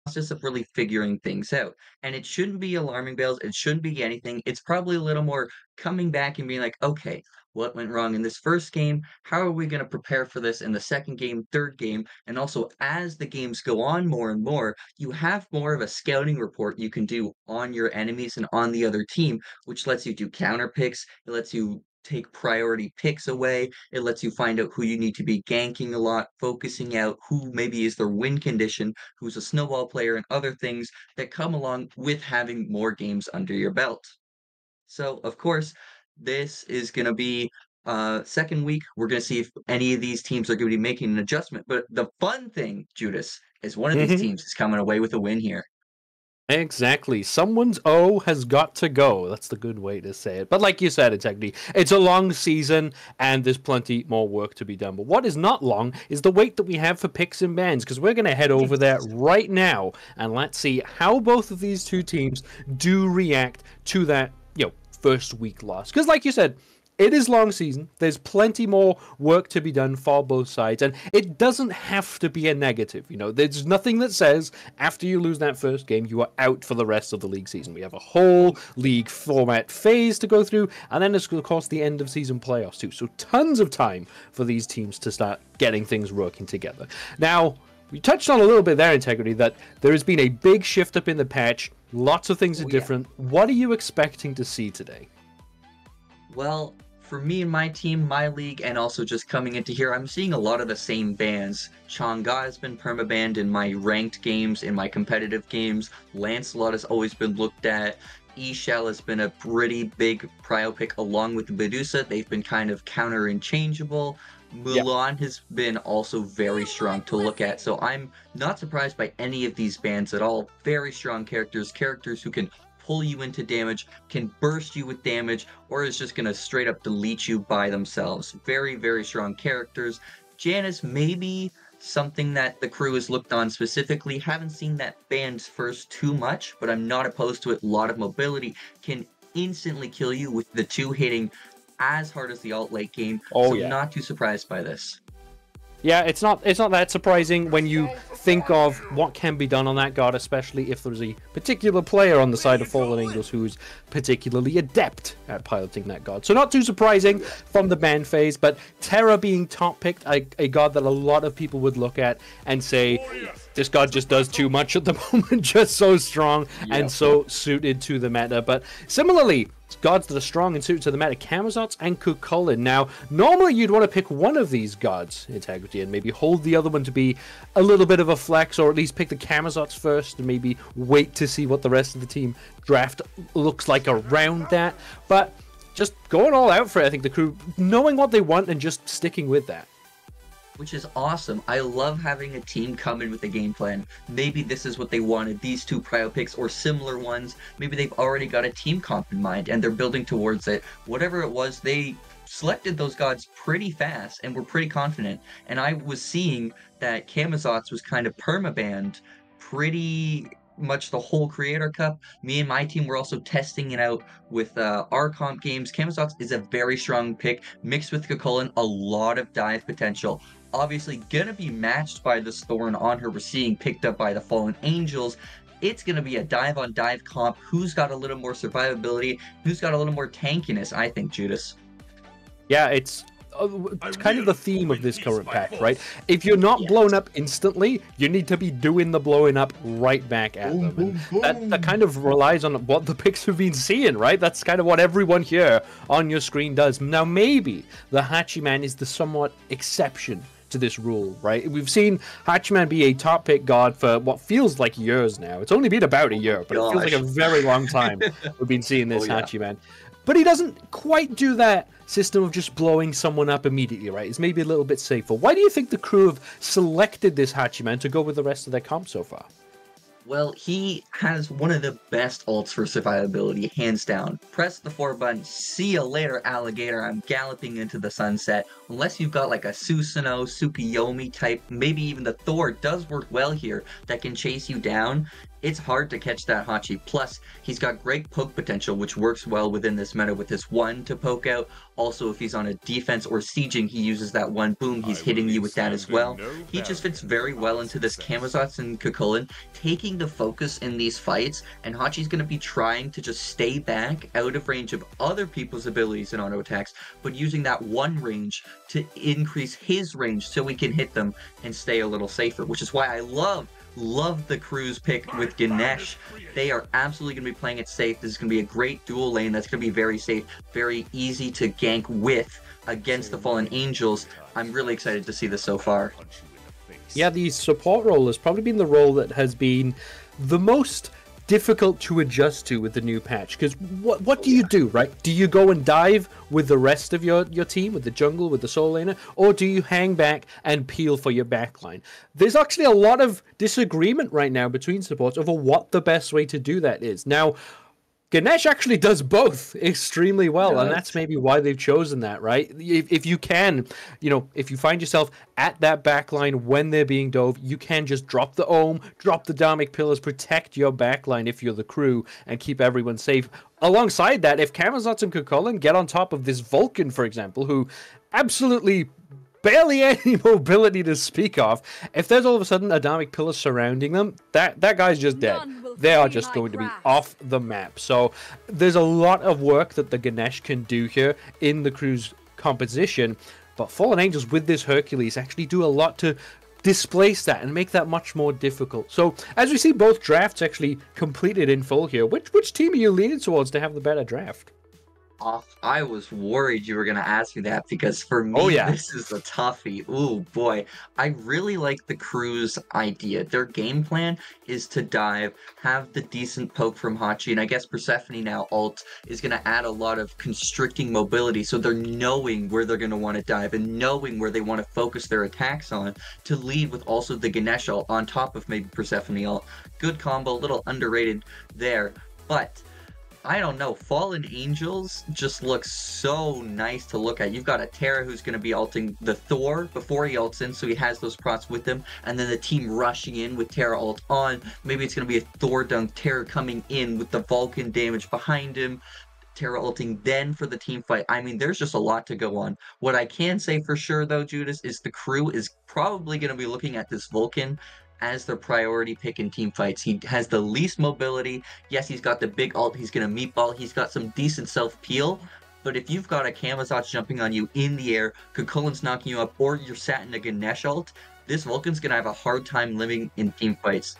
process of really figuring things out. And it shouldn't be alarming bells. It shouldn't be anything. It's probably a little more coming back and being like, okay, what went wrong in this first game? How are we going to prepare for this in the second game, third game? And also, as the games go on more and more, you have more of a scouting report you can do on your enemies and on the other team, which lets you do counter picks. It lets you take priority picks away. It lets you find out who you need to be ganking a lot, focusing out who maybe is their win condition, who's a snowball player, and other things that come along with having more games under your belt. So, of course, this is going to be second week. We're going to see if any of these teams are going to be making an adjustment. But the fun thing, Judas, is one of these teams is coming away with a win here. Exactly. Someone's O has got to go. That's the good way to say it. But like you said, Integrity, it's a long season and there's plenty more work to be done. But what is not long is the wait that we have for picks and bans, because we're going to head over there right now and let's see how both of these two teams do react to that, first week loss. Because like you said, it is long season. There's plenty more work to be done for both sides, and it doesn't have to be a negative. There's nothing that says after you lose that first game, you are out for the rest of the league season. We have a whole league format phase to go through, and then it's, of course, the end of season playoffs too. So tons of time for these teams to start getting things working together. Now, we touched on a little bit there, Integrity, that there has been a big shift up in the patch. Lots of things are different. What are you expecting to see today? Well, for me and my team, my league, and also just coming into here, I'm seeing a lot of the same bans. Chang'e has been permabanned in my ranked games, in my competitive games. Lancelot has always been looked at. Eshell has been a pretty big prio pick along with Medusa. They've been kind of counter-interchangeable. Mulan has been also very strong to look at, so I'm not surprised by any of these bans at all. Very strong characters who can pull you into damage, can burst you with damage, or is just going to straight up delete you by themselves. Very, very strong characters. Janice may be something that the crew has looked on specifically. Haven't seen that banned first too much, but I'm not opposed to it. A lot of mobility, can instantly kill you with the two hitting as hard as the alt late game. Not too surprised by this. Yeah, it's not that surprising when you think of what can be done on that god, especially if there's a particular player on the side of Fallen Angels who's particularly adept at piloting that god. So not too surprising from the ban phase, but Terra being top picked, a god that a lot of people would look at and say, this god just does too much at the moment, just so strong and so suited to the meta. But similarly, gods that are strong and suited to the meta, Camazots and Cucullin. Now, normally you'd want to pick one of these gods, Integrity, and maybe hold the other one to be a little bit of a flex, or at least pick the Camazots first and maybe wait to see what the rest of the team draft looks like around that. But just going all out for it, I think the crew knowing what they want and just sticking with that. Which is awesome. I love having a team come in with a game plan. Maybe this is what they wanted, these two prio picks or similar ones. Maybe they've already got a team comp in mind and they're building towards it. Whatever it was, they selected those gods pretty fast and were pretty confident. And I was seeing that Camazots was kind of permabanned pretty much the whole Creator Cup. Me and my team were also testing it out with our comp games. Camazots is a very strong pick, mixed with Cucullin, a lot of dive potential. Obviously gonna be matched by this Thorn on her. We're seeing picked up by the Fallen Angels. It's gonna be a dive on dive comp. Who's got a little more survivability? Who's got a little more tankiness, I think, Judas. Yeah, it's kind of the theme of this current pack, right? If you're not blown up instantly, you need to be doing the blowing up right back at them. That kind of relies on what the picks have been seeing, right? That's kind of what everyone here on your screen does. Now, maybe the Hachiman is the somewhat exception to this rule, right? We've seen Hachiman be a top pick god for what feels like years now. It's only been about a year, but it feels like a very long time we've been seeing this Hachiman. But he doesn't quite do that system of just blowing someone up immediately, right? It's maybe a little bit safer. Why do you think the crew have selected this Hachiman to go with the rest of their comp so far? Well, he has one of the best ults for survivability, hands down. Press the 4 button, see you later, alligator, I'm galloping into the sunset. Unless you've got like a Susanoo, Tsukuyomi type, maybe even the Thor does work well here, that can chase you down. it's hard to catch that Hachi. Plus, he's got great poke potential, which works well within this meta with his 1 to poke out. Also, if he's on a defense or sieging, he uses that 1 boom. He's hitting you with that as well. He just fits very well into this Camazotz and Kukulin, taking the focus in these fights, and Hachi's going to be trying to just stay back out of range of other people's abilities and auto attacks, but using that 1 range to increase his range so he can hit them and stay a little safer, which is why I love the Cruz pick with Ganesh. They are absolutely going to be playing it safe. This is going to be a great dual lane that's going to be very safe, very easy to gank with against the Fallen Angels. I'm really excited to see this so far. Yeah, the support role has probably been the role that has been the most difficult to adjust to with the new patch, because what do you do, right? Do you go and dive with the rest of your team, with the jungle, with the soul laner, or do you hang back and peel for your backline? There's actually a lot of disagreement right now between supports over what the best way to do that is. Now, Ganesh actually does both extremely well, and that's maybe why they've chosen that, right? If you can, if you find yourself at that backline when they're being dove, you can just drop the Ohm, drop the Dharmic Pillars, protect your backline if you're the crew, and keep everyone safe. Alongside that, if Camazotz and Kukulin get on top of this Vulcan, for example, who absolutely barely any mobility to speak of, if there's all of a sudden a Dharmic Pillar surrounding them, that guy's just dead. They are just going to be off the map. So there's a lot of work that the Ganesh can do here in the crew's composition, but Fallen Angels with this Hercules actually do a lot to displace that and make that much more difficult. So as we see both drafts actually completed in full here, which team are you leaning towards to have the better draft? I was worried you were going to ask me that, because for me, this is a toughie. Ooh, boy. I really like the crew's idea. Their game plan is to dive, have the decent poke from Hachi, and I guess Persephone now ult is going to add a lot of constricting mobility, so they're knowing where they're going to want to dive and knowing where they want to focus their attacks on to lead with also the Ganesh ult on top of maybe Persephone ult. Good combo, a little underrated there, but I don't know, Fallen Angels just looks so nice to look at. You've got a Terra who's going to be ulting the Thor before he ults in, so he has those procs with him, and then the team rushing in with Terra ult on. Maybe it's going to be a Thor dunk, Terra coming in with the Vulcan damage behind him, Terra ulting then for the team fight. I mean, there's just a lot to go on. What I can say for sure, though, Judas, is the crew is probably going to be looking at this Vulcan as their priority pick in team fights. He has the least mobility. Yes, he's got the big ult. He's going to meatball. He's got some decent self-peel. But if you've got a Camazotz jumping on you in the air, Kukulin's knocking you up, or you're sat in a Ganesh ult, this Vulcan's going to have a hard time living in team fights.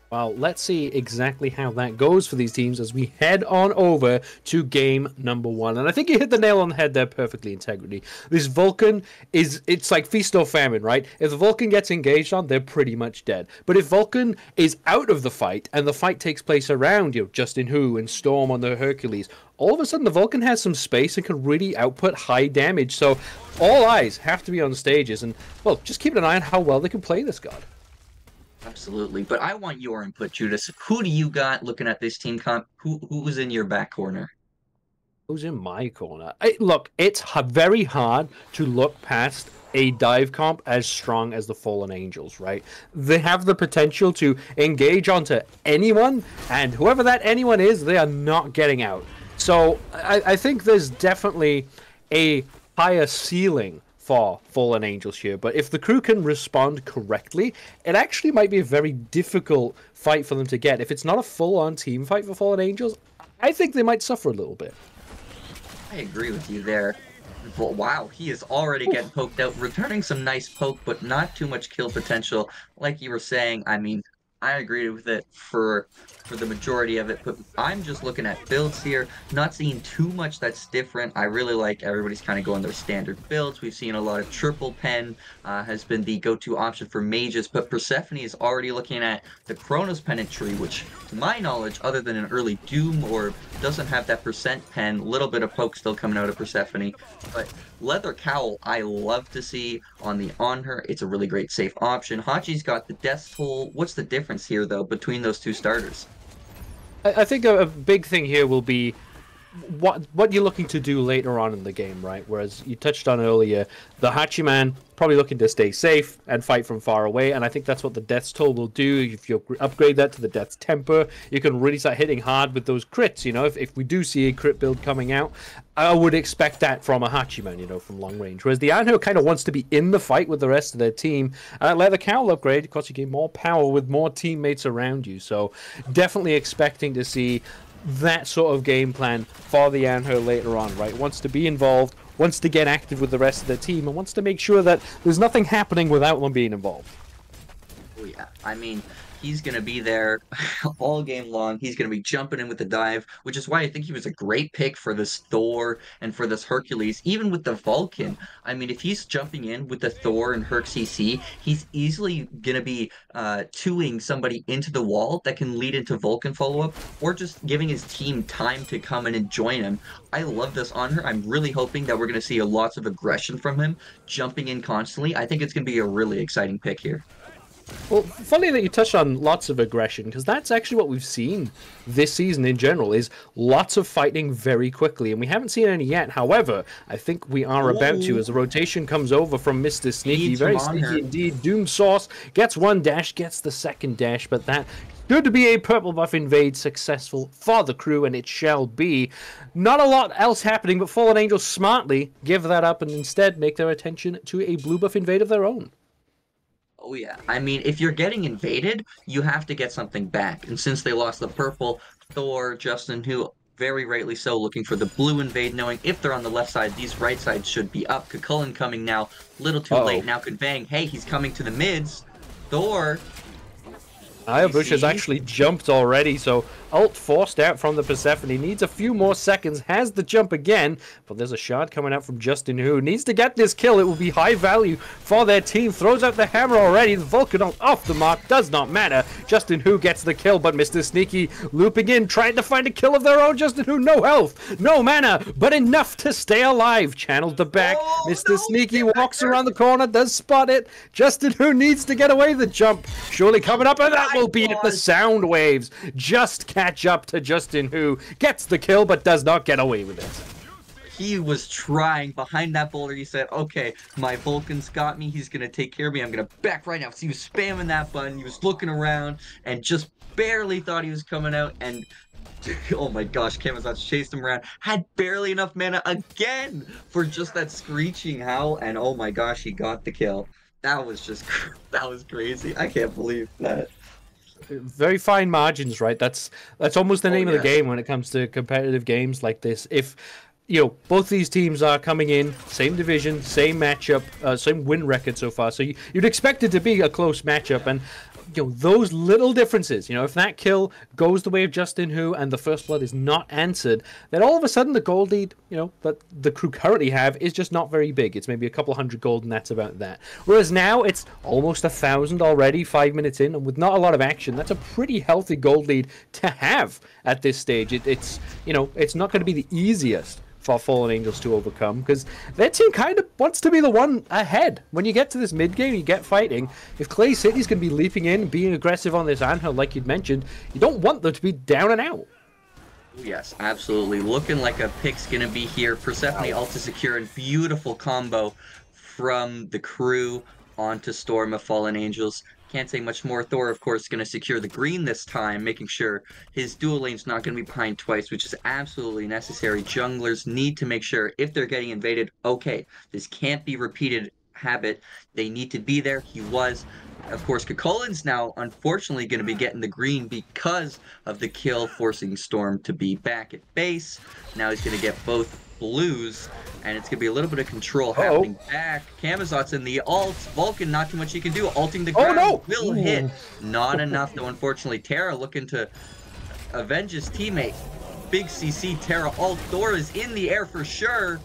Well, let's see exactly how that goes for these teams as we head on over to game number 1. And I think you hit the nail on the head there perfectly, Integrity. This Vulcan it's like feast or famine, right? If the Vulcan gets engaged on, they're pretty much dead. But if Vulcan is out of the fight, and the fight takes place around, Justin Hu and Storm on the Hercules, all of a sudden the Vulcan has some space and can really output high damage. So all eyes have to be on stages, and, well, just keep an eye on how well they can play this god. Absolutely, but I want your input, Judas. Who do you got looking at this team comp? Who's in your back corner? Who's in my corner? Look, it's very hard to look past a dive comp as strong as the Fallen Angels, right? They have the potential to engage onto anyone, and whoever that anyone is, they are not getting out. So I think there's definitely a higher ceiling for Fallen Angels here, but if the crew can respond correctly, it actually might be a very difficult fight for them to get. If it's not a full-on team fight for Fallen Angels, I think they might suffer a little bit. I agree with you there. But wow, he is already getting poked out, returning some nice poke, but not too much kill potential. Like you were saying, I mean, I agree with it for the majority of it, but I'm just looking at builds here, not seeing too much that's different. I really like everybody's kind of going their standard builds. We've seen a lot of triple pen has been the go-to option for mages, but Persephone is already looking at the Chronos Pennant tree, which, to my knowledge, other than an early Doom orb, doesn't have that percent pen. Little bit of poke still coming out of Persephone, but Leather Cowl, I love to see on her. It's a really great safe option. Hachi's got the Death Toll. What's the difference here, though, between those two starters? I think a big thing here will be what you're looking to do later on in the game, right? Whereas you touched on earlier, the Hachiman probably looking to stay safe and fight from far away, and I think that's what the Death's Toll will do. If you upgrade that to the Death's Temper, you can really start hitting hard with those crits. You know, if we do see a crit build coming out, I would expect that from a Hachiman, you know, from long range. Whereas the Anhur kind of wants to be in the fight with the rest of their team. Let the Cowl upgrade, of course, you gain more power with more teammates around you. So definitely expecting to see that sort of game plan for the Anhur later on, right? Wants to be involved, wants to get active with the rest of the team, and wants to make sure that there's nothing happening without them being involved. Oh, yeah. I mean, he's going to be there all game long. He's going to be jumping in with the dive, which is why I think he was a great pick for this Thor and for this Hercules, even with the Vulcan. I mean, if he's jumping in with the Thor and Herc CC, he's easily going to be 2ing somebody into the wall that can lead into Vulcan follow-up, or just giving his team time to come in and join him. I love this on her. I'm really hoping that we're going to see lots of aggression from him, jumping in constantly. I think it's going to be a really exciting pick here. Well, funny that you touched on lots of aggression, because that's actually what we've seen this season in general, is lots of fighting very quickly, and we haven't seen any yet. However, I think we are about to, as the rotation comes over from Mr. Sneaky. Very sneaky indeed. Doom Sauce gets one dash, gets the second dash, but that should to be a purple buff invade successful for the crew, and it shall be. Not a lot else happening, but Fallen Angels smartly give that up and instead make their attention to a blue buff invade of their own. Oh, yeah. I mean, if you're getting invaded, you have to get something back. And since they lost the purple, Thor, Justin, who very rightly so, looking for the blue invade, knowing if they're on the left side, these right sides should be up. Cucullin coming now, little too late, now conveying, hey, he's coming to the mids. Thor... Bush has actually jumped already, so ult forced out from the Persephone. Needs a few more seconds, has the jump again, but there's a shard coming out from Justin, who needs to get this kill. It will be high value for their team. Throws out the hammer already. The Vulcan off the mark, does not matter. Justin, who gets the kill, but Mr. Sneaky looping in, trying to find a kill of their own. Justin, who no health, no mana, but enough to stay alive. Channeled the back. Mr. Sneaky walks around the corner, does spot it. Justin, who needs to get away the jump. Surely coming up, and that will be it. The sound waves just catch up to Justin, who gets the kill but does not get away with it. He was trying behind that boulder. He said, okay, my Vulcan's got me. He's going to take care of me. I'm going to back right now. So he was spamming that button. He was looking around and just barely thought he was coming out. And oh my gosh, Camazotz chased him around. Had barely enough mana again for just that screeching howl. And oh my gosh, he got the kill. That was just, that was crazy. I can't believe that. Very fine margins, right? That's almost the name of the game when it comes to competitive games like this. If you know, both these teams are coming in, same division, same matchup, same win record so far, so you'd expect it to be a close matchup. And you know, those little differences, you know, if that kill goes the way of Justin Who and the first blood is not answered, then all of a sudden the gold lead, you know, that the crew currently have is just not very big. It's maybe a couple hundred gold, and that's about that. Whereas now it's almost 1,000 already, 5 minutes in, and with not a lot of action, that's a pretty healthy gold lead to have at this stage. It's you know, it's not going to be the easiest for Fallen Angels to overcome, because their team kind of wants to be the one ahead. When you get to this mid game, you get fighting. If Clay City's going to be leaping in, being aggressive on this Anhur, like you'd mentioned, you don't want them to be down and out. Yes, absolutely. Looking like a pick's going to be here. Persephone ult to secure, and beautiful combo from the crew onto Storm of Fallen Angels. Can't say much more. Thor, of course, going to secure the green this time, making sure his dual lane's not going to be behind twice, which is absolutely necessary. Junglers need to make sure if they're getting invaded, okay, this can't be repeated habit. They need to be there. He was. Of course, Cucullin's now, unfortunately, going to be getting the green because of the kill, forcing Storm to be back at base. Now he's going to get both blues, and it's going to be a little bit of control happening back. Camazotz in the ult. Vulcan, not too much he can do. Ulting the ground will hit. Not enough, though, unfortunately. Terra looking to avenge his teammate. Big CC, Terra ult. Thor is in the air for sure.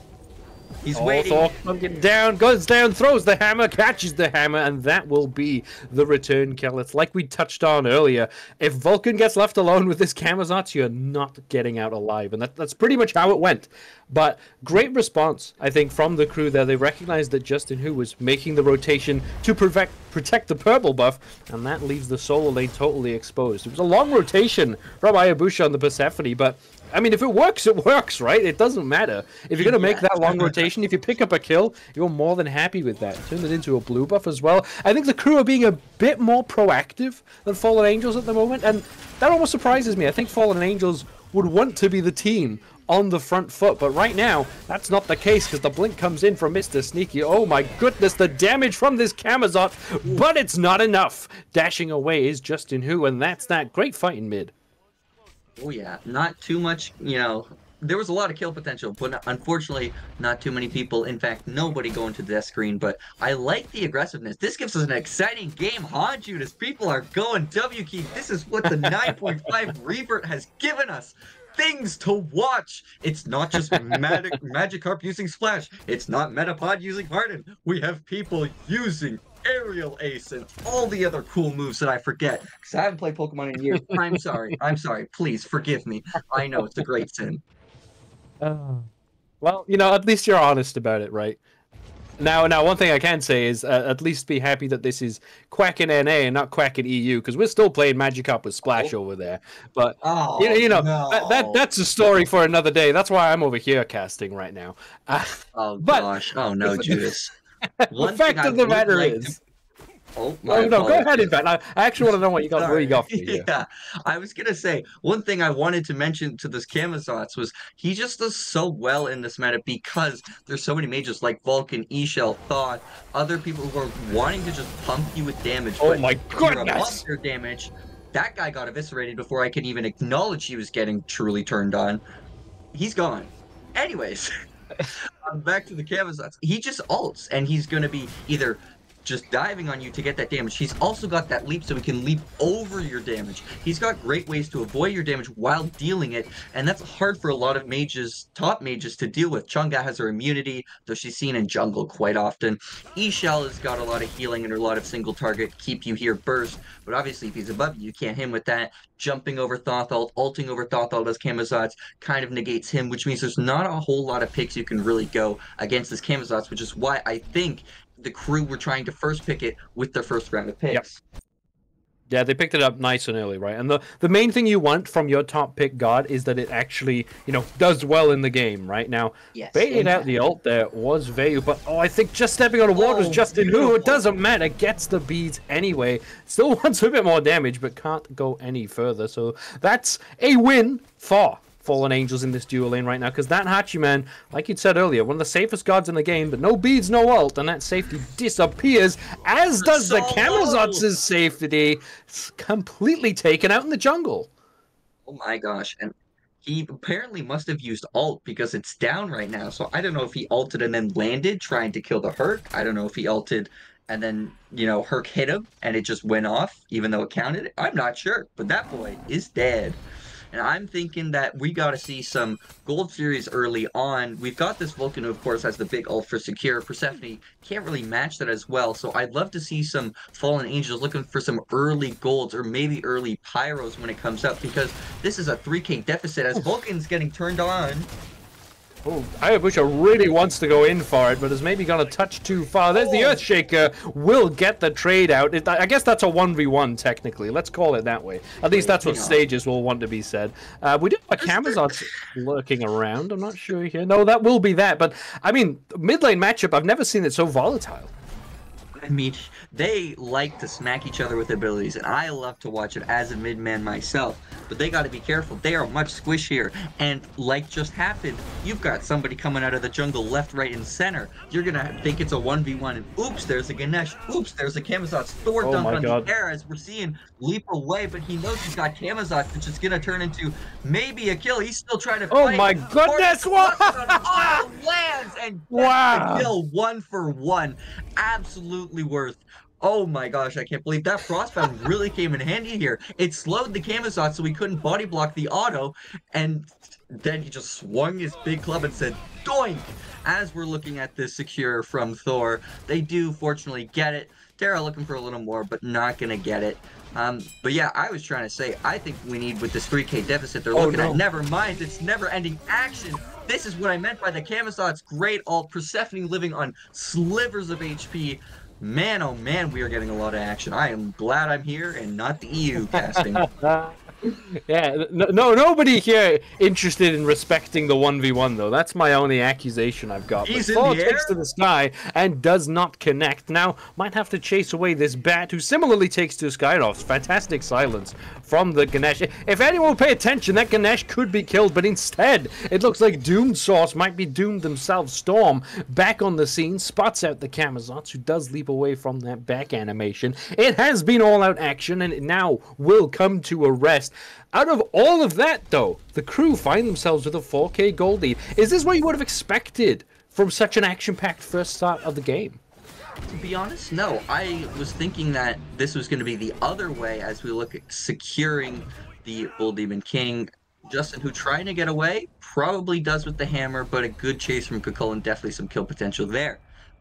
He's waiting. Thor getting down, goes down, throws the hammer, catches the hammer, and that will be the return kill. It's like we touched on earlier. If Vulcan gets left alone with this Camazotz, you're not getting out alive. And that's pretty much how it went. But great response, I think, from the crew there. They recognized that Justin Who was making the rotation to protect protect the purple buff, and that leaves the solo lane totally exposed. It was a long rotation from Hayabusa on the Persephone, but I mean, if it works, right? It doesn't matter. If you're going to make that long rotation, if you pick up a kill, you're more than happy with that. Turn it into a blue buff as well. I think the crew are being a bit more proactive than Fallen Angels at the moment, and that almost surprises me. I think Fallen Angels would want to be the team on the front foot, but right now, that's not the case, because the blink comes in from Mr. Sneaky. Oh my goodness, the damage from this Camazot, but it's not enough. Dashing away is Justin Hu, and that's that. Great fight in mid. Oh yeah, not too much, you know, there was a lot of kill potential, but unfortunately, not too many people. In fact, nobody going to the death screen, but I like the aggressiveness. This gives us an exciting game, huh, Judas? People are going W key. This is what the 9.5 revert has given us. Things to watch. It's not just Magikarp using Splash. It's not Metapod using Harden. We have people using Aerial Ace and all the other cool moves that I forget because I haven't played Pokemon in years. I'm sorry. I'm sorry. Please forgive me. I know it's a great sin. Well, you know, at least you're honest about it, right? Now, one thing I can say is at least be happy that this is Quack in NA and not Quack in EU, because we're still playing Magikarp with Splash over there. But you know no. that's a story for another day. That's why I'm over here casting right now. Gosh! Oh no, Judas. The fact of the matter is. Oh no, go ahead, in fact. I actually want to know what you got, where you got from here. Yeah, I was going to say, one thing I wanted to mention to this Camazots was he just does so well in this meta because there's so many mages like Vulcan, E-Shell, Thaw, other people who are wanting to just pump you with damage. Oh my goodness! Your damage. That guy got eviscerated before I could even acknowledge he was getting truly turned on. He's gone. Anyways, back to the Camazots. He just ults, and he's going to be either just diving on you to get that damage. He's also got that leap so he can leap over your damage. He's got great ways to avoid your damage while dealing it, and that's hard for a lot of mages, top mages, to deal with. Chang'e has her immunity, though she's seen in jungle quite often. E-Shell has got a lot of healing and a lot of single target, keep you here burst, but obviously if he's above you, you can't hit him with that. Jumping over Thothalt, ulting over Thothalt as Camazots kind of negates him, which means there's not a whole lot of picks you can really go against this Camazots, which is why I think the crew were trying to first pick it with their first round of picks. Yep. Yeah, they picked it up nice and early, right? And the main thing you want from your top pick guard is that it actually, you know, does well in the game, right? Now, baiting out the ult there was Vayu, but I think just stepping on the water is Justin Hu. It doesn't matter, gets the beads anyway. Still wants a bit more damage, but can't go any further. So that's a win for Fallen Angels in this duo lane right now, because that Hachiman, like you'd said earlier, one of the safest guards in the game, but no beads, no ult, and that safety disappears, as does the Camazots' safety. It's completely taken out in the jungle. Oh my gosh, and he apparently must have used ult because it's down right now, so I don't know if he ulted and then landed trying to kill the Herc. I don't know if he ulted and then, you know, Herc hit him and it just went off, even though it counted. I'm not sure, but that boy is dead. And I'm thinking that we got to see some Gold Series early on. We've got this Vulcan who, of course, has the big ult for Secure. Persephone can't really match that as well. So I'd love to see some Fallen Angels looking for some early golds or maybe early pyros when it comes up, because this is a 3K deficit as Vulcan's getting turned on. Oh, Hayabusa really wants to go in for it, but is maybe going to touch too far. There's the Earthshaker. Will get the trade out. I guess that's a 1v1, technically. Let's call it that way. At least that's what stages will want to be said. We do have Camazot's lurking around. I'm not sure here. No, that will be that. But, I mean, mid lane matchup, I've never seen it so volatile. I mean, they like to smack each other with abilities, and I love to watch it as a mid-man myself, but they got to be careful. They are much squishier, and like just happened, you've got somebody coming out of the jungle left, right, and center. You're going to think it's a 1v1, and oops, there's a Ganesh. Oops, there's a Camazot's Thor dunk on the air as we're seeing leap away, but he knows he's got Camazot's, which is going to turn into maybe a kill. He's still trying to fight. Oh my goodness! What? Lands and wow! Kill 1 for 1. Absolutely worth. Oh my gosh, I can't believe that Frostbound really came in handy here. It slowed the Camazot so he couldn't body block the auto, and then he just swung his big club and said, doink! As we're looking at this Secure from Thor, they do fortunately get it. Terra looking for a little more, but not gonna get it. But yeah, I was trying to say, I think we need, with this 3K deficit they're looking at, never mind, it's never-ending action. This is what I meant by the Camazot's great ult. Persephone living on slivers of HP. Man, oh man, we are getting a lot of action. I am glad I'm here and not the EU casting. Yeah, nobody here interested in respecting the 1v1 though. That's my only accusation I've got. He's but in Thor the takes air? to the sky and does not connect. Now might have to chase away this bat, who similarly takes to the sky. And fantastic silence from the Ganesh. If anyone will pay attention, that Ganesh could be killed, but instead it looks like Doomed Source might be doomed themselves. Storm back on the scene, spots out the Camazotz, who does leap away from that back animation. It has been all-out action, and it now will come to a rest. Out of all of that, though, the crew find themselves with a 4K gold lead. Is this what you would have expected from such an action-packed first start of the game? To be honest, no. I was thinking that this was going to be the other way as we look at securing the Bull Demon King. Justin, who trying to get away, probably does with the hammer, but a good chase from Kukulkan, definitely some kill potential there.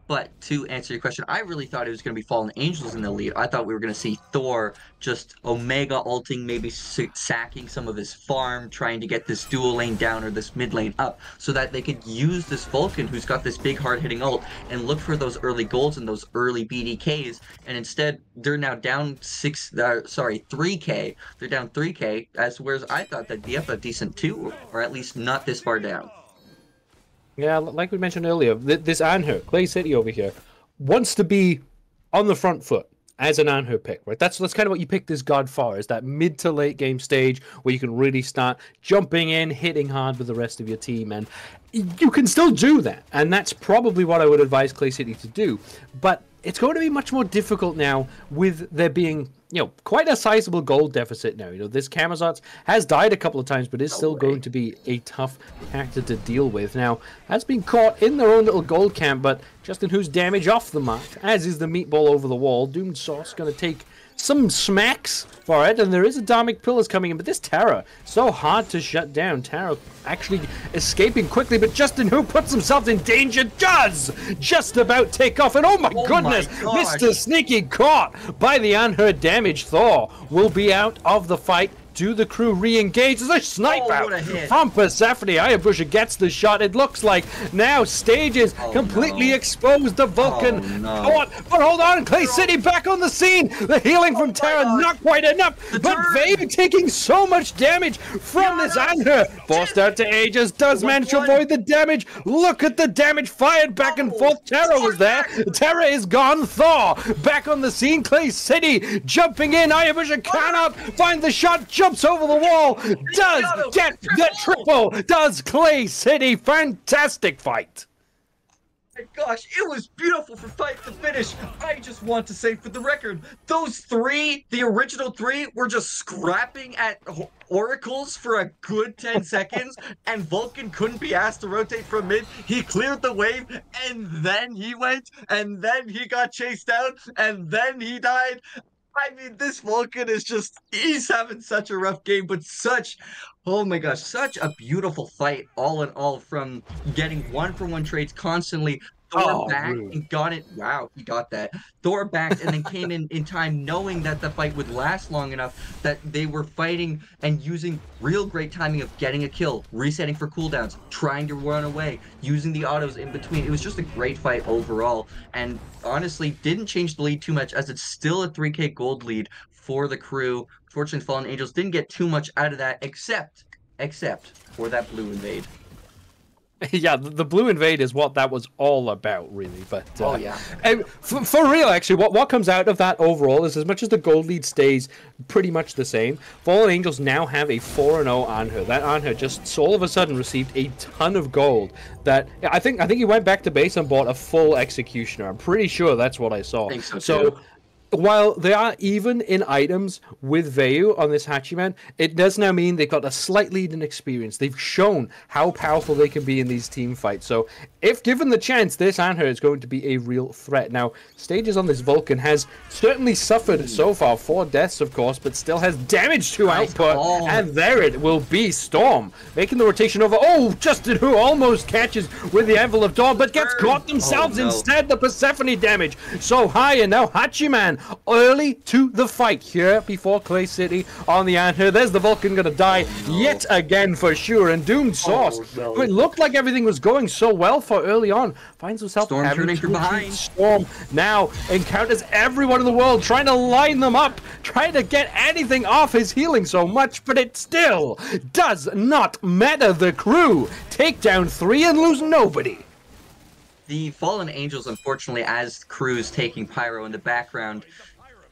But to answer your question, I really thought it was going to be Fallen Angels in the lead. I thought we were going to see Thor just Omega ulting, maybe sacking some of his farm, trying to get this dual lane down or this mid lane up so that they could use this Vulcan who's got this big hard-hitting ult and look for those early golds and those early BDKs. And instead, they're now down 3K. They're down 3K, whereas I thought they'd be up a decent 2, or at least not this far down. Yeah, like we mentioned earlier, this Anhur, Clay City over here, wants to be on the front foot as an Anhur pick, right? That's kind of what you pick this god for, is that mid to late game stage where you can really start jumping in, hitting hard with the rest of your team, and you can still do that, and that's probably what I would advise Clay City to do. But it's going to be much more difficult now with there being, quite a sizable gold deficit now. This Camazotz has died a couple of times, but is still going to be a tough character to deal with. Now, has been caught in their own little gold camp, but Justin Who's damage off the mark, as is the meatball over the wall. Doomed Source going to take some smacks for it, and there is a Dharmic Pillars coming in, but this Terra, so hard to shut down. Terra actually escaping quickly, but Justin Who puts himself in danger, does just about take off, and oh my goodness, Mr. Sneaky caught by the unheard damage. Thor will be out of the fight. Do the crew re-engage? There's a snipe out from Persephone. Ayabusha gets the shot. It looks like now Stages completely exposed. The Vulcan caught. But hold on, Clay City back on the scene. The healing from Terra, not quite enough. But Vayne taking so much damage from this Anhur. Forced out to Aegis, does manage to avoid the damage. Look at the damage fired back and forth. Terra was there. Terra is gone. Thor back on the scene. Clay City jumping in. Ayabusha cannot find the shot. Jumps over the wall, does get the triple, does Clay City. Fantastic fight. My gosh, it was beautiful from fight to finish. I just want to say for the record, those three, the original three, were just scrapping at oracles for a good 10 seconds, and Vulcan couldn't be asked to rotate from mid. He cleared the wave, and then he went, and then he got chased out, and then he died. I mean, this Vulcan is just, he's having such a rough game, but oh my gosh, such a beautiful fight, all in all, from getting one-for-one trades constantly. Thor back and got it. Wow, he got that. Thor backed and then came in time knowing that the fight would last long enough that they were fighting and using real great timing of getting a kill, resetting for cooldowns, trying to run away, using the autos in between. It was just a great fight overall, and honestly didn't change the lead too much as it's still a 3K gold lead for the crew. Fortunately, Fallen Angels didn't get too much out of that except for that blue invade. Yeah, the blue invade is what that was all about, really. But yeah. And for real, actually, what comes out of that overall is, as much as the gold lead stays pretty much the same, Fallen Angels now have a 4-0 Anhur. That Anhur just all of a sudden received a ton of gold. That I think he went back to base and bought a full Executioner. I'm pretty sure that's what I saw. I think so too. While they are even in items with Vayu on this Hachiman, it does now mean they've got a slight lead in experience. They've shown how powerful they can be in these team fights. So if given the chance, this Anhur is going to be a real threat. Now, Stages on this Vulcan has certainly suffered so far. 4 deaths, of course, but still has damage to output. And there it will be. Storm making the rotation over. Oh, Justin Who almost catches with the Anvil of Dawn, but gets caught themselves instead. The Persephone damage so high, and now Hachiman early to the fight here before Clay City on the end here. There's the Vulcan gonna die yet again for sure, and Doomed Sauce, who it looked like everything was going so well for early on, finds himself Storm turning from behind. Storm now encounters everyone in the world, trying to line them up, trying to get anything off his healing so much, but it still does not matter. The crew take down 3 and lose nobody. The Fallen Angels, unfortunately, as crews taking Pyro in the background,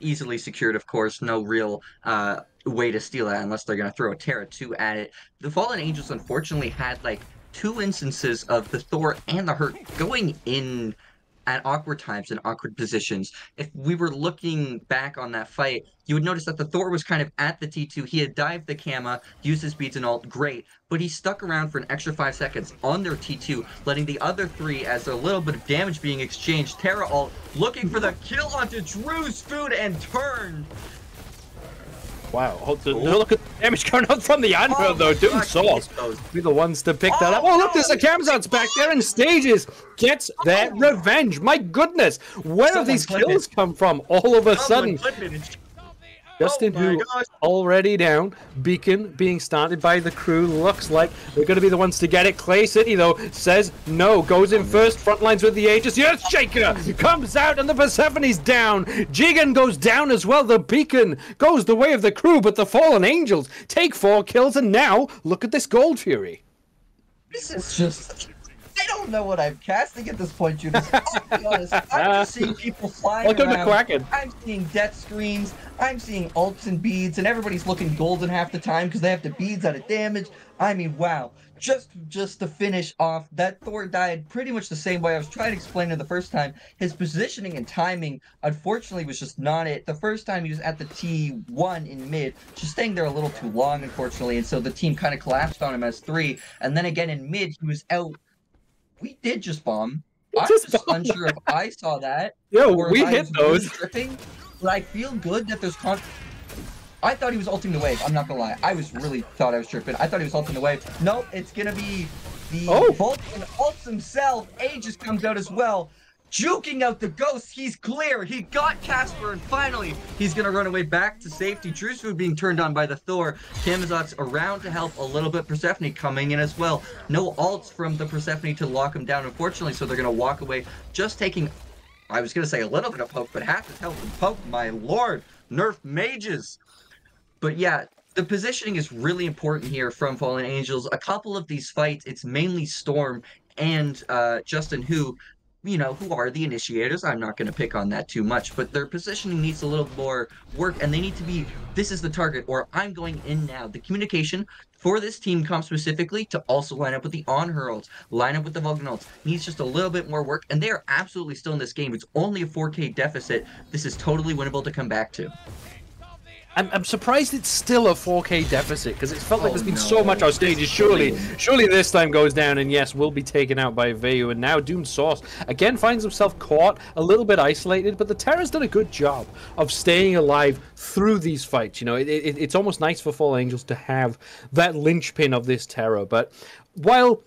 easily secured, of course, no real way to steal that unless they're going to throw a Terra 2 at it. The Fallen Angels, unfortunately, had like 2 instances of the Thor and the Hurt going in at awkward times and awkward positions. If we were looking back on that fight, you would notice that the Thor was kind of at the T2. He had dived the Kama, used his beads and ult, great, but he stuck around for an extra 5 seconds on their T2, letting the other 3, as a little bit of damage being exchanged, Terra ult, looking for the kill onto Drew's food and turned. Wow, look at the damage coming out from the anvil, though. Doomed Sauce be the ones to pick that up. Oh, look, there's the Camazotz back there in stages. Gets their revenge. My goodness, where have these kills come from all of a sudden? Justin, who already down. Beacon being started by the crew. Looks like they're going to be the ones to get it. Clay City, though, says no. Goes in first. Front lines with the Aegis. Yes, Shaker comes out, and the Persephone's down. Jigen goes down as well. The Beacon goes the way of the crew, but the Fallen Angels take 4 kills, and now look at this Gold Fury. This is just... I don't know what I'm casting at this point, Judas. I'll be honest. I'm just seeing people flying Welcome around. to Quacken. I'm seeing death screens. I'm seeing ults and beads, and everybody's looking golden half the time because they have the beads out of damage. I mean, wow. Just to finish off, that Thor died pretty much the same way I was trying to explain it the first time. His positioning and timing, unfortunately, was just not it. The first time he was at the T1 in mid, just staying there a little too long, unfortunately, and so the team kind of collapsed on him as 3. And then again in mid, he was out. We did just bomb. I'm just unsure if I saw that. Yo, we hit those. Really tripping, but I feel good that there's I thought he was ulting the wave. I'm not gonna lie. I really thought I was tripping. I thought he was ulting the wave. Nope, it's gonna be the Vulcan ults himself. Aegis comes out as well. Juking out the ghost. He's clear. He got Casper, and finally he's gonna run away back to safety. Drew's food being turned on by the Thor. Camazotz around to help a little bit. Persephone coming in as well. No ults from the Persephone to lock him down, unfortunately, so they're gonna walk away. Just taking, I was gonna say a little bit of poke, but half his health and poke. My lord, nerf mages. But yeah, the positioning is really important here from Fallen Angels. A couple of these fights, it's mainly Storm and Justin who are the initiators. I'm not going to pick on that too much, but their positioning needs a little more work, and they need to be, this is the target, or I'm going in now. The communication for this team comp specifically to also line up with the on-her ults, line up with the Vulcan ults, needs just a little bit more work, and they are absolutely still in this game. It's only a 4K deficit. This is totally winnable to come back to. I'm surprised it's still a 4K deficit, because it's felt like there's been so much on stages. Surely this time goes down, and yes, will be taken out by Vayu. And now Doomed Sauce again finds himself caught, a little bit isolated, but the Terra's done a good job of staying alive through these fights. You know, it's almost nice for Fallen Angels to have that linchpin of this Terra. But while,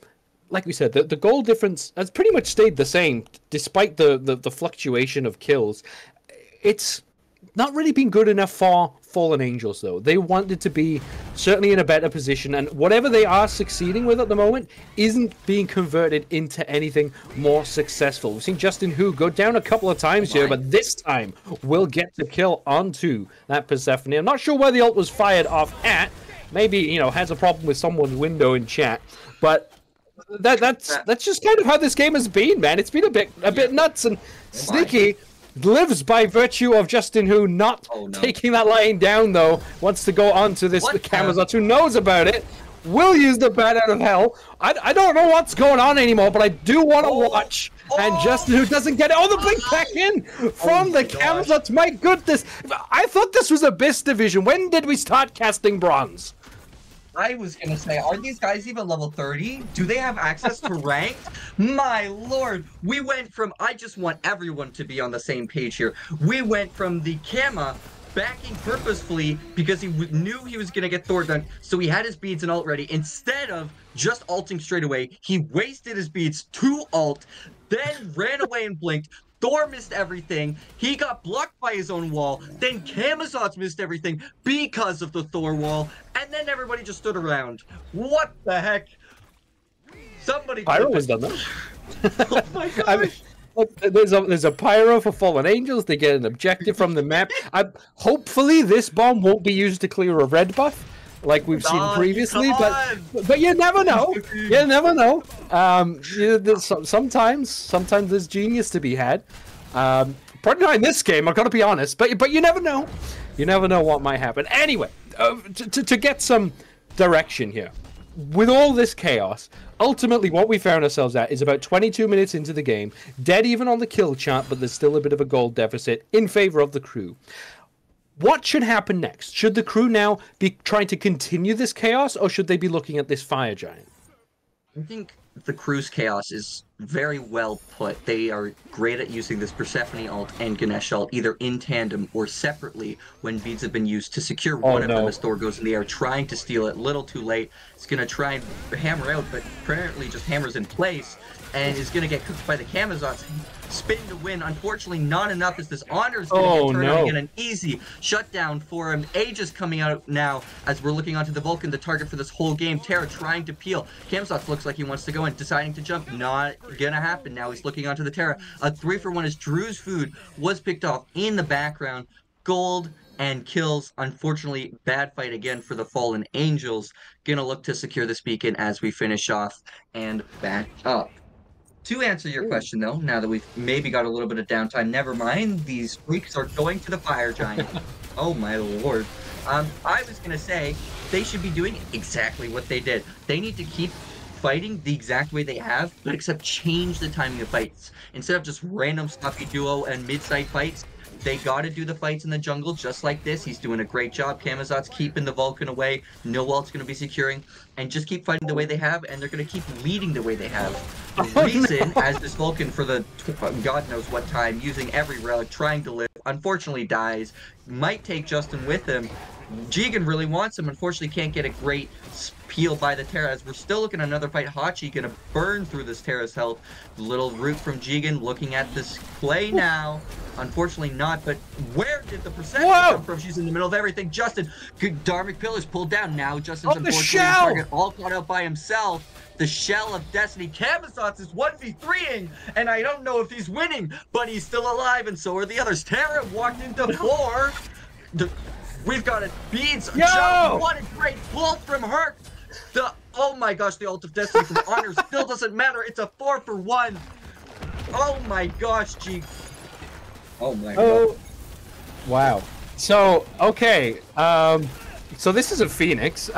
like we said, the goal difference has pretty much stayed the same, despite the fluctuation of kills, it's not really been good enough for Fallen Angels, though. They wanted to be certainly in a better position, and whatever they are succeeding with at the moment isn't being converted into anything more successful. We've seen Justin Hu go down a couple of times here, but this time will get the kill onto that Persephone. I'm not sure where the ult was fired off at. Maybe, has a problem with someone's window in chat, but that's just kind of how this game has been, man. It's been a bit nuts and sneaky. Lives by virtue of Justin Hu not taking that line down, though. Wants to go on to this Camazotz, who knows about it. Will use the bat out of hell. I don't know what's going on anymore, but I do want to watch. And Justin Hu doesn't get it. Oh, the blink back in from the Camazotz. My goodness. I thought this was Abyss Division. When did we start casting bronze? I was gonna say, are these guys even level 30? Do they have access to ranked? My lord, we went from, I just want everyone to be on the same page here. We went from the Kama backing purposefully because he knew he was gonna get Thor done, so he had his beads and ult ready. Instead of just ulting straight away, he wasted his beads to ult, then ran away and blinked, Thor missed everything. He got blocked by his own wall. Then Camazotz missed everything because of the Thor wall. And then everybody just stood around. What the heck? Somebody Pyro has done that. Oh my god. I mean, look, there's a pyro for Fallen Angels. They get an objective from the map. Hopefully this bomb won't be used to clear a red buff, like we've seen previously. But you never know. You never know. Sometimes there's genius to be had. Probably not in this game. I've got to be honest. But you never know. You never know what might happen. Anyway, to get some direction here. With all this chaos, ultimately what we found ourselves at is about 22 minutes into the game, dead even on the kill chart, but there's still a bit of a gold deficit in favor of the crew. What should happen next? Should the crew now be trying to continue this chaos, or should they be looking at this fire giant? I think the crew's chaos is very well put. They are great at using this Persephone ult and Ganesh ult either in tandem or separately when beads have been used to secure one of them as Thor goes in the air, trying to steal it. Little too late. It's going to try and hammer out, but apparently just hammers in place and is going to get cooked by the Camazotz. Spin to win. Unfortunately, not enough as this Honor is going to turn and get an easy shutdown for him. Aegis coming out now as we're looking onto the Vulcan, the target for this whole game. Terra trying to peel. Camazotz looks like he wants to go in, deciding to jump. Not gonna happen. Now he's looking onto the Terra. A 3-for-1 as Drew's food was picked off in the background. Gold and kills. Unfortunately, bad fight again for the Fallen Angels. Gonna look to secure this beacon as we finish off and back up. To answer your question, though, now that we've maybe got a little bit of downtime, never mind. These freaks are going to the fire giant. Oh, my lord. I was going to say they should be doing exactly what they did. They need to keep fighting the exact way they have, but except change the timing of fights. Instead of just random stuffy duo and mid-side fights, they gotta do the fights in the jungle just like this. He's doing a great job. Camazotz keeping the Vulcan away. No ult's gonna be securing. And just keep fighting the way they have, and they're gonna keep leading the way they have. The reason, as this Vulcan for the God knows what time, using every relic, trying to live, unfortunately dies. Might take Justin with him. Jigen really wants him. Unfortunately, can't get a great peel by the Terra. As we're still looking at another fight, Hachi gonna burn through this Terra's health. Little root from Jigen looking at this play now. Unfortunately not, but where did the Persephone come from? She's in the middle of everything. Justin, Dharmic Pillars pulled down. Now Justin's unfortunately target all caught out by himself. The shell of destiny. Camazotz is 1v3ing, and I don't know if he's winning, but he's still alive, and so are the others. Terra walked into 4. We've got it. Beads. Jump. What a great pull from her. Oh my gosh, the ult of destiny from Honor still doesn't matter. It's a 4-for-1. Oh my gosh, G. Oh my god. Wow. So, okay. So this is a Phoenix.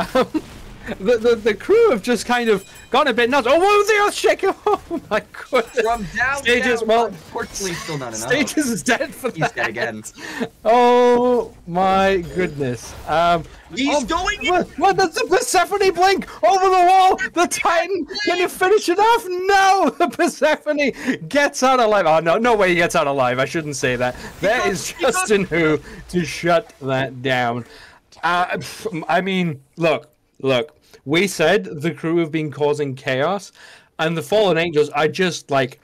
The crew have just kind of gone a bit nuts. Oh, whoa, they are shaking. Oh my goodness. From down, Stages, down, well, unfortunately, still not enough. Stages is dead for that. He's dead again. Oh my goodness. He's going in. What does the Persephone blink over the wall? The Titan, can you finish it off? No, the Persephone gets out alive. Oh, no way he gets out alive. I shouldn't say that. That is Justin Who to shut that down. I mean, look, we said the crew have been causing chaos, and the Fallen Angels are just like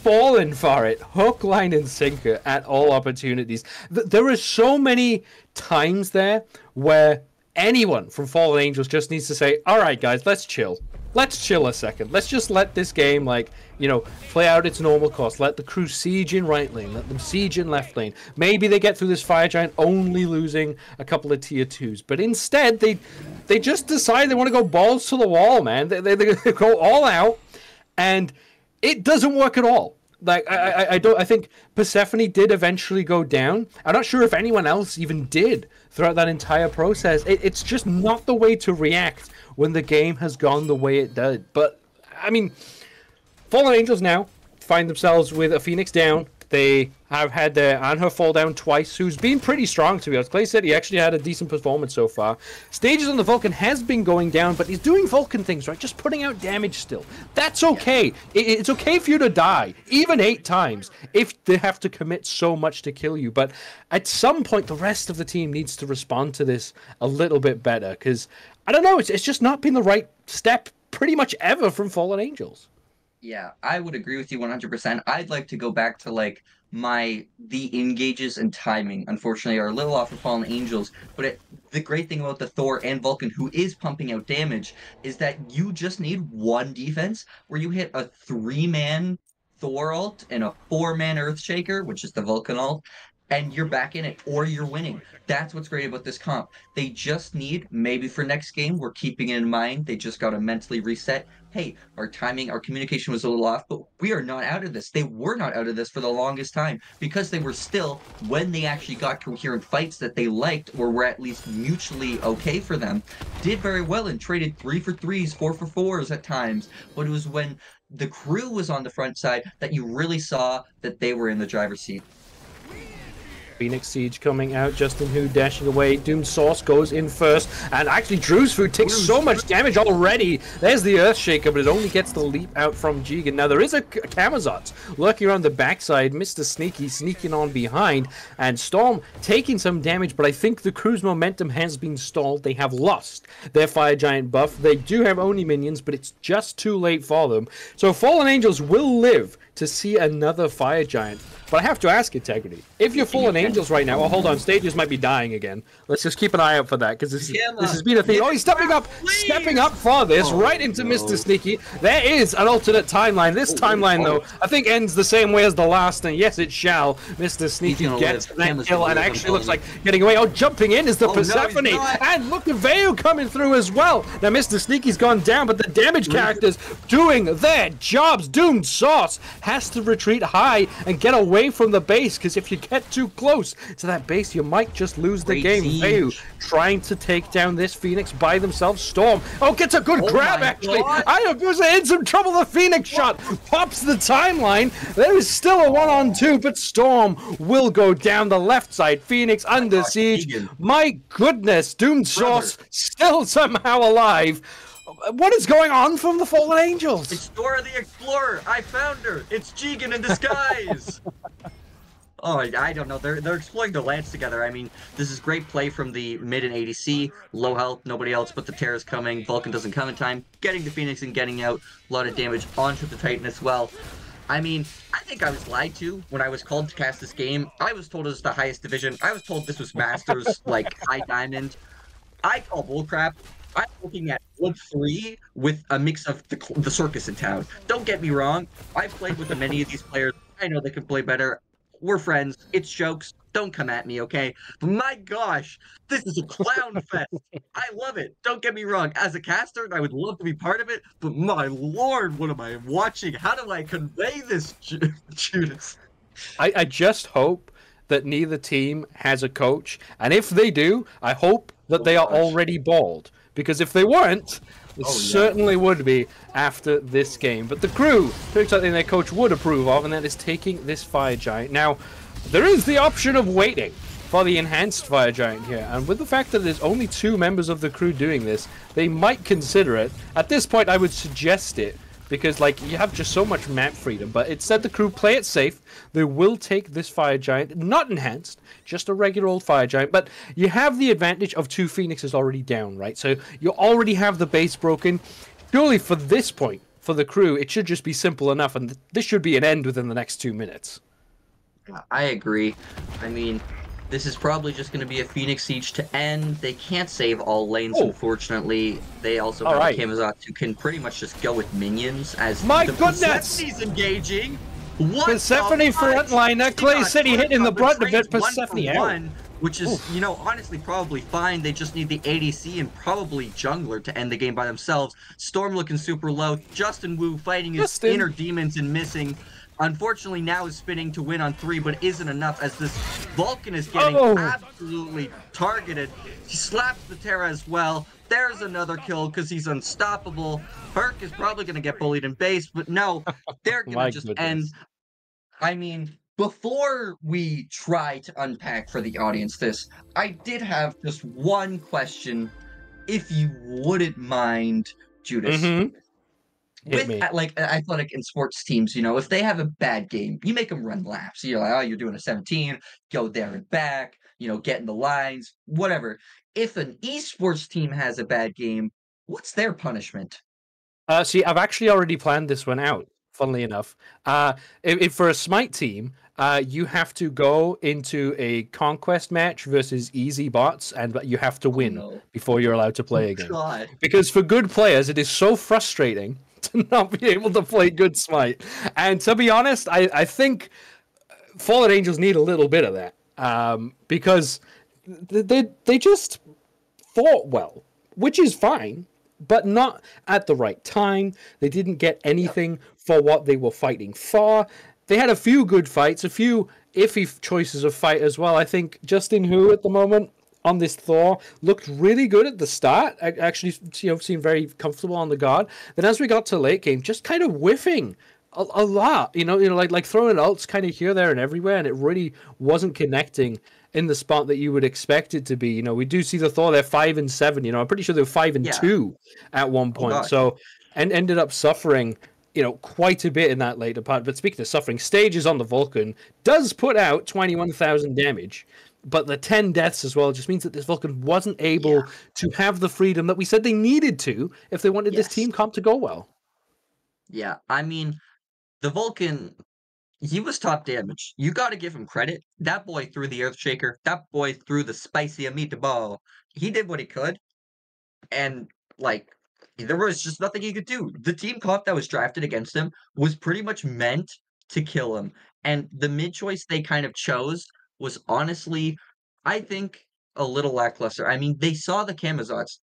falling for it, hook, line, and sinker at all opportunities. There are so many times there where anyone from Fallen Angels just needs to say, all right, guys, let's chill. Let's chill a second. Let's just let this game, like, you know, play out its normal course. Let the crew siege in right lane. Let them siege in left lane. Maybe they get through this fire giant only losing a couple of tier 2s. But instead, they just decide they want to go balls to the wall, man. They go all out, and it doesn't work at all. Like, I think Persephone did eventually go down. I'm not sure if anyone else even did throughout that entire process. It's just not the way to react when the game has gone the way it did. But, I mean, Fallen Angels now find themselves with a Phoenix down. They have had their Anhur fall down twice, who's been pretty strong, to be honest. Clay said he actually had a decent performance so far. Stages on the Vulcan has been going down, but he's doing Vulcan things, right? Just putting out damage still. That's okay. It's okay for you to die, even 8 times, if they have to commit so much to kill you. But at some point, the rest of the team needs to respond to this a little bit better, because, I don't know, it's just not been the right step pretty much ever from Fallen Angels. Yeah, I would agree with you 100%. I'd like to go back to, like, the engages and timing, unfortunately, are a little off for Fallen Angels. But the great thing about the Thor and Vulcan, who is pumping out damage, is that you just need one defense where you hit a 3-man Thor ult and a 4-man Earthshaker, which is the Vulcan ult, and you're back in it, or you're winning. That's what's great about this comp. They just need, maybe for next game, we're keeping it in mind, they just got to mentally reset. Hey, our timing, our communication was a little off, but we are not out of this. They were not out of this for the longest time because they were still, when they actually got coherent fights that they liked or were at least mutually okay for them, did very well and traded 3 for 3s, 4 for 4s at times. But it was when the crew was on the front side that you really saw that they were in the driver's seat. Phoenix Siege coming out, Justin Hu dashing away, Doom Source goes in first, and actually Drew's Food takes so much damage already. There's the Earthshaker, but it only gets the leap out from Jigen. Now there is a Camazotz lurking around the backside, Mr. Sneaky sneaking on behind, and Storm taking some damage, but I think the crew's momentum has been stalled. They have lost their Fire Giant buff. They do have Oni minions, but it's just too late for them. So Fallen Angels will live to see another Fire Giant. But I have to ask, Integrity, if you're Fallen Angels right now, oh, hold on, Stages might be dying again. Let's just keep an eye out for that, because this has been a thing. Oh, he's stepping up for this, right into Mr. Sneaky. There is an alternate timeline. This timeline, though, I think ends the same way as the last, and yes, it shall. Mr. Sneaky gets that kill, and actually looks like getting away. Oh, jumping in is the Persephone, and look at Veo coming through as well. Now, Mr. Sneaky's gone down, but the damage characters doing their jobs. Doomed Sauce has to retreat high and get away from the base, because if you get too close to that base, you might just lose the game. Veo trying to take down this Phoenix by themselves. Storm, gets a good grab, actually. I was in some trouble. The Phoenix shot pops the timeline. There is still a 1-on-2, but Storm will go down the left side. Phoenix under siege. My goodness, Doomed Source still somehow alive. What is going on from the Fallen Angels? It's Dora the Explorer. I found her. It's Jigen in disguise. Oh, I don't know. They're exploring the lands together. I mean, this is great play from the mid and ADC. Low health, nobody else but the Terra's coming. Vulcan doesn't come in time. Getting the Phoenix and getting out. A lot of damage onto the Titan as well. I mean, I think I was lied to when I was called to cast this game. I was told it was the highest division. I was told this was Masters, like High Diamond. I call bullcrap. I'm looking at Wood 3 with a mix of the circus in town. Don't get me wrong. I've played with many of these players. I know they can play better. We're friends. It's jokes. Don't come at me, okay? But my gosh, this is a clown fest. I love it. Don't get me wrong. As a caster, I would love to be part of it. But my lord, what am I watching? How do I convey this, Judas? I just hope that neither team has a coach. And if they do, I hope that they are already bald. Because if they weren't, it certainly would be after this game. But the crew took something their coach would approve of, and that is taking this Fire Giant. Now, there is the option of waiting for the enhanced Fire Giant here. And with the fact that there's only 2 members of the crew doing this, they might consider it. At this point, I would suggest it. Because, like, you have just so much map freedom. But instead, the crew play it safe. They will take this Fire Giant, not enhanced, just a regular old Fire Giant. But you have the advantage of 2 Phoenixes already down, right? So you already have the base broken. Surely, for this point, for the crew, it should just be simple enough. And this should be an end within the next 2 minutes. I agree. I mean, this is probably just going to be a Phoenix Siege to end. They can't save all lanes, unfortunately. They also have a Camazotz who can pretty much just go with minions as Persephone's engaging. What Persephone frontliner, Clay City hitting the brunt of it, Persephone out. Which is, you know, honestly probably fine. They just need the ADC and probably jungler to end the game by themselves. Storm looking super low. Justin Wu fighting his inner demons and missing. Unfortunately, now is spinning to win on 3, but isn't enough as this Vulcan is getting absolutely targeted. He slaps the Terra as well. There's another kill because he's unstoppable. Burke is probably going to get bullied in base, but no, they're going to just end. I mean, before we try to unpack for the audience this, I did have just one question, if you wouldn't mind, Judas. With like athletic and sports teams, you know, if they have a bad game, you make them run laps. You're like, oh, you're doing a 17, go there and back, you know, get in the lines, whatever. If an esports team has a bad game, what's their punishment? See, I've actually already planned this one out, funnily enough. If for a Smite team, you have to go into a conquest match versus easy bots, and you have to Oh win no. before you're allowed to play Oh again. God. Because for good players, it is so frustrating to not be able to play good Smite. And to be honest, I think Fallen Angels need a little bit of that, because they just fought well, which is fine, but not at the right time. They didn't get Yep. anything for what they were fighting for. They had a few good fights, a few iffy choices of fight as well. I think Justin Hu at the moment on this Thor looked really good at the start. Actually, seemed very comfortable on the guard. Then as we got to late game, just kind of whiffing a lot. Like throwing ults kind of here, there, and everywhere, and it really wasn't connecting in the spot that you would expect it to be. We do see the Thor, they're 5-7. I'm pretty sure they were 5 Yeah. 2 at one Oh point. gosh. So, and ended up suffering, quite a bit in that later part. But speaking of suffering, Stages on the Vulcan does put out 21,000 damage. But the 10 deaths as well just means that this Vulcan wasn't Yeah. able to have the freedom that we said they needed to if they wanted this Yes. team comp to go well. Yeah. I mean, the Vulcan, he was top damage. You got to give him credit. That boy threw the Earthshaker. That boy threw the spicy meatball. He did what he could, and like there was just nothing he could do. The team comp that was drafted against him was pretty much meant to kill him, and the mid choice they kind of chose was honestly, I think, a little lackluster. I mean, they saw the Camazotz.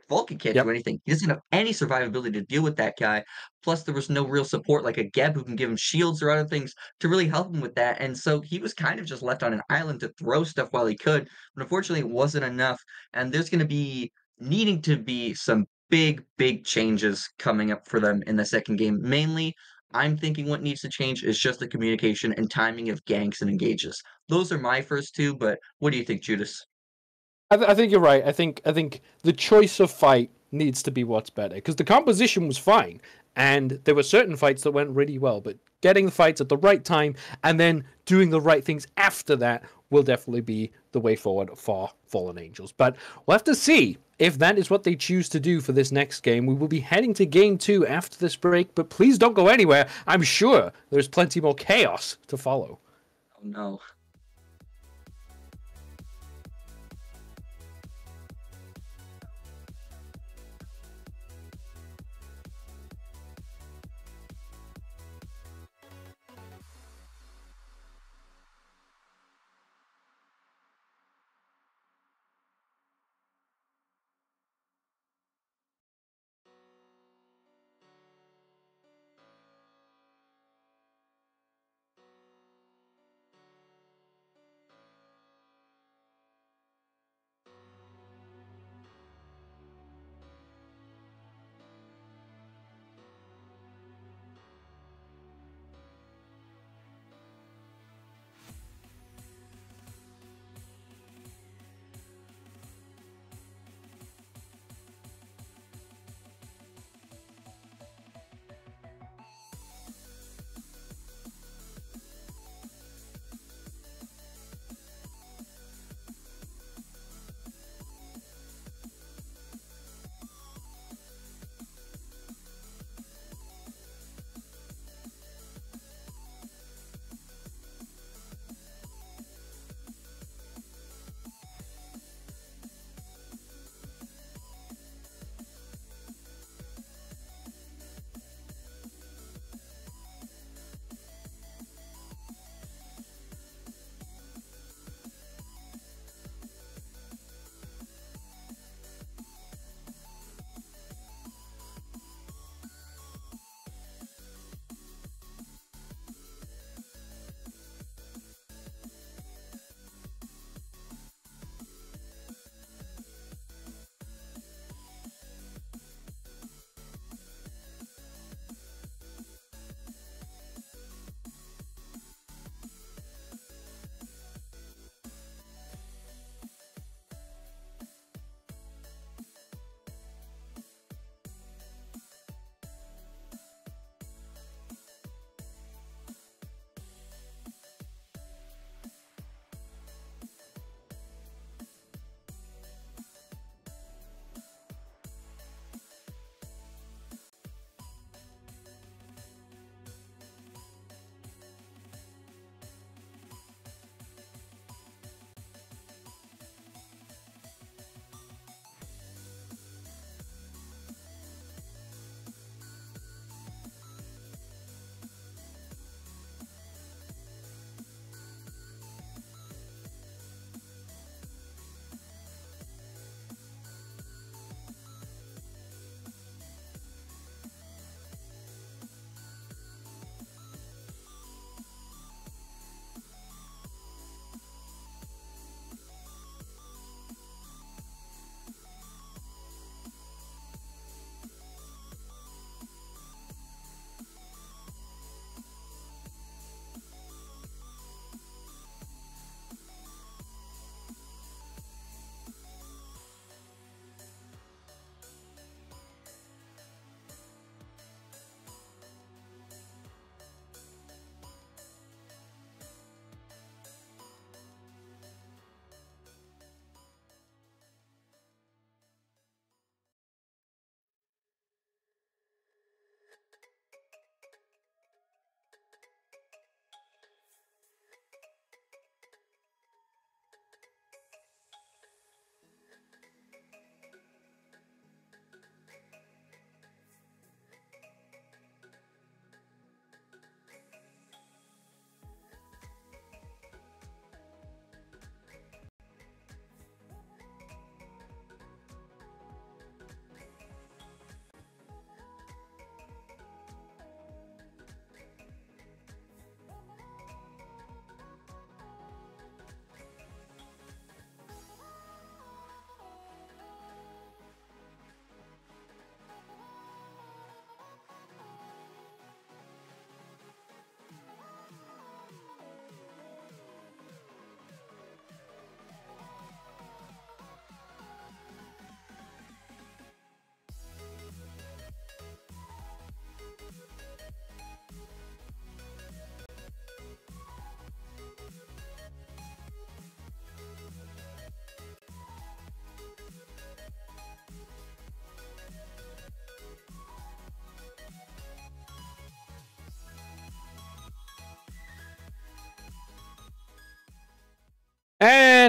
Vulcan can't do Yep. anything. He doesn't have any survivability to deal with that guy. Plus, there was no real support like a Geb who can give him shields or other things to really help him with that. And so he was kind of just left on an island to throw stuff while he could. But unfortunately, it wasn't enough. And there's going to be needing to be some big, big changes coming up for them in the second game. Mainly, I'm thinking what needs to change is just the communication and timing of ganks and engages. Those are my first two, but what do you think, Judas? I think you're right. I think the choice of fight needs to be what's better, because the composition was fine, and there were certain fights that went really well. But getting the fights at the right time and then doing the right things after that will definitely be the way forward for Fallen Angels. But we'll have to see if that is what they choose to do for this next game. We will be heading to game 2 after this break, but please don't go anywhere. I'm sure there's plenty more chaos to follow. Oh no.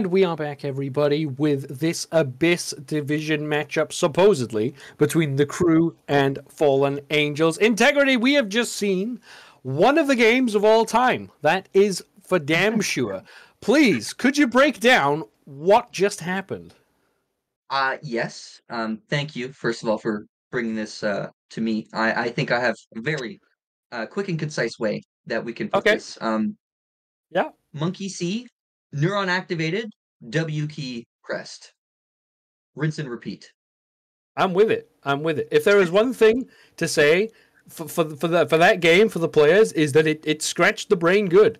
And we are back, everybody, with this Abyss Division matchup, supposedly, between the Crew and Fallen Angels. Integrity, we have just seen one of the games of all time. That is for damn sure. Please, could you break down what just happened? Yes. Thank you, first of all, for bringing this to me. I think I have a very quick and concise way that we can put Okay. this. Yeah. Monkey See, neuron activated, W key pressed. Rinse and repeat. I'm with it. I'm with it. If there is one thing to say for that game for the players is that it scratched the brain good.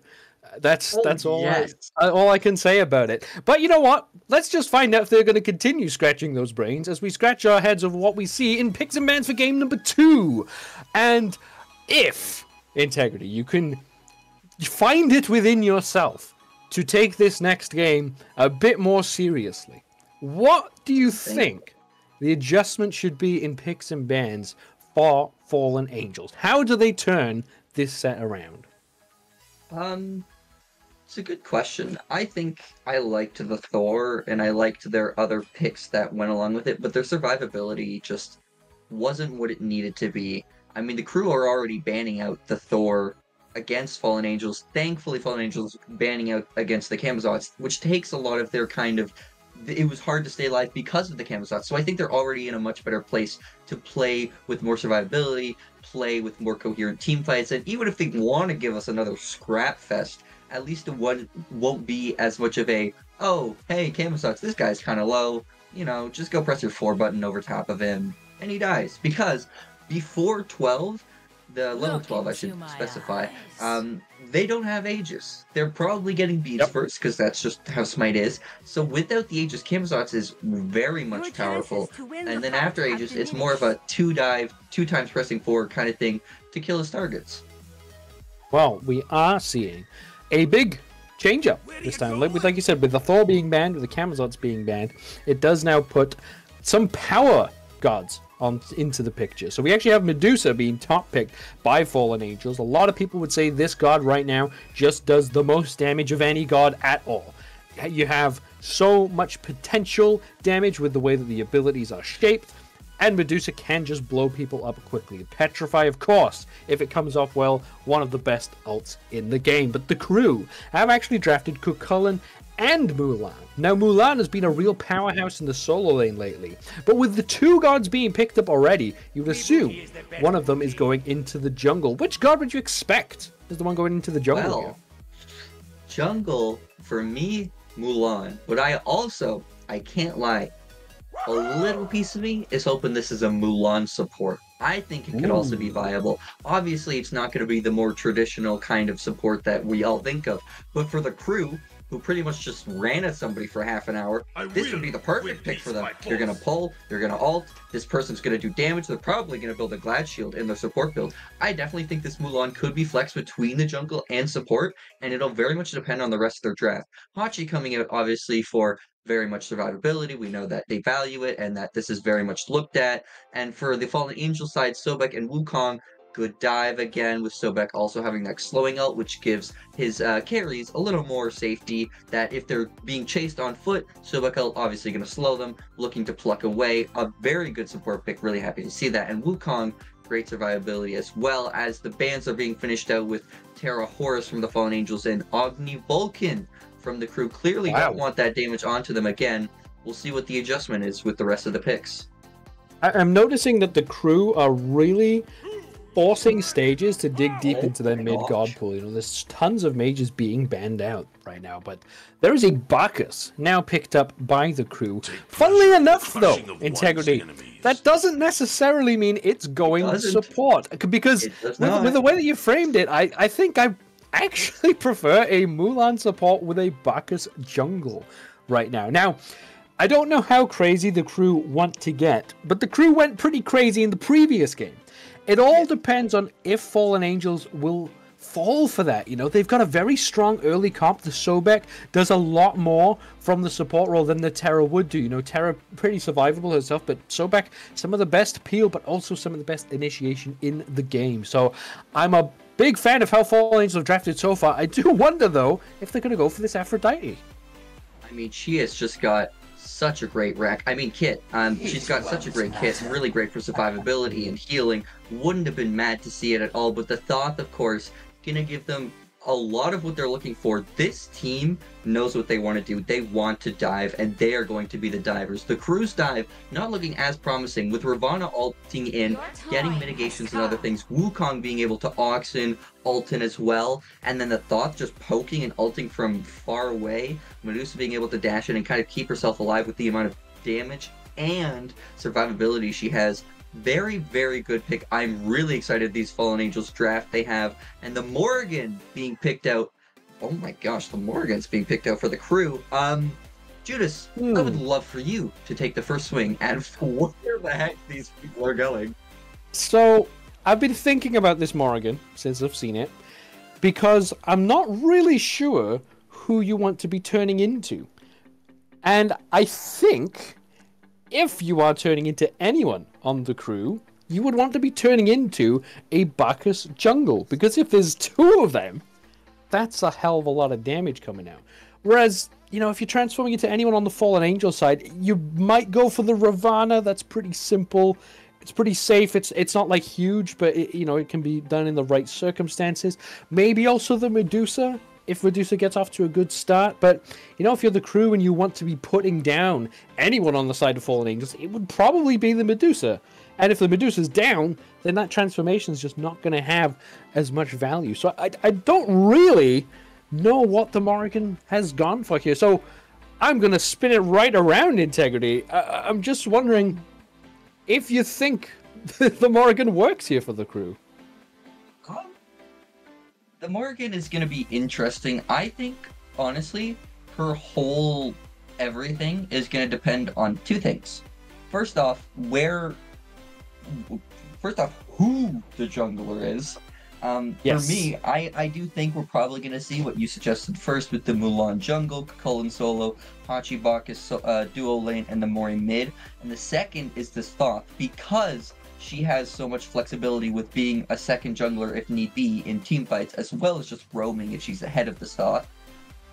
That's all. Yes. All I can say about it. But you know what? Let's just find out if they're going to continue scratching those brains as we scratch our heads over what we see in Picks and Bans for game number 2. And if Integrity, you can find it within yourself to take this next game a bit more seriously, what do you think the adjustment should be in Picks and Bans for Fallen Angels? How do they turn this set around? It's a good question. I think I liked the Thor, and I liked their other picks that went along with it, but their survivability just wasn't what it needed to be. I mean, the Crew are already banning out the Thor against Fallen Angels. Thankfully, Fallen Angels banning out against the Camazots, which takes a lot of their kind of... It was hard to stay alive because of the Camazots, so I think they're already in a much better place to play with more survivability, play with more coherent team fights, and even if they want to give us another scrap fest, at least it won't be as much of a, oh, hey, Camazots, this guy's kind of low, you know, just go press your 4 button over top of him, and he dies. Because before 12, the level 12 I should specify, they don't have Aegis. They're probably getting beats first, because that's just how Smite is. So without the Aegis, Camazots is very much powerful, and then after Aegis, it's more of a 2 dive, 2 times pressing 4 kind of thing to kill his targets. Well, we are seeing a big change up this time. Like you said, with the Thor being banned, with the Camazots being banned, it does now put some power gods into the picture. So we actually have Medusa being top picked by Fallen Angels. A lot of people would say this god right now just does the most damage of any god at all. You have so much potential damage with the way that the abilities are shaped, and Medusa can just blow people up quickly. Petrify, of course, if it comes off well, one of the best ults in the game. But the Crew have actually drafted Cucullin and Mulan. Now, Mulan has been a real powerhouse in the solo lane lately, but with the 2 gods being picked up already, you would assume one of them is going into the jungle. Which god would you expect is the one going into the jungle? Well, jungle, for me, Mulan. But I can't lie, a little piece of me is hoping this is a Mulan support. I think it could also be viable. Obviously, it's not going to be the more traditional kind of support that we all think of, but for the Crew, who pretty much just ran at somebody for half an hour, this would be the perfect pick for them. You're going to pull, you're going to ult, this person's going to do damage, they're probably going to build a Glad Shield in their support build. I definitely think this Mulan could be flexed between the jungle and support, and it'll very much depend on the rest of their draft. Hachi coming out, obviously, for very much survivability. We know that they value it, and that this is very much looked at. And for the Fallen Angel side, Sobek and Wukong, good dive again, with Sobek also having that slowing ult, which gives his carries a little more safety, that if they're being chased on foot, Sobek ult obviously going to slow them, looking to pluck away. A very good support pick, really happy to see that. And Wukong, great survivability, as well as the bans are being finished out with Terra Horus from the Fallen Angels and Agni Vulcan from the Crew. Clearly don't want that damage onto them again. We'll see what the adjustment is with the rest of the picks. I'm noticing that the Crew are really forcing stages to dig deep into their mid-god pool. You know, there's tons of mages being banned out right now, but there is a Bacchus now picked up by the Crew. Funnily enough, though, Integrity, that doesn't necessarily mean it's going to support, because with the way that you framed it, I think I actually prefer a Mulan support with a Bacchus jungle right now. Now, I don't know how crazy the Crew want to get, but the Crew went pretty crazy in the previous game. It all depends on if Fallen Angels will fall for that. You know, they've got a very strong early comp. The Sobek does a lot more from the support role than the Terra would do. You know, Terra pretty survivable herself, but Sobek, some of the best peel, but also some of the best initiation in the game. So I'm a big fan of how Fallen Angels have drafted so far. I do wonder, though, if they're going to go for this Aphrodite. I mean, she has just got such a great rack. I mean, kit. She's got such a great kit, really great for survivability and healing. Wouldn't have been mad to see it at all, but the Thoth, of course, gonna give them a lot of what they're looking for. This team knows what they want to do. They want to dive, and they are going to be the divers. The Crew's dive, not looking as promising, with Ravana ulting in, getting mitigations and other things, Wukong being able to Oxen, ult in as well, and then the Thoth just poking and ulting from far away, Medusa being able to dash in and kind of keep herself alive with the amount of damage and survivability she has. Very, very good pick. I'm really excited these Fallen Angels draft they have. And the Morgan being picked out. Oh my gosh, the Morgan's being picked out for the Crew. Judas, I would love for you to take the first swing at where the heck these people are going. So, I've been thinking about this Morgan since I've seen it, because I'm not really sure who you want to be turning into. And I think if you are turning into anyone on the Crew, you would want to be turning into a Bacchus jungle, because if there's two of them, that's a hell of a lot of damage coming out. Whereas, you know, if you're transforming into anyone on the Fallen Angel side, you might go for the Ravana. That's pretty simple. It's pretty safe. It's not like huge, but you know, it can be done in the right circumstances. Maybe also the Medusa, if Medusa gets off to a good start. But, you know, if you're the Crew and you want to be putting down anyone on the side of Fallen Angels, it would probably be the Medusa. And if the Medusa's down, then that transformation is just not going to have as much value. So I don't really know what the Morrigan has gone for here. So I'm going to spin it right around Integrity. I'm just wondering if you think the Morrigan works here for the Crew. The Morgan is going to be interesting. I think, honestly, her whole everything is going to depend on two things. First off, who the jungler is. Yes. For me, I do think we're probably going to see what you suggested first with the Mulan jungle, Cullen solo, Hachi Bacchus duo lane, and the Mori mid. And the second is this Thoth, because she has so much flexibility with being a second jungler if need be in team fights, as well as just roaming if she's ahead of the Thoth.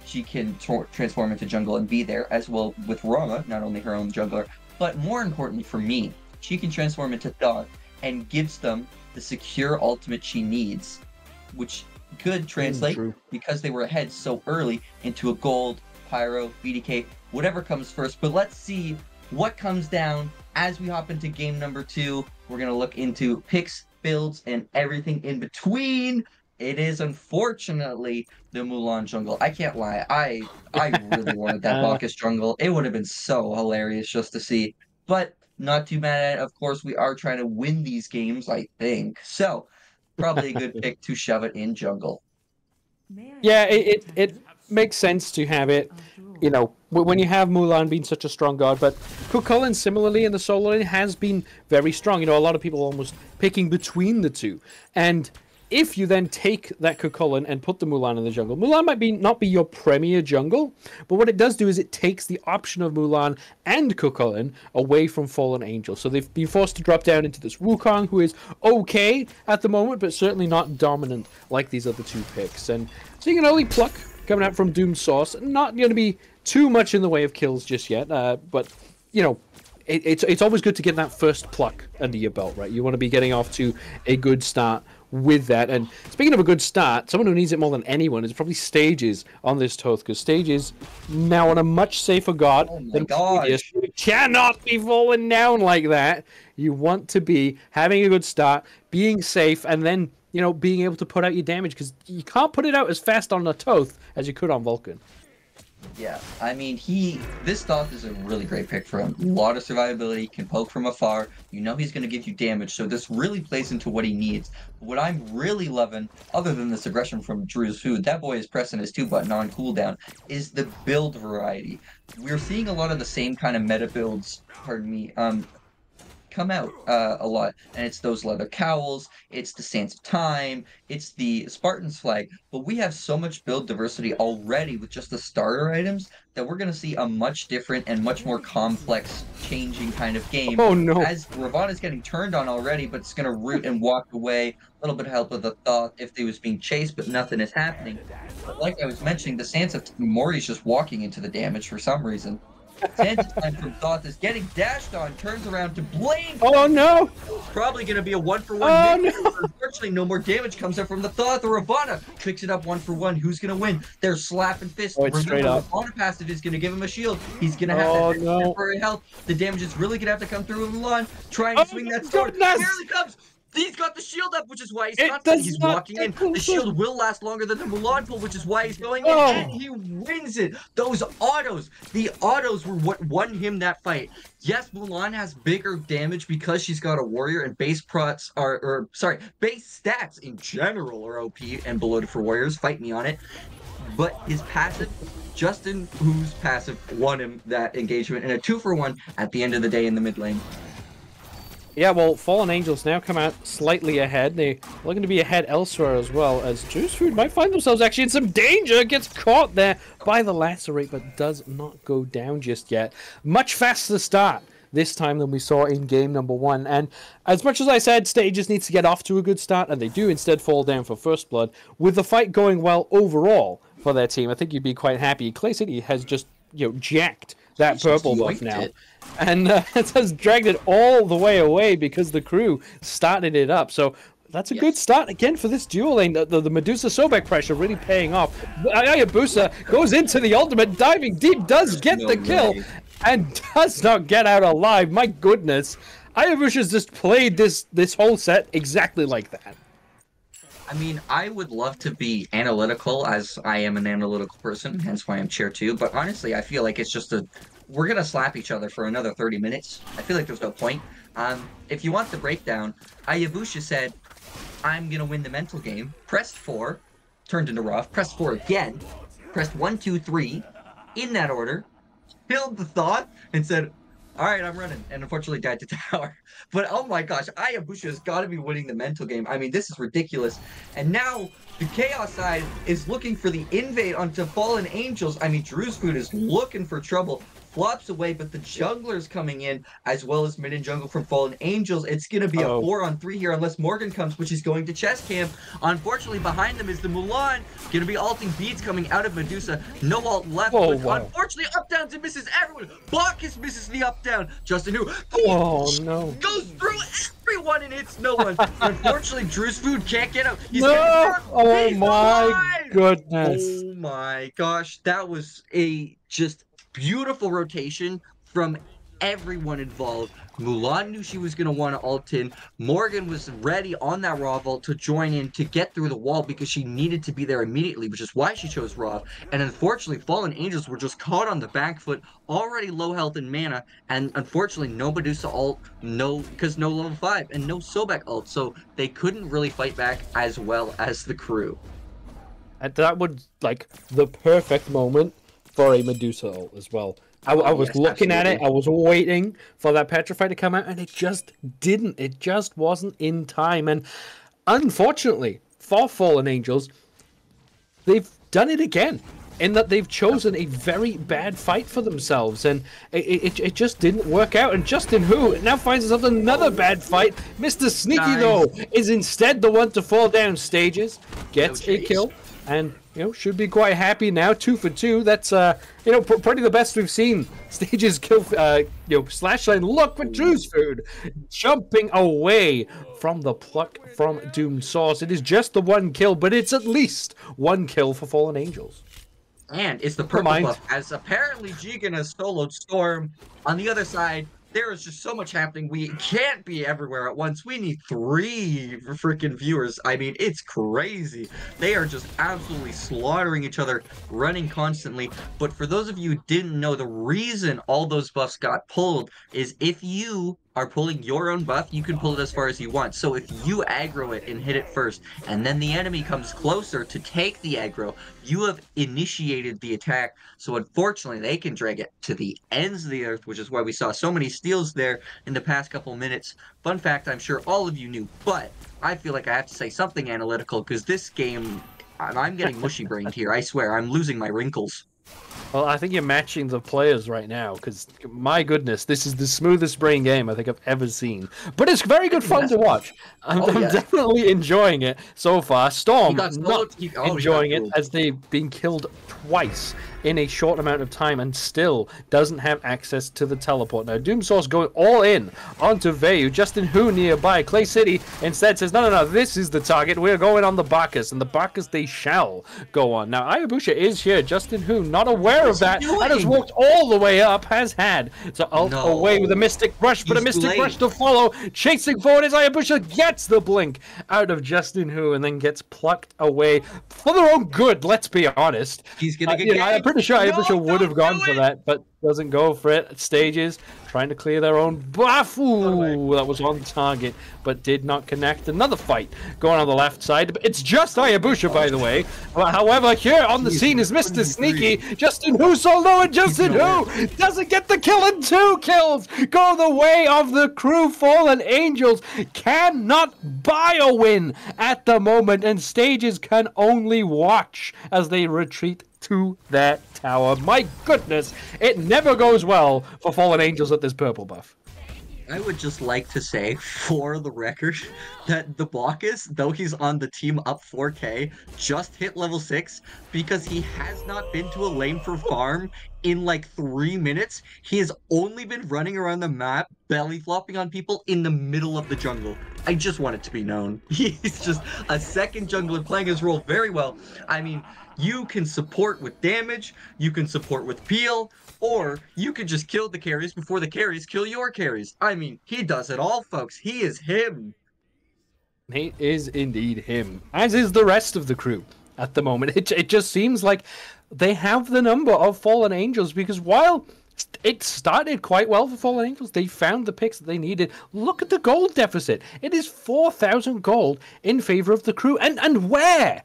She can transform into jungle and be there, as well with Rama, not only her own jungler, but more importantly for me, she can transform into Thoth and gives them the secure ultimate she needs, which could translate, because they were ahead so early, into a gold, pyro, BDK, whatever comes first. But let's see what comes down as we hop into game number 2. We're going to look into picks, builds, and everything in between. It is unfortunately the Mulan jungle. I can't lie. I really wanted that Bacchus jungle. It would have been so hilarious just to see. But not too mad at it. Of course, we are trying to win these games, I think. So, probably a good pick to shove it in jungle. Yeah, it makes sense to have it, you know, when you have Mulan being such a strong god. But Cucullin, similarly, in the solo lane has been very strong. You know, a lot of people almost picking between the two. And if you then take that Cucullin and put the Mulan in the jungle, Mulan might not be your premier jungle, but what it does do is it takes the option of Mulan and Cucullin away from Fallen Angel. So they've been forced to drop down into this Wukong, who is okay at the moment, but certainly not dominant like these other two picks. And seeing an early pluck coming out from Doom's Source, not going to be too much in the way of kills just yet, but, you know, it's always good to get that first pluck under your belt, right? You want to be getting off to a good start with that. And speaking of a good start, someone who needs it more than anyone is probably Stages on this Toth, because Stages now on a much safer guard than previous. You cannot be falling down like that. You want to be having a good start, being safe, and then, you know, being able to put out your damage, because you can't put it out as fast on a Toth as you could on Vulcan. Yeah, I mean, this Thoth is a really great pick for him. A lot of survivability, can poke from afar. You know he's going to give you damage, so this really plays into what he needs. What I'm really loving, other than this aggression from Drew's Food, that boy is pressing his 2-button on cooldown, is the build variety. We're seeing a lot of the same kind of meta builds, come out a lot, and it's those leather cowls, it's the Sands of Time, it's the Spartan's flag, but we have so much build diversity already with just the starter items that we're going to see a much different and much more complex changing kind of game. Oh no. As Ravana's getting turned on already, but it's going to root and walk away. A little bit of help with the Thoth if they was being chased, but nothing is happening. like I was mentioning, the Sands of Mori's just walking into the damage for some reason. Sands time from Thoth is getting dashed on, turns around to blink. Oh no! Probably going to be a 1-for-1. Oh no! Unfortunately, no more damage comes up from the Thoth or Ravana. Picks it up 1-for-1. Who's going to win? They're slapping fists. Oh, it's straight up. Ravana passive is going to give him a shield. He's going to have that temporary health. The damage is really going to have to come through with Mulan. Trying to swing that sword. Here he comes. He's got the shield up, which is why he's confident. He's walking in. The shield will last longer than the Mulan pull, which is why he's going in, and he wins it. Those autos, the autos were what won him that fight. Yes, Mulan has bigger damage because she's got a warrior, and base base stats in general are OP and bloated for warriors. Fight me on it. But his passive, Justin Hu's passive, won him that engagement in a 2-for-1 at the end of the day in the mid lane. Yeah, well, Fallen Angels now come out slightly ahead. They're looking to be ahead elsewhere as well, as JudasPriestley might find themselves actually in some danger. Gets caught there by the Lacerate, but does not go down just yet. Much faster start this time than we saw in game number 1. And as much as I said, Stages needs to get off to a good start, and they do instead fall down for First Blood, with the fight going well overall for their team, I think you'd be quite happy. Clay City has just, jacked that purple buff now. And it has dragged it all the way away because the crew started it up. So that's a good start again for this duel lane. The Medusa Sobek pressure really paying off. Hayabusa goes into the ultimate, diving deep, does get the kill, and does not get out alive. My goodness. Hayabusa's just played this whole set exactly like that. I mean, I would love to be analytical, as I am an analytical person, hence why I'm chair 2, but honestly, I feel like it's just we're gonna slap each other for another 30 minutes. I feel like there's no point. If you want the breakdown, Hayabusa said, I'm gonna win the mental game, pressed 4, turned into rough, pressed 4 again, pressed 1, 2, 3, in that order, killed the Thoth, and said, alright, I'm running, and unfortunately died to tower. But oh my gosh, Hayabusa has got to be winning the mental game. I mean, this is ridiculous. And now, the Chaos side is looking for the invade onto Fallen Angels. I mean, JudasPriestley is looking for trouble. Flops away, but the jungler's coming in, as well as mid and jungle from Fallen Angels. It's going to be a 4-on-3 here, unless Morgan comes, which is going to chest camp. Unfortunately, behind them is the Mulan. Going to be ulting beads coming out of Medusa. No ult left, but unfortunately, up downs and misses everyone. Bacchus misses the up down. Justin Hu goes through everyone and hits no one. Unfortunately, JudasPriestley can't get out. He's oh my goodness. Oh my gosh, that was a just beautiful rotation from everyone involved. Mulan knew she was going to want to ult in. Morgan was ready on that raw vault to join in to get through the wall because she needed to be there immediately, which is why she chose raw. And unfortunately, Fallen Angels were just caught on the back foot, already low health and mana, and unfortunately no Medusa ult, because no level 5 and no Sobek ult, so they couldn't really fight back as well as the crew. And that was like the perfect moment for a Medusa ult as well. I was looking at it, I was waiting for that Petrify to come out, and it just didn't. It just wasn't in time. And unfortunately, for Fallen Angels, they've done it again, in that they've chosen a very bad fight for themselves, and it just didn't work out. And Justin Hu now finds himself another bad fight. Mr. Sneaky, though, is instead the one to fall down. Stages, gets a kill, and should be quite happy now. 2 for 2. That's probably the best we've seen. Stages kill slash line. Look for JudasPriestley jumping away from the pluck from Doomed Source. It is just the 1 kill, but it's at least 1 kill for Fallen Angels. And it's the purple buff, as apparently Jigen has soloed Storm. On the other side, there is just so much happening. We can't be everywhere at once. We need 3 freaking viewers. I mean, it's crazy. They are just absolutely slaughtering each other, running constantly. But for those of you who didn't know, the reason all those buffs got pulled is if you are pulling your own buff, you can pull it as far as you want. So if you aggro it and hit it first, and then the enemy comes closer to take the aggro, you have initiated the attack. So unfortunately, they can drag it to the ends of the earth, which is why we saw so many steals there in the past couple minutes. Fun fact, I'm sure all of you knew, but I feel like I have to say something analytical, because this game, I'm getting mushy-brained here. I swear, I'm losing my wrinkles. Well, I think you're matching the players right now, because my goodness, this is the smoothest brain game I think I've ever seen. But it's very good fun to watch. I'm definitely enjoying it so far. Storm not enjoying it as they've been killed twice in a short amount of time and still doesn't have access to the teleport. Now, Doomsource going all in onto Vayu. Justin Hu nearby. Clay City instead says, no, this is the target. We're going on the Bacchus, and the Bacchus they shall go on. Now, Ayabusha is here. Justin Hu not aware of that and has walked all the way up, has had to ult away with a Mystic Rush, but a Mystic Rush to follow. Chasing forward as Ayabusha gets the blink out of Justin Hu and then gets plucked away for their own good, let's be honest. He's going to get I'm pretty sure Ayabusha would have gone for that, but doesn't go for it. Stages trying to clear their own buff. Ooh, that was on target, but did not connect. Another fight going on the left side. It's just Ayabusha, by the way. However, here on the scene is Mr. Sneaky. Justin Hu solo, and Justin Hu doesn't get the kill, and 2 kills go the way of the crew. Fallen Angels cannot buy a win at the moment, and Stages can only watch as they retreat to that tower. My goodness, it never goes well for Fallen Angels at this purple buff. I would just like to say, for the record, that the Bacchus, though he's on the team up 4K, just hit level 6 because he has not been to a lane for farm in like 3 minutes. He has only been running around the map, belly flopping on people in the middle of the jungle. I just want it to be known. He's just a second jungler playing his role very well. I mean, you can support with damage, you can support with peel, or you can just kill the carries before the carries kill your carries. I mean, he does it all, folks. He is him. He is indeed him, as is the rest of the crew at the moment. It just seems like they have the number of Fallen Angels, because while it started quite well for Fallen Angels, they found the picks that they needed. Look at the gold deficit. It is 4,000 gold in favor of the crew. And where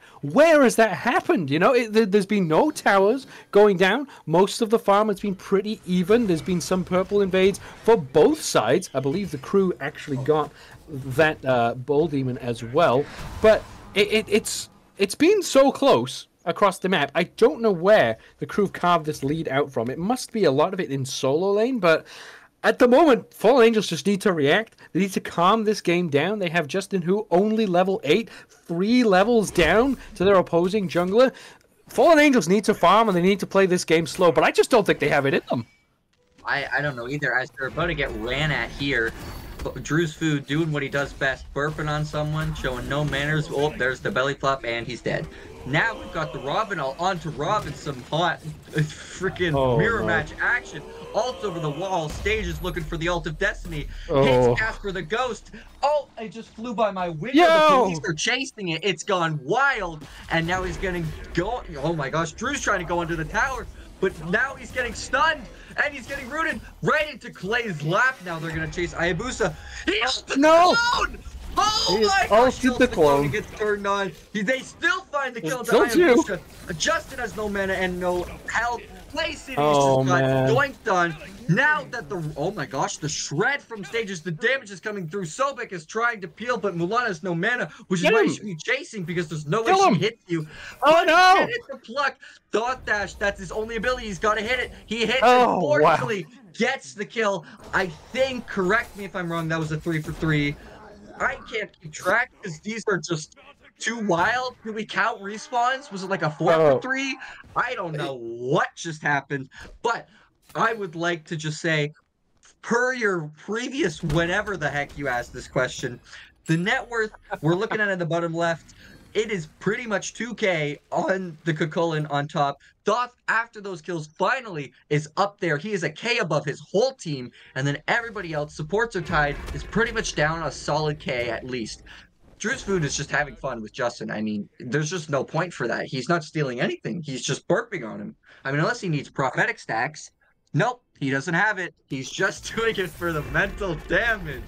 has that happened? You know, there's been no towers going down. Most of the farm has been pretty even. There's been some purple invades for both sides. I believe the crew actually got that Bull Demon as well. But it's been so close across the map. I don't know where the crew carved this lead out from. It must be a lot of it in solo lane, but at the moment, Fallen Angels just need to react. They need to calm this game down. They have Justin Hu only level 8, 3 levels down to their opposing jungler. Fallen Angels need to farm, and they need to play this game slow, but I just don't think they have it in them. I don't know either, as they're about to get ran at here. Drew's Food doing what he does best, burping on someone, showing no manners. Oh, there's the belly flop, and he's dead. Now we've got the Robin all onto Robin, some hot freaking mirror match action. Ult over the wall, Stages looking for the ult of Destiny. Hits Casper the Ghost. Oh, it just flew by my window. The police are chasing it. It's gone wild. And now he's getting go. Oh my gosh, Drew's trying to go under the tower, but now he's getting stunned. And he's getting rooted right into Clay's lap. Now they're going to chase Hayabusa. He clone! Oh my gosh, the clone gets turned on. They still find the kill to Hayabusa. Justin has no mana and no health. Clay City just got doinked on. Now that oh my gosh, the shred from Stages, the damage is coming through. Sobek is trying to peel, but Mulan has no mana, which is why he should be chasing, because there's no way she hits you. Oh no! Hit the pluck. Dot dash, that's his only ability. He's got to hit it. He hits it, fortunately, gets the kill. I think, correct me if I'm wrong, that was a 3 for 3. I can't keep track because these are just too wild. Did we count respawns? Was it like a 4 for 3? I don't know what just happened, but I would like to just say, per your previous whenever the heck you asked this question, the net worth, we're looking at the bottom left, it is pretty much 2K on the Kukulin on top. Thoth, after those kills, finally is up there. He is a K above his whole team, and then everybody else, supports are tied, is pretty much down a solid K at least. Drew's Food is just having fun with Justin. I mean, there's just no point for that. He's not stealing anything. He's just burping on him. I mean, unless he needs prophetic stacks. Nope, he doesn't have it. He's just doing it for the mental damage.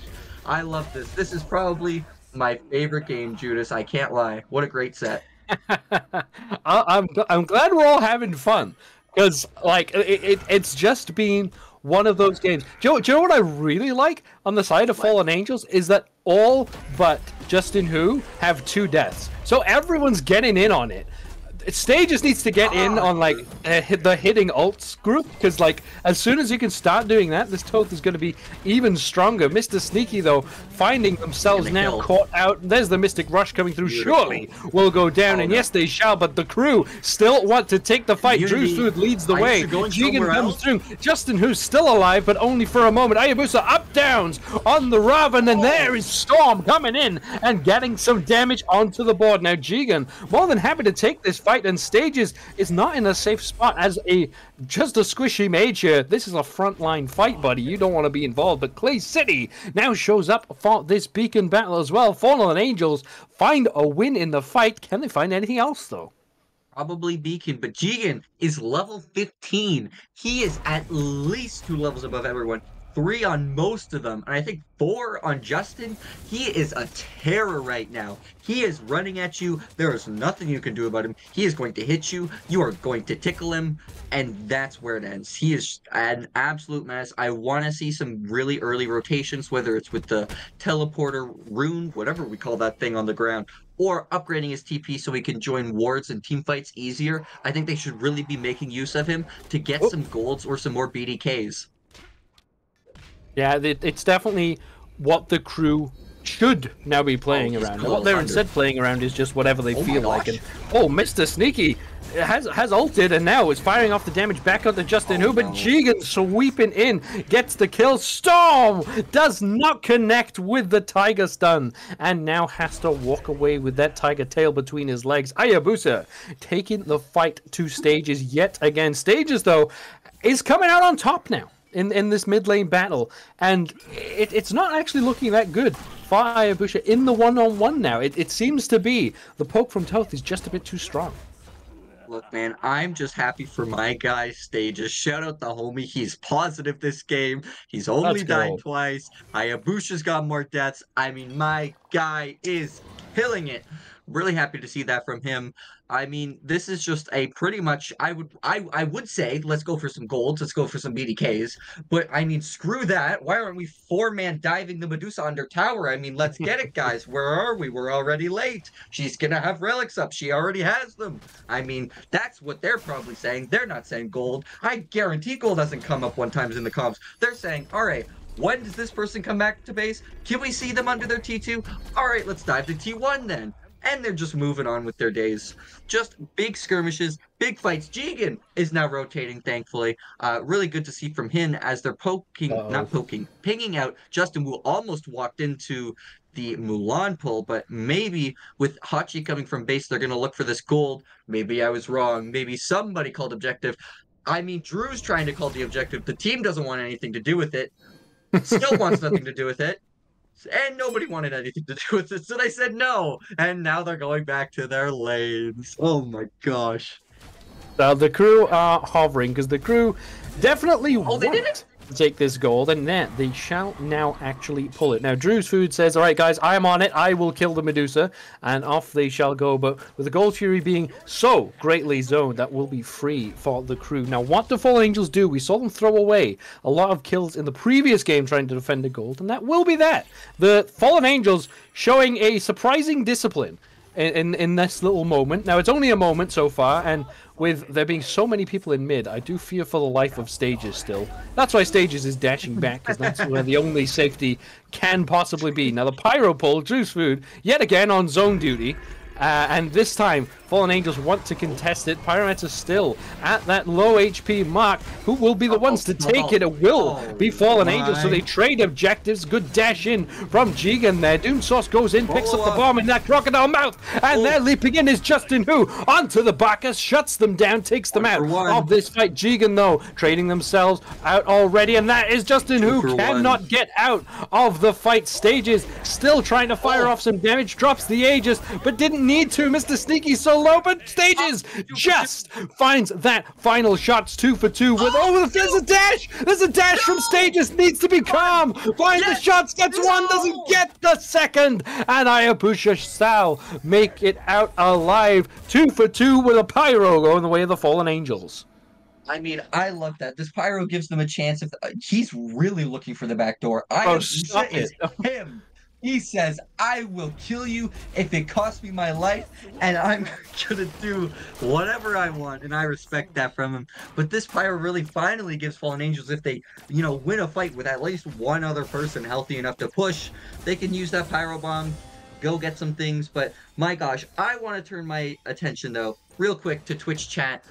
I love this. This is probably my favorite game, Judas. I can't lie. What a great set. I'm glad we're all having fun, because like it's just been one of those games. Do you know what I really like on the side of Fallen Angels is that all but Justin Hu have 2 deaths, so everyone's getting in on it. Stages needs to get in on like the hitting ults group, because like as soon as you can start doing that, this Toth is going to be even stronger. Mr. Sneaky though finding themselves now caught out. There's the Mystic Rush coming through. Surely will go down, and yes they shall. But the crew still want to take the fight. Drew's Food leads the way. Jigen comes through. Justin who's still alive, but only for a moment. Hayabusa up downs on the Raven, and there is Storm coming in and getting some damage onto the board. Now Jigen more than happy to take this fight, and Stages is not in a safe spot as just a squishy mage here. This is a frontline fight, buddy. You don't want to be involved. But Clay City now shows up for this beacon battle as well. Fallen Angels find a win in the fight. Can they find anything else though? Probably Beacon, but Jigen is level 15. He is at least 2 levels above everyone. 3 on most of them, and I think 4 on Justin. He is a terror right now. He is running at you. There is nothing you can do about him. He is going to hit you. You are going to tickle him, and that's where it ends. He is an absolute mess. I want to see some really early rotations, whether it's with the teleporter rune, whatever we call that thing on the ground, or upgrading his TP so he can join wards and team fights easier. I think they should really be making use of him to get some golds or some more BDKs. Yeah, it's definitely what the crew should now be playing around. What they're instead playing around is just whatever they feel like. And Mr. Sneaky has ulted and now is firing off the damage back onto Justin Who, but Jigen sweeping in, gets the kill. Storm does not connect with the Tiger Stun and now has to walk away with that Tiger Tail between his legs. Hayabusa taking the fight to Stages yet again. Stages, though, is coming out on top now in this mid lane battle, and it's not actually looking that good for Hayabusa in the one-on-one now. It seems to be the poke from Toth is just a bit too strong. Look, man, I'm just happy for my guy, Stages. Shout out the homie. He's positive this game. He's only died twice. Hayabusa's got more deaths. I mean, my guy is killing it. Really happy to see that from him. I mean, this is just a pretty much, I would say, let's go for some golds, let's go for some BDKs, but I mean, screw that. Why aren't we 4-man diving the Medusa under tower? I mean, let's get it, guys. Where are we? We're already late. She's gonna have relics up. She already has them. I mean, that's what they're probably saying. They're not saying gold. I guarantee gold doesn't come up one times in the comms. They're saying, all right, when does this person come back to base? Can we see them under their T2? All right, let's dive to T1 then. And they're just moving on with their days. Just big skirmishes, big fights. Jigen is now rotating, thankfully. Really good to see from him as they're pinging out. Justin Wu almost walked into the Mulan pull, but maybe with Hachi coming from base, they're going to look for this gold. Maybe I was wrong. Maybe somebody called objective. I mean, Drew's trying to call the objective. The team doesn't want anything to do with it. Still wants nothing to do with it. And nobody wanted anything to do with it, so they said no. And now they're going back to their lanes. Oh my gosh. The crew are hovering, because the crew definitely want to take this gold, and then they shall now actually pull it. Now, Drew's Food says, all right, guys, I am on it. I will kill the Medusa, and off they shall go. But with the Gold Fury being so greatly zoned, that will be free for the crew. Now, what do Fallen Angels do? We saw them throw away a lot of kills in the previous game trying to defend the gold, and that will be that. The Fallen Angels showing a surprising discipline in this little moment. Now, it's only a moment so far, and with there being so many people in mid, I do fear for the life of Stages still. That's why Stages is dashing back, because that's where the only safety can possibly be. Now, the Pyro pull, Juice Food, yet again on zone duty. And this time, Fallen Angels want to contest it. Pyromancer still at that low HP mark. Who will be the ones to take it? It will be Fallen Angels, so they trade objectives. Good dash in from Jigen there. Doom Sauce goes in, picks up the bomb in that crocodile mouth, and there leaping in is Justin Who onto the Bacchus, shuts them down, takes them out of this fight. Jigen, though, trading themselves out already, and that is Justin Who cannot get out of the fight. Stages still trying to fire off some damage, drops the Aegis, but didn't need to. Mr. Sneaky so low, but Stages just finds that final shots 2 for 2 with there's a dash! There's a dash from Stages, needs to be calm! Finds the shots, gets one, doesn't get the second! And Hayabusa shall make it out alive. 2 for 2 with a Pyro going the way of the Fallen Angels. I mean, I love that. This Pyro gives them a chance if he's really looking for the back door. Stop it. Him. He says, I will kill you if it costs me my life, and I'm gonna do whatever I want, and I respect that from him. But this Pyro really finally gives Fallen Angels, if they, win a fight with at least one other person healthy enough to push, they can use that Pyro Bomb, go get some things. But my gosh, I want to turn my attention, though, real quick to Twitch chat.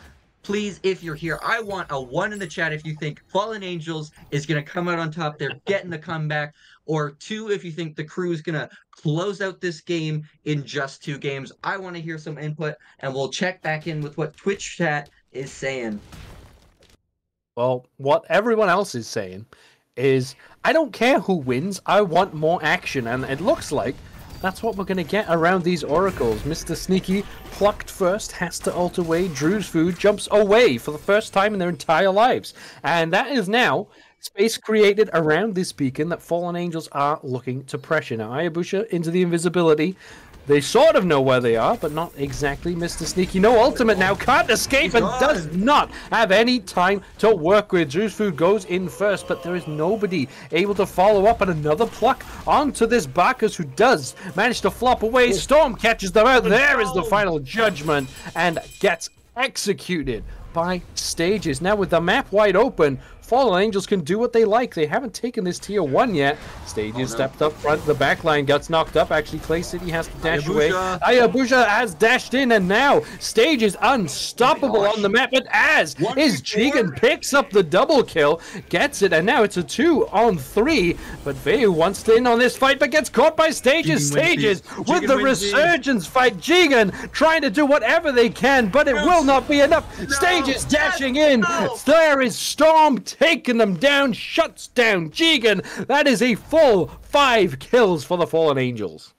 Please, if you're here, I want a 1 in the chat if you think Fallen Angels is going to come out on top. They're getting the comeback. Or 2 if you think the crew is going to close out this game in just 2 games. I want to hear some input, and we'll check back in with what Twitch chat is saying. Well, what everyone else is saying is, I don't care who wins, I want more action, and it looks like that's what we're going to get around these oracles. Mr. Sneaky plucked first, has to ult away. Drew's Food jumps away for the first time in their entire lives. And that is now space created around this beacon that Fallen Angels are looking to pressure. Now, Hayabusa into the invisibility. They sort of know where they are, but not exactly. Mr. Sneaky, no ultimate now, can't escape and does not have any time to work with. Drew's Food goes in first, but there is nobody able to follow up, and another pluck onto this Bacchus, who does manage to flop away. Storm catches them out. There is the final judgment, and gets executed by Stages. Now with the map wide open, Fallen Angels can do what they like. They haven't taken this tier 1 yet. Stages stepped up front. The backline gets knocked up. Actually, Clay City has to dash away. Hayabusa has dashed in, and now Stages unstoppable on the map. But as is Jigen picks up the double kill, gets it, and now it's a 2-on-3. But Veu wants to in on this fight, but gets caught by Stages. Stages with the resurgence fight. Jigen trying to do whatever they can, but it will not be enough. Stages dashing in. There is Storm taking them down, shuts down Jigen. That is a full 5 kills for the Fallen Angels.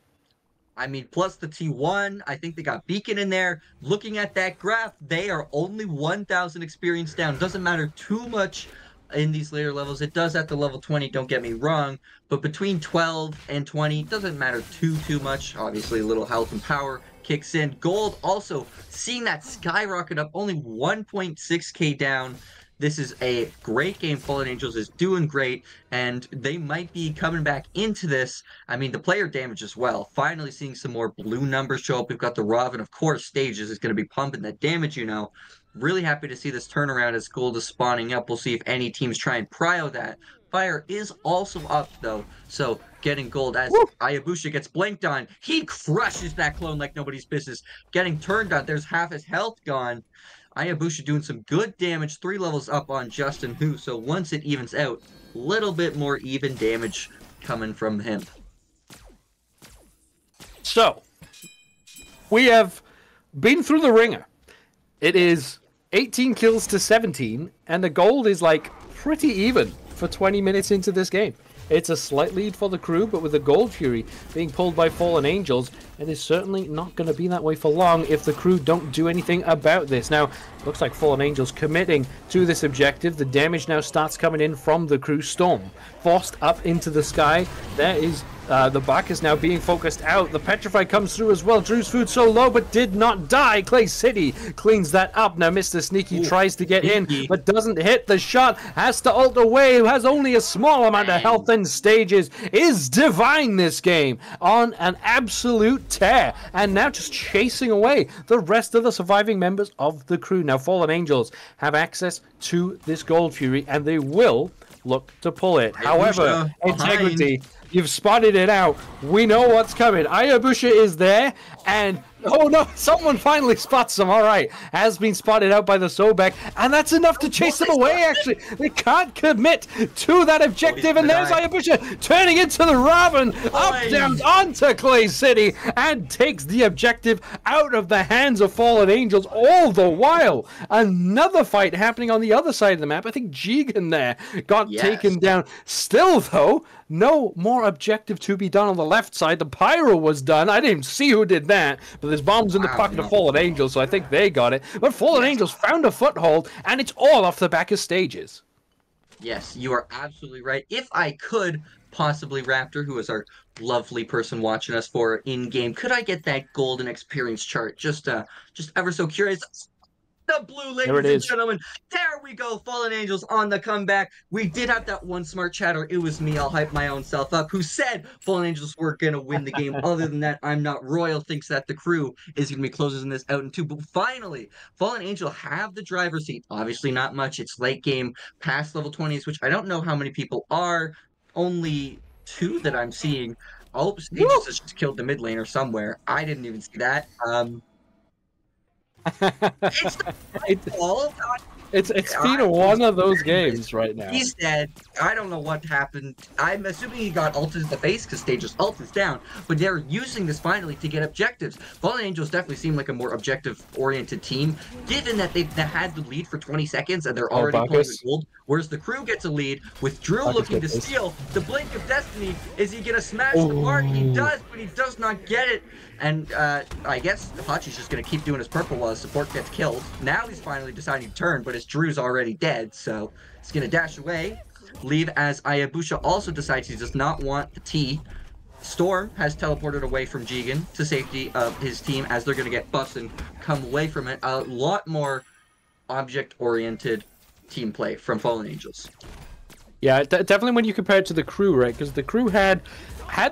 I mean, plus the T1, I think they got Beacon in there. Looking at that graph, they are only 1,000 experience down. Doesn't matter too much in these later levels. It does at the level 20, don't get me wrong. But between 12 and 20, doesn't matter too much. Obviously, a little health and power kicks in. Gold also seeing that skyrocket up, only 1.6k down. This is a great game. Fallen Angels is doing great, and they might be coming back into this. I mean, the player damage as well. Finally seeing some more blue numbers show up. We've got the Rav, and of course, Stages is going to be pumping that damage, Really happy to see this turnaround as gold is spawning up. We'll see if any teams try and prio that. Fire is also up, though, so getting gold as Hayabusa gets blanked on. He crushes that clone like nobody's business. Getting turned on. There's half his health gone. Hayabusa doing some good damage, 3 levels up on Justin Hu, so once it evens out, little bit more even damage coming from him. So, we have been through the ringer. It is 18 kills to 17, and the gold is like pretty even for 20 minutes into this game. It's a slight lead for the crew, but with the Gold Fury being pulled by Fallen Angels, it is certainly not going to be that way for long if the crew don't do anything about this. Now, looks like Fallen Angels committing to this objective. The damage now starts coming in from the crew. Storm forced up into the sky. There is the Bacchus now being focused out. The Petrify comes through as well. Drew's Food so low, but did not die. Clay City cleans that up. Now Mr. Sneaky tries to get in, but doesn't hit the shot. Has to ult away. Has only a small amount of health, and Stages is divine this game on an absolute tear. And now just chasing away the rest of the surviving members of the crew. Now Fallen Angels have access to this Gold Fury, and they will look to pull it. However, Integrity, you've spotted it out. We know what's coming. Hayabusa is there, and oh no, someone finally spots him. All right, has been spotted out by the Sobek, and that's enough to chase them away, actually. They can't commit to that objective, and there's Hayabusa turning into the Raven, up, down, onto Clay City, and takes the objective out of the hands of Fallen Angels. All the while, another fight happening on the other side of the map. I think Jigen there got taken down. Still, though, no more objective to be done on the left side. The Pyro was done. I didn't see who did that, but there's bombs in the pocket of Fallen Angels, so I think they got it. But Fallen Angels found a foothold, and it's all off the back of Stages. Yes, you are absolutely right. If I could possibly, Raptor, who is our lovely person watching us for in-game, could I get that golden experience chart? Just ever so curious. the blue, There it ladies and is. gentlemen. There we go. Fallen Angels on the comeback. We did have that one smart chatter. It was me. I'll hype my own self up. Who said Fallen Angels were going to win the game. Other than that, I'm not. Royal thinks that the crew is going to be closing this out in 2. But finally, Fallen Angel have the driver's seat. Obviously not much. It's late game past level 20s, which I don't know how many people are. Only 2 that I'm seeing. Oh, Stages has just killed the mid laner somewhere. I didn't even see that. It's not my fault. It's been one of those games right now. He's dead. I don't know what happened. I'm assuming he got ulted in the face because Stage's ult is down, but they're using this finally to get objectives. Fallen Angels definitely seem like a more objective-oriented team, given that they've had the lead for 20 seconds and they're already playing with gold, whereas the crew gets a lead with Drew looking to steal. The blink of destiny, is he going to smash the mark? He does, but he does not get it. And I guess Hachi's just going to keep doing his purple while his support gets killed. Now he's finally deciding to turn, but his Drew's already dead, so he's going to dash away. Leave as Ayabusha also decides he does not want the T. Storm has teleported away from Jigen to safety of his team as they're going to get buffs and come away from it. A lot more object-oriented team play from Fallen Angels. Yeah, definitely when you compare it to the crew, right? Because the crew had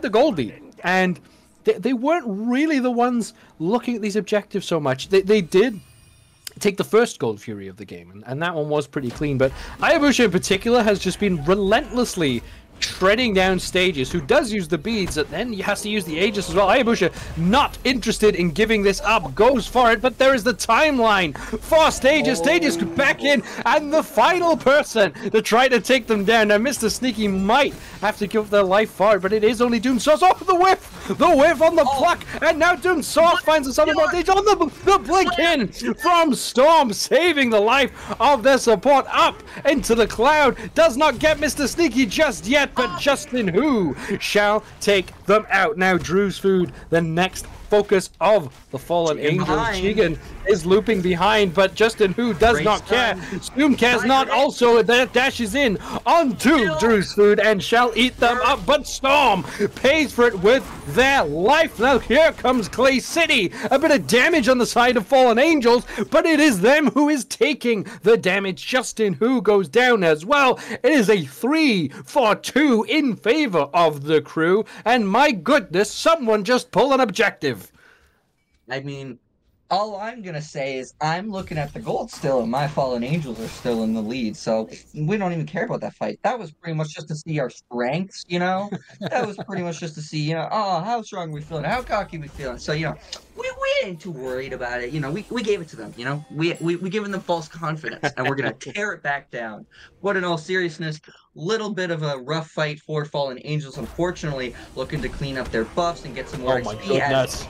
the gold lead, and they weren't really the ones looking at these objectives so much. They did take the first Gold Fury of the game, and that one was pretty clean, but Ayabusha in particular has just been relentlessly treading down Stages, who does use the beads, and then he has to use the Aegis as well. Ayabusha, not interested in giving this up, goes for it, but there is the timeline for Stages. Stages back in, and the final person to try to take them down. Now, Mr. Sneaky might have to give their life for it, but it is only Doomsauce. Oh, the whiff! The whiff on the pluck, and now Doomsauce finds the Sun advantage on the blink in from Storm, saving the life of their support up into the cloud. Does not get Mr. Sneaky just yet, but Justin Who shall take them out. Now Drew's food, the next focus of the Fallen Angels. Jigen is looping behind, but Justin Who does not care. Stoom cares not also. That dashes in onto Drew's food and shall eat them up, but Storm pays for it with their life. Now here comes Clay City. A bit of damage on the side of Fallen Angels, but it is them who is taking the damage. Justin Who goes down as well. It is a 3-4-2 in favor of the crew, and my goodness, someone just pull an objective. I mean, all I'm going to say is I'm looking at the gold still, and my Fallen Angels are still in the lead, so we don't even care about that fight. That was pretty much just to see our strengths, you know? That was pretty much just to see, you know, oh, how strong we feeling, how cocky we feeling. So, you know, we ain't too worried about it. You know, we gave it to them, you know? We given them false confidence, and we're going to tear it back down. But in all seriousness, little bit of a rough fight for Fallen Angels, unfortunately, looking to clean up their buffs and get some more XP. Oh my goodness.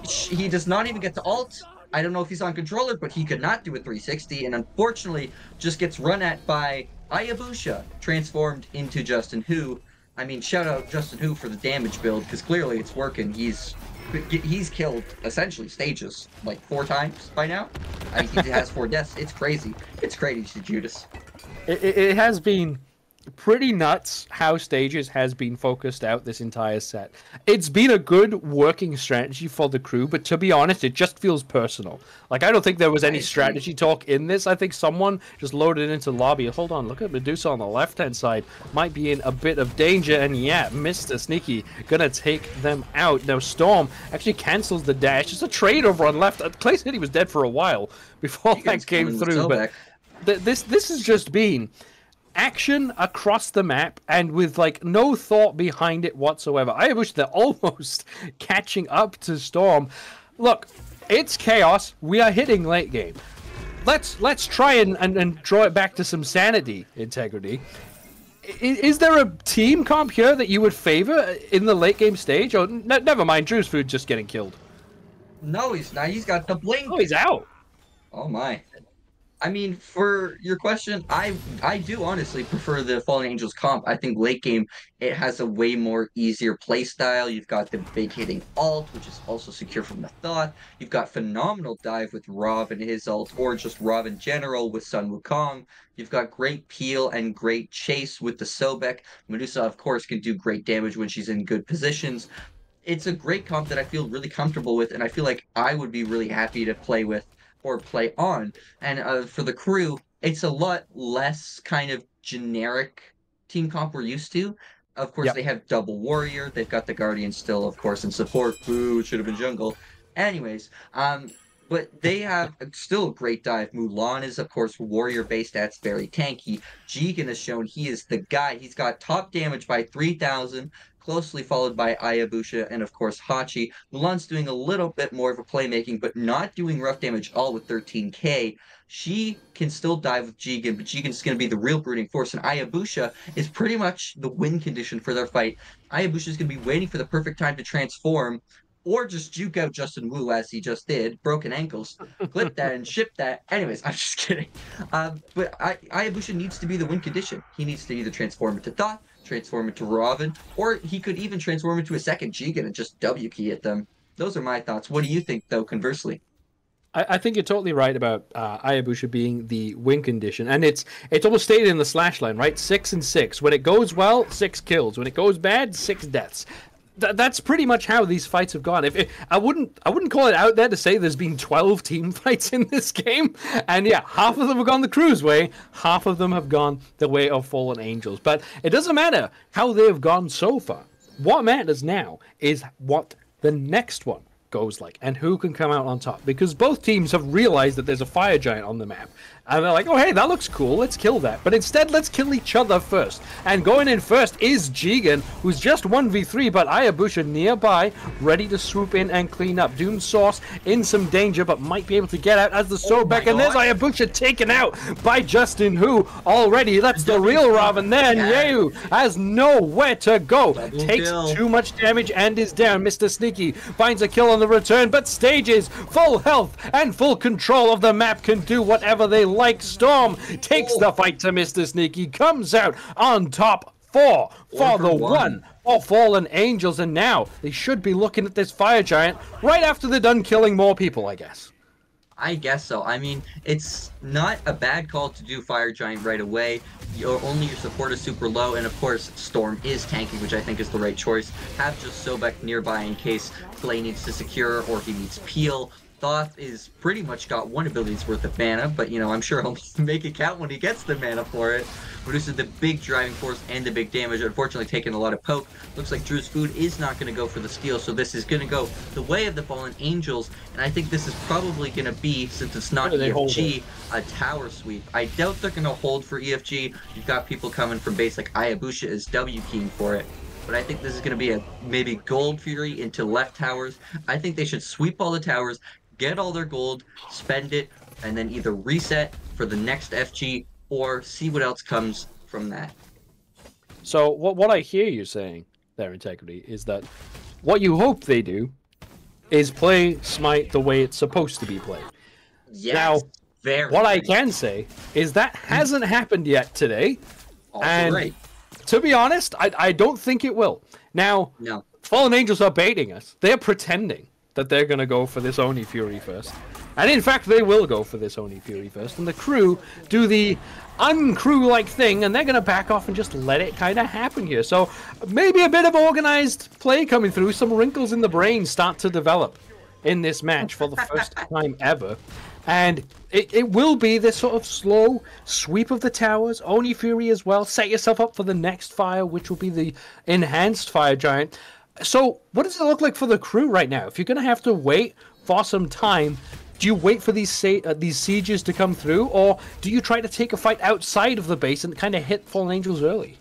He does not even get to ult. I don't know if he's on controller, but he could not do a 360, and unfortunately just gets run at by Ayabusha, transformed into Justin Who. I mean, shout out Justin Who for the damage build, because clearly it's working. He's killed, essentially, Stages, like 4 times by now. I mean, he has 4 deaths. It's crazy. It's crazy, Judas. It has been pretty nuts how Stages has been focused out this entire set. It's been a good working strategy for the crew, but to be honest, it just feels personal. Like, I don't think there was any strategy talk in this. I think someone just loaded into lobby. Hold on, look at Medusa on the left-hand side. Might be in a bit of danger, and yeah, Mr. Sneaky gonna take them out. Now, Storm actually cancels the dash. It's a trade over on left. Clay City was dead for a while before that came through, but this has just been action across the map, and with like no thought behind it whatsoever. I wish they're almost catching up to Storm. Look, it's chaos. We are hitting late game. Let's try and draw it back to some sanity, Integrity. Is there a team comp here that you would favor in the late game stage? Or never mind, Drew's food just getting killed. No, he's not. He's got the blink. Oh, he's out. Oh my. I mean, for your question, I do honestly prefer the Fallen Angels comp. I think late game, it has a way more easier play style. You've got the big hitting ult, which is also secure from the Thought. You've got phenomenal dive with Rob and his ult, or just Rob in general with Sun Wukong. You've got great peel and great chase with the Sobek. Medusa, of course, can do great damage when she's in good positions. It's a great comp that I feel really comfortable with, and I feel like I would be really happy to play with or play on. And for the crew, it's a lot less kind of generic team comp we're used to. Of course, Yep. they have double warrior. They've got the guardian still, of course, in support. Boo, it should have been jungle. Anyways, but they have still a great dive. Mulan is, of course, warrior based. That's very tanky. Jigen has shown he is the guy. He's got top damage by 3,000, closely followed by Ayabusha and, of course, Hachi. Mulan's doing a little bit more of a playmaking, but not doing rough damage all with 13k. She can still dive with Jigen, but Jigen's going to be the real brooding force, and Ayabusha is pretty much the win condition for their fight. Ayabusha's going to be waiting for the perfect time to transform, or just juke out Justin Wu as he just did, broken ankles, clip that and ship that. Anyways, I'm just kidding. But Ayabusha needs to be the win condition. He needs to either transform into Thoth, transform into Robin, or he could even transform into a second Jigen and just W key at them. Those are my thoughts. What do you think, though, conversely? I think you're totally right about Ayabusha being the win condition, and it's almost stated in the slash line, right? 6 and 6. When it goes well, 6 kills. When it goes bad, 6 deaths. That's pretty much how these fights have gone. I wouldn't call it out there to say there's been 12 team fights in this game, and yeah, half of them have gone the crew's way, half of them have gone the way of Fallen Angels. But it doesn't matter how they have gone so far. What matters now is what the next one goes like and who can come out on top, because both teams have realized that there's a fire giant on the map and they're like, oh hey, that looks cool, let's kill that. But instead, let's kill each other first, and going in first is Jigen, who's just 1v3, but Ayabusha nearby, ready to swoop in and clean up. Doom Source in some danger, but might be able to get out as the Sobek, and there's Ayabusha taken out by Justin Hu already. That's the real Robin there, and Yeu has nowhere to go. Takes too much damage and is down. Mr. Sneaky finds a kill on the return, but Stages, full health and full control of the map, can do whatever they like. Storm takes the fight to Mr. Sneaky, comes out on top for the one of Fallen Angels, and now they should be looking at this fire giant right after they're done killing more people, I guess. I guess so. I mean, it's not a bad call to do Fire Giant right away. Only your support is super low, and of course, Storm is tanking, which I think is the right choice. Have just Sobek nearby in case Clay needs to secure or he needs Peel. Thoth is pretty much got one ability's worth of mana, but you know, I'm sure he'll make it count when he gets the mana for it. Produces the big driving force and the big damage, unfortunately taking a lot of poke. Looks like Drew's Food is not going to go for the steal, so this is going to go the way of the Fallen Angels, and I think this is probably going to be, since it's not EFG, a tower sweep. I doubt they're going to hold for EFG. You've got people coming from base like Ayabusha is W keying for it. But I think this is going to be a maybe Gold Fury into left towers. I think they should sweep all the towers, get all their gold, spend it, and then either reset for the next FG or see what else comes from that. So what I hear you saying there, Integrity, is that what you hope they do is play Smite the way it's supposed to be played. Yes, now, what I can say is that hasn't happened yet today. And to be honest, I don't think it will. Now, Fallen Angels are baiting us. They're pretending that they're going to go for this Oni Fury first. And in fact, they will go for this Oni Fury first. And the crew do the uncrew-like thing, and they're going to back off and just let it kind of happen here. So maybe a bit of organized play coming through. Some wrinkles in the brain start to develop in this match for the first time ever. And it will be this sort of slow sweep of the towers. Oni Fury as well. Set yourself up for the next fire, which will be the enhanced fire giant. So what does it look like for the crew right now? If you're going to have to wait for some time, do you wait for these sieges to come through, or do you try to take a fight outside of the base and kind of hit Fallen Angels early?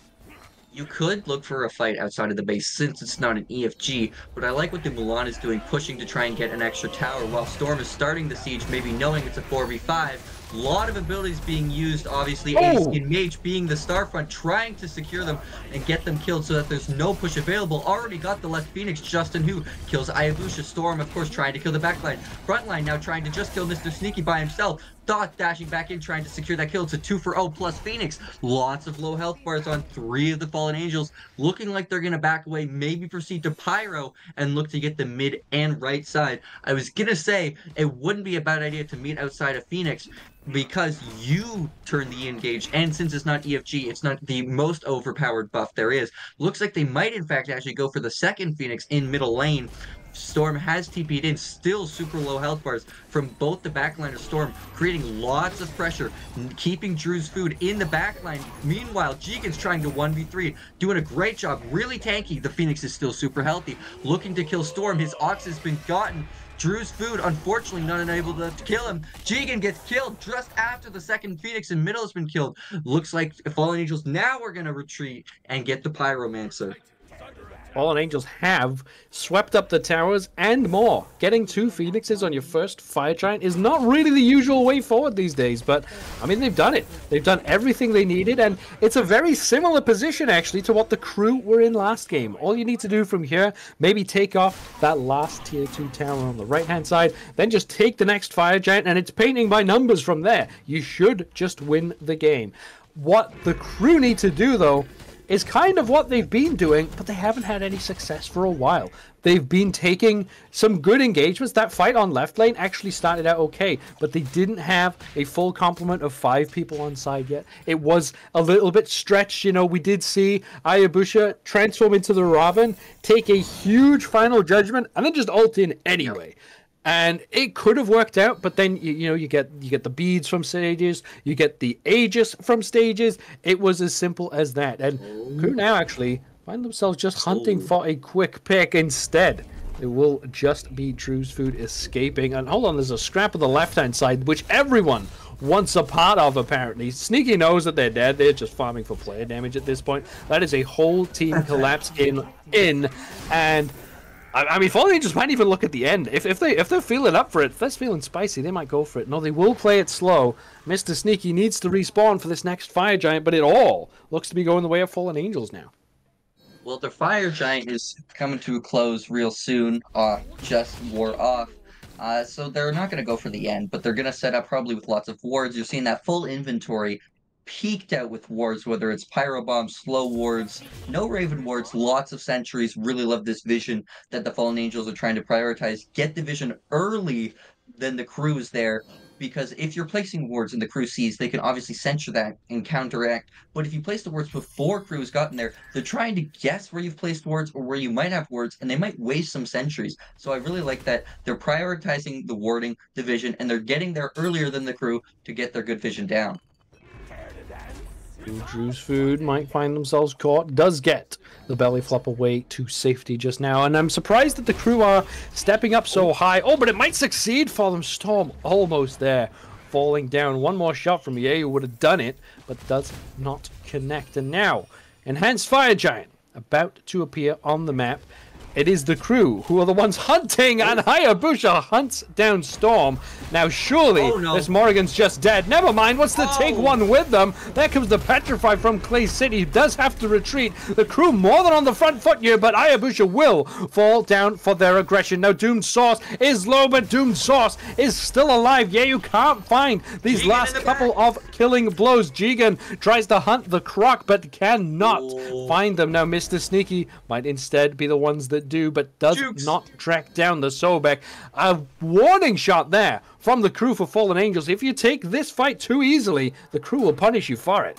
You could look for a fight outside of the base since it's not an EFG, but I like what the Mulan is doing, pushing to try and get an extra tower while Storm is starting the siege, maybe knowing it's a 4v5. A lot of abilities being used, obviously. AC and Mage being the Starfront, trying to secure them and get them killed so that there's no push available. Already got the left Phoenix, Justin, who kills Ayabusha. Storm, of course, trying to kill the backline. Frontline now trying to just kill Mr. Sneaky by himself. Thoth dashing back in, trying to secure that kill. It's a 2-for-0 plus Phoenix. Lots of low health bars on 3 of the Fallen Angels. Looking like they're going to back away, maybe proceed to Pyro and look to get the mid and right side. I was going to say, it wouldn't be a bad idea to meet outside of Phoenix, because you turn the engage, and since it's not EFG, it's not the most overpowered buff there is. Looks like they might in fact actually go for the second Phoenix in middle lane, Storm has TP'd in, still super low health bars from both the backline of Storm, creating lots of pressure, keeping Drew's food in the backline. Meanwhile, Jigen's trying to 1v3, doing a great job, really tanky. The Phoenix is still super healthy, looking to kill Storm. His Ox has been gotten. Drew's food, unfortunately, not unable to kill him. Jigen gets killed just after the second Phoenix in middle has been killed. Looks like Fallen Angels now are going to retreat and get the Pyromancer. Fallen Angels have swept up the towers and more. Getting 2 Phoenixes on your first Fire Giant is not really the usual way forward these days, but, I mean, they've done it. They've done everything they needed, and it's a very similar position, actually, to what the crew were in last game. All you need to do from here, maybe take off that last Tier 2 tower on the right-hand side, then just take the next Fire Giant, and it's painting by numbers from there. You should just win the game. What the crew need to do, though, is kind of what they've been doing, but they haven't had any success for a while. They've been taking some good engagements. That fight on left lane actually started out okay, but they didn't have a full complement of 5 people on side yet. It was a little bit stretched. You know, we did see Ayabusha transform into the Robin, take a huge final judgment, and then just ult in anyway. And it could have worked out, but then you get the beads from stages, you get the Aegis from stages. It was as simple as that. And crew now actually find themselves just hunting for a quick pick instead. It will just be Drew's food escaping. And hold on, there's a scrap of the left-hand side, which everyone wants a part of, apparently. Sneaky knows that they're dead. They're just farming for player damage at this point. That is a whole team collapse in. And I mean, Fallen Angels might even look at the end. If they're feeling up for it, if they're feeling spicy, they might go for it. No, they will play it slow. Mr. Sneaky needs to respawn for this next Fire Giant, but it all looks to be going the way of Fallen Angels now. Well, their Fire Giant is coming to a close real soon. Just wore off. So they're not going to go for the end, but they're going to set up probably with lots of wards. You're seeing that full inventory peaked out with wards, whether it's Pyro Bombs, slow wards, no Raven wards, lots of sentries. Really love this vision that the Fallen Angels are trying to prioritize. Get the vision early than the crew is there, because if you're placing wards and the crew sees, they can obviously censor that and counteract. But if you place the wards before crew has gotten there, they're trying to guess where you've placed wards or where you might have wards, and they might waste some sentries. So I really like that they're prioritizing the warding, the vision, and they're getting there earlier than the crew to get their good vision down. Drew's food might find themselves caught. Does get the belly flop away to safety just now. And I'm surprised that the crew are stepping up so high. Oh, but it might succeed for them. Storm almost there. Falling down. One more shot from EA who would have done it, but does not connect. And now, Enhanced Fire Giant about to appear on the map. It is the crew who are the ones hunting, and Hayabusa hunts down Storm. Now, surely this Morrigan's just dead. Never mind, what's to take one with them? There comes the Petrify from Clay City. He does have to retreat. The crew more than on the front foot here, but Hayabusa will fall down for their aggression. Now, Doomed Sauce is low, but Doomed Sauce is still alive. Yeah, you can't find these last couple of killing blows. Jigen tries to hunt the Croc, but cannot find them. Now, Mr. Sneaky might instead be the ones that do, but does not track down the Sobek. A warning shot there from the crew for Fallen Angels. If you take this fight too easily, the crew will punish you for it.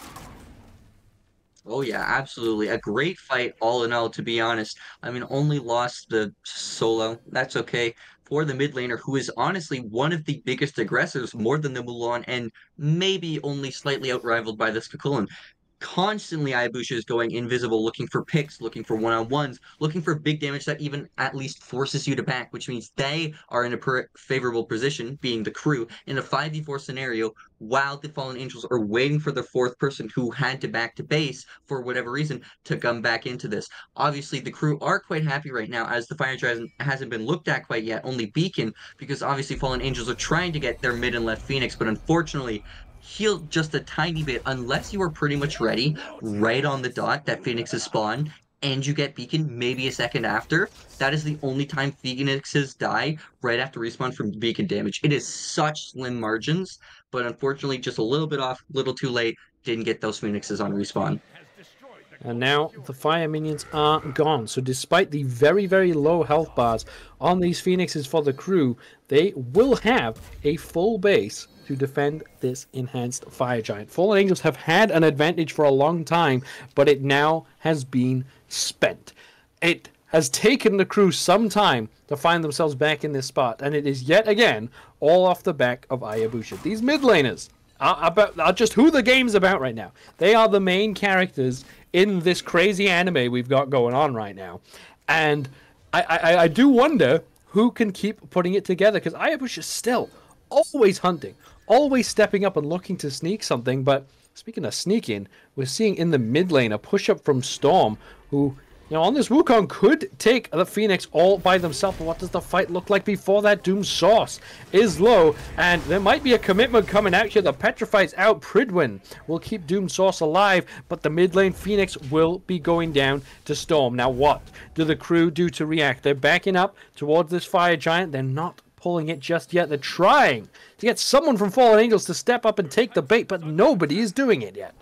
Oh yeah, absolutely. A great fight all in all, to be honest. I mean, only lost the solo. That's okay. For the mid laner, who is honestly one of the biggest aggressors, more than the Mulan, and maybe only slightly outrivaled by the Skakulin. Constantly Ayabusha is going invisible, looking for picks, looking for one-on-ones, looking for big damage that even at least forces you to back, which means they are in a favorable position, being the crew, in a 5v4 scenario, while the Fallen Angels are waiting for the fourth person who had to back to base for whatever reason to come back into this. Obviously, the crew are quite happy right now, as the Fire Giant hasn't been looked at quite yet, only Beacon, because obviously Fallen Angels are trying to get their mid and left Phoenix, but unfortunately, heal just a tiny bit unless you are pretty much ready right on the dot that Phoenixes spawn and you get Beacon maybe a second after. That is the only time Phoenixes die, right after respawn from Beacon damage. It is such slim margins, but unfortunately just a little bit off, a little too late, didn't get those Phoenixes on respawn. And now the fire minions are gone. So despite the very, very low health bars on these Phoenixes for the crew, they will have a full base to defend this enhanced Fire Giant. Fallen Angels have had an advantage for a long time, but it now has been spent. It has taken the crew some time to find themselves back in this spot, and it is yet again all off the back of Hayabusa. These mid laners are just who the game's about right now. They are the main characters in this crazy anime we've got going on right now, and I do wonder who can keep putting it together, because Hayabusa is still always hunting, always stepping up and looking to sneak something. But speaking of sneaking, we're seeing in the mid lane a push-up from Storm, who, you know, on this Wukong could take the Phoenix all by themselves. But what does the fight look like before that? Doom Sauce is low, and there might be a commitment coming out here. The Petrify's out. Pridwin will keep Doom Sauce alive, but the mid lane Phoenix will be going down to Storm. Now, what do the crew do to react? They're backing up towards this Fire Giant. They're not pulling it just yet. They're trying to get someone from Fallen Angels to step up and take the bait, but nobody is doing it yet.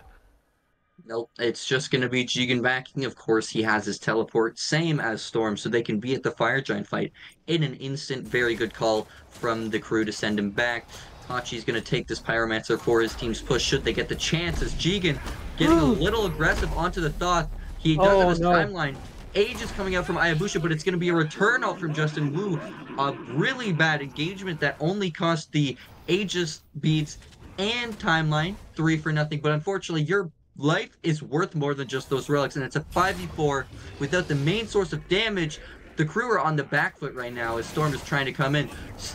Nope, it's just going to be Jigen backing. Of course, he has his teleport, same as Storm, so they can be at the Fire Giant fight in an instant. Very good call from the crew to send him back. Hachi's going to take this Pyromancer for his team's push, should they get the chance, as Jigen getting a little aggressive onto the Thoth. He does have his timeline. Age is coming out from Hayabusa, but it's going to be a return off from Justin Wu. A really bad engagement that only cost the Aegis beads and timeline 3-0, but unfortunately your life is worth more than just those relics, and it's a 5v4 without the main source of damage. The crew are on the back foot right now as Storm is trying to come in,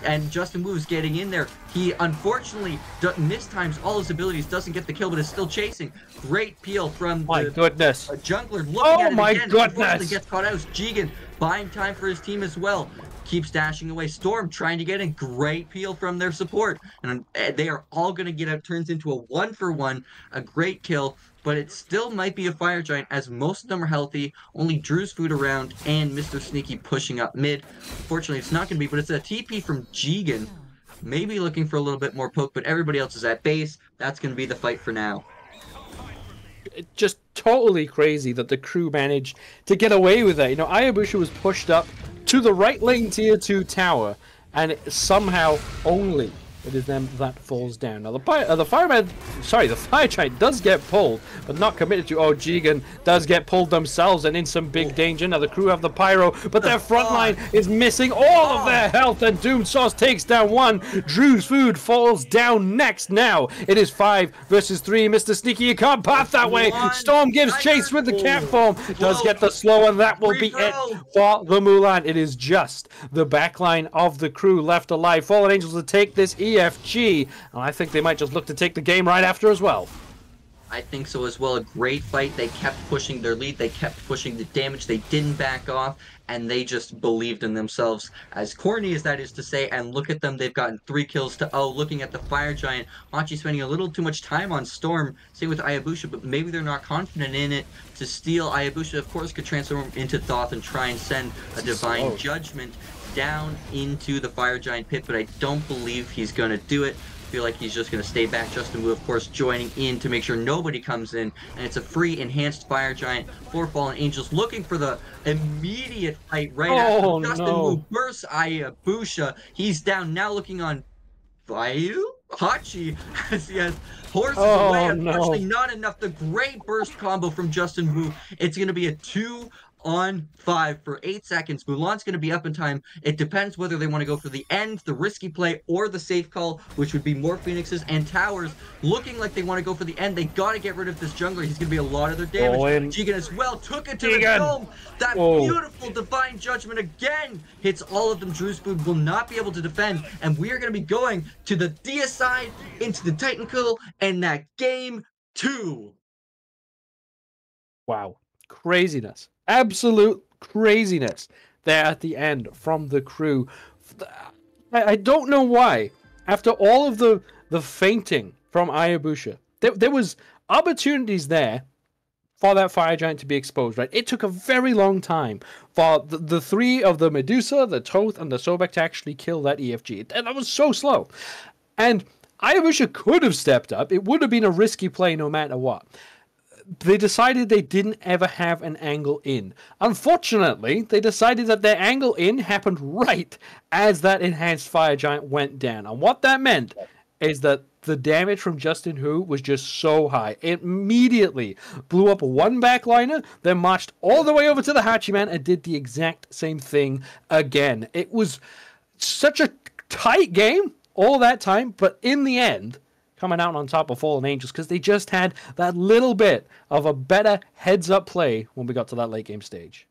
and Justin Wu is getting in there. He unfortunately mistimes all his abilities, doesn't get the kill, but is still chasing. Great peel from the jungler. Looking at it again, unfortunately gets caught out. Jigen buying time for his team as well. Keeps dashing away. Storm trying to get in. Great peel from their support. And they are all going to get out. Turns into a 1-for-1. A great kill. But it still might be a Fire Giant, as most of them are healthy. Only Drew's food around and Mr. Sneaky pushing up mid. Fortunately, it's not going to be, but it's a TP from Jigen. Maybe looking for a little bit more poke, but everybody else is at base. That's going to be the fight for now. Just totally crazy that the crew managed to get away with it. You know, Hayabusa was pushed up to the right lane tier 2 tower, and somehow only it is them that falls down. Now the Fire Giant does get pulled, but not committed to. Oh, Jigen does get pulled themselves and in some big danger. Now the crew have the pyro, but their front line is missing all of their health, and Doom Sauce takes down one. Drew's food falls down next. Now it is 5 versus 3. Mr. Sneaky, you can't path that way. Storm gives chase with the cat form, does get the slow, and that will be it for the Mulan. It is just the backline of the crew left alive. Fallen Angels will take this EFG, and I think they might just look to take the game right after as well. I think so as well. A great fight. They kept pushing their lead. They kept pushing the damage. They didn't back off, and they just believed in themselves. As corny as that is to say, and look at them. They've gotten 3 kills to 0. Looking at the Fire Giant, Hachi spending a little too much time on Storm. Same with Hayabusa, but maybe they're not confident in it to steal. Hayabusa, of course, could transform into Thoth and try and send a Divine Judgment down into the Fire Giant pit, but I don't believe he's going to do it. I feel like he's just going to stay back. Justin Wu, of course, joining in to make sure nobody comes in, and it's a free enhanced Fire Giant for Fallen Angels, looking for the immediate fight right after Justin Wu bursts Hayabusa. He's down, now looking on Hachi as he has horses away. Unfortunately, not enough. The great burst combo from Justin Wu. It's going to be a 2-on-5 for 8 seconds. Mulan's going to be up in time. It depends whether they want to go for the end, the risky play, or the safe call, which would be more Phoenixes and towers. Looking like they want to go for the end. They got to get rid of this jungler. He's going to be a lot of their damage. Jigen as well took it to the dome. That beautiful Divine Judgment again hits all of them. Drew's food will not be able to defend, and we are going to be going to the deicide, into the Titan Kill, and that game 2. Wow. Craziness. Absolute craziness there at the end from the crew. I don't know why. After all of the fainting from Hayabusa, there was opportunities there for that Fire Giant to be exposed, right? It took a very long time for the 3 of the Medusa, the Toth, and the Sobek to actually kill that EFG. And that was so slow. And Hayabusa could have stepped up. It would have been a risky play no matter what. They decided they didn't ever have an angle in. Unfortunately, they decided that their angle in happened right as that enhanced Fire Giant went down. And what that meant is that the damage from Justin Hu was just so high. It immediately blew up one backliner, then marched all the way over to the Hachiman and did the exact same thing again. It was such a tight game all that time, but in the end, coming out on top of Fallen Angels because they just had that little bit of a better heads-up play when we got to that late game stage.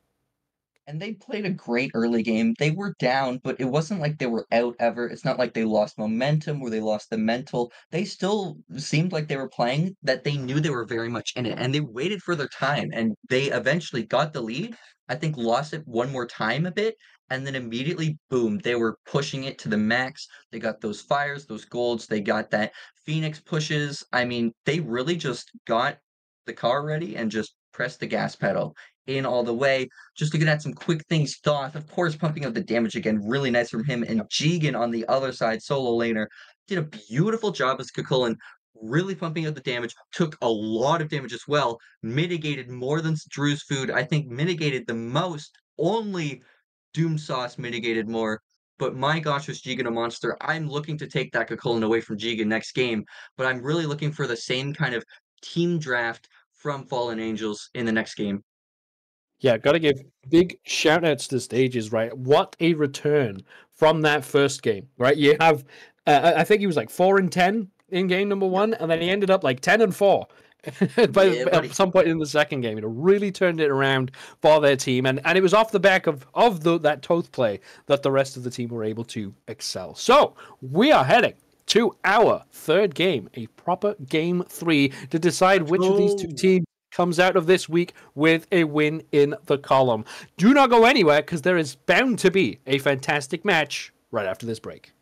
And they played a great early game. They were down, but it wasn't like they were out ever. It's not like they lost momentum or they lost the mental. They still seemed like they were playing, that they knew they were very much in it, and they waited for their time, and they eventually got the lead. I think lost it one more time a bit, and then immediately, boom, they were pushing it to the max. They got those fires, those golds, they got that Phoenix pushes. I mean, they really just got the car ready and just pressed the gas pedal in all the way. Just looking at some quick things, Thoth, of course, pumping up the damage again. Really nice from him. And Jigen on the other side, solo laner, did a beautiful job as Kukulin, really pumping up the damage. Took a lot of damage as well. Mitigated more than Drew's food. I think mitigated the most. Only Doom Sauce mitigated more. But my gosh, was Jigen a monster. I'm looking to take that Kukulin away from Jigen next game. But I'm really looking for the same kind of team draft from Fallen Angels in the next game. Yeah, got to give big shout outs to stages, right? What a return from that first game, right? You have, I think he was like 4-10 in game number one, and then he ended up like 10-4 at some point in the second game. It really turned it around for their team, and it was off the back of that Toth play that the rest of the team were able to excel. So we are heading to our third game, a proper game 3 to decide which of these two teams comes out of this week with a win in the column. Do not go anywhere because there is bound to be a fantastic match right after this break.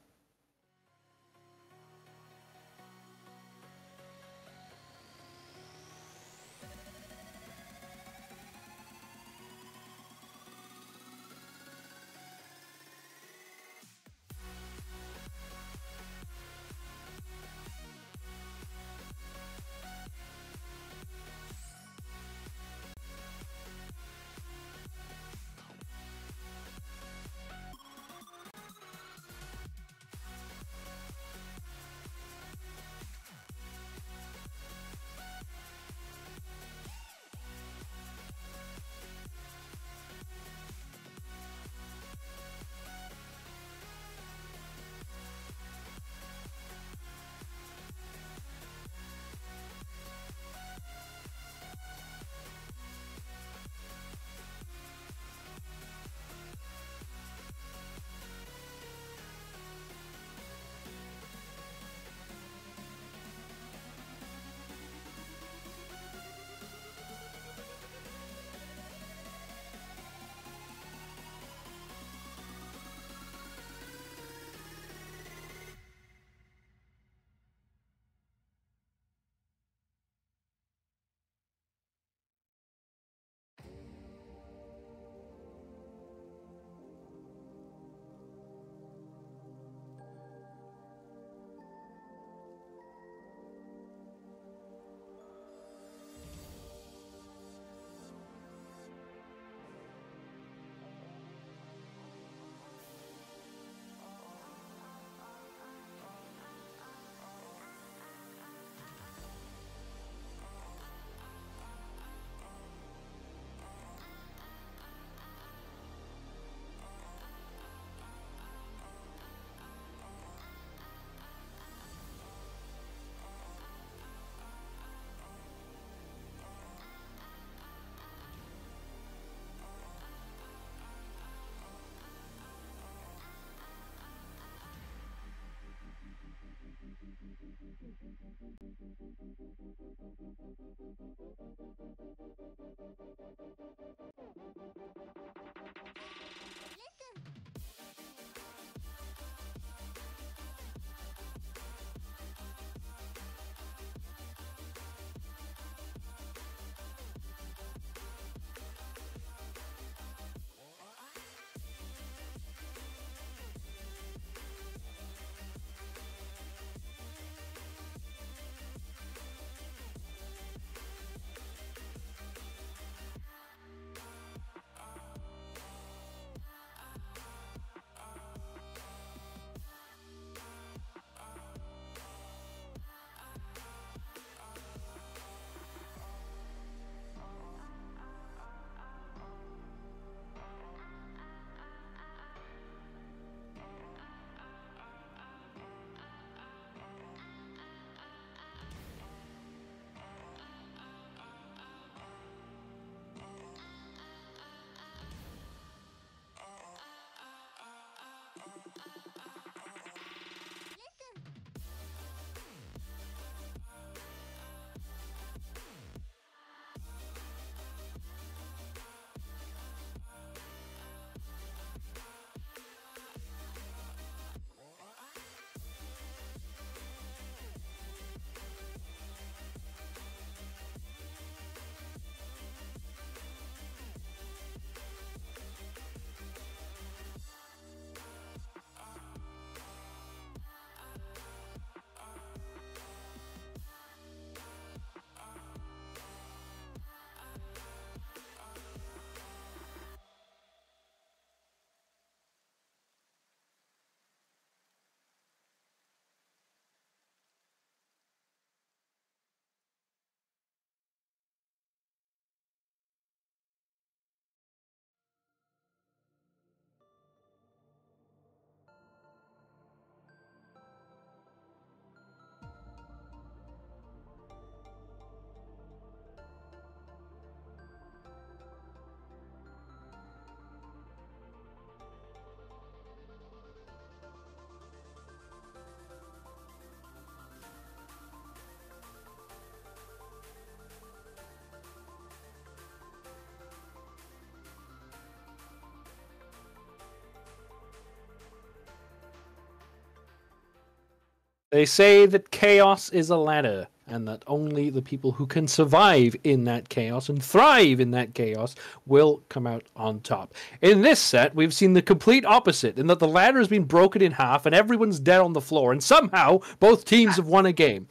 They say that chaos is a ladder, and that only the people who can survive in that chaos and thrive in that chaos will come out on top. In this set, we've seen the complete opposite, in that the ladder has been broken in half and everyone's dead on the floor, and somehow both teams have won a game.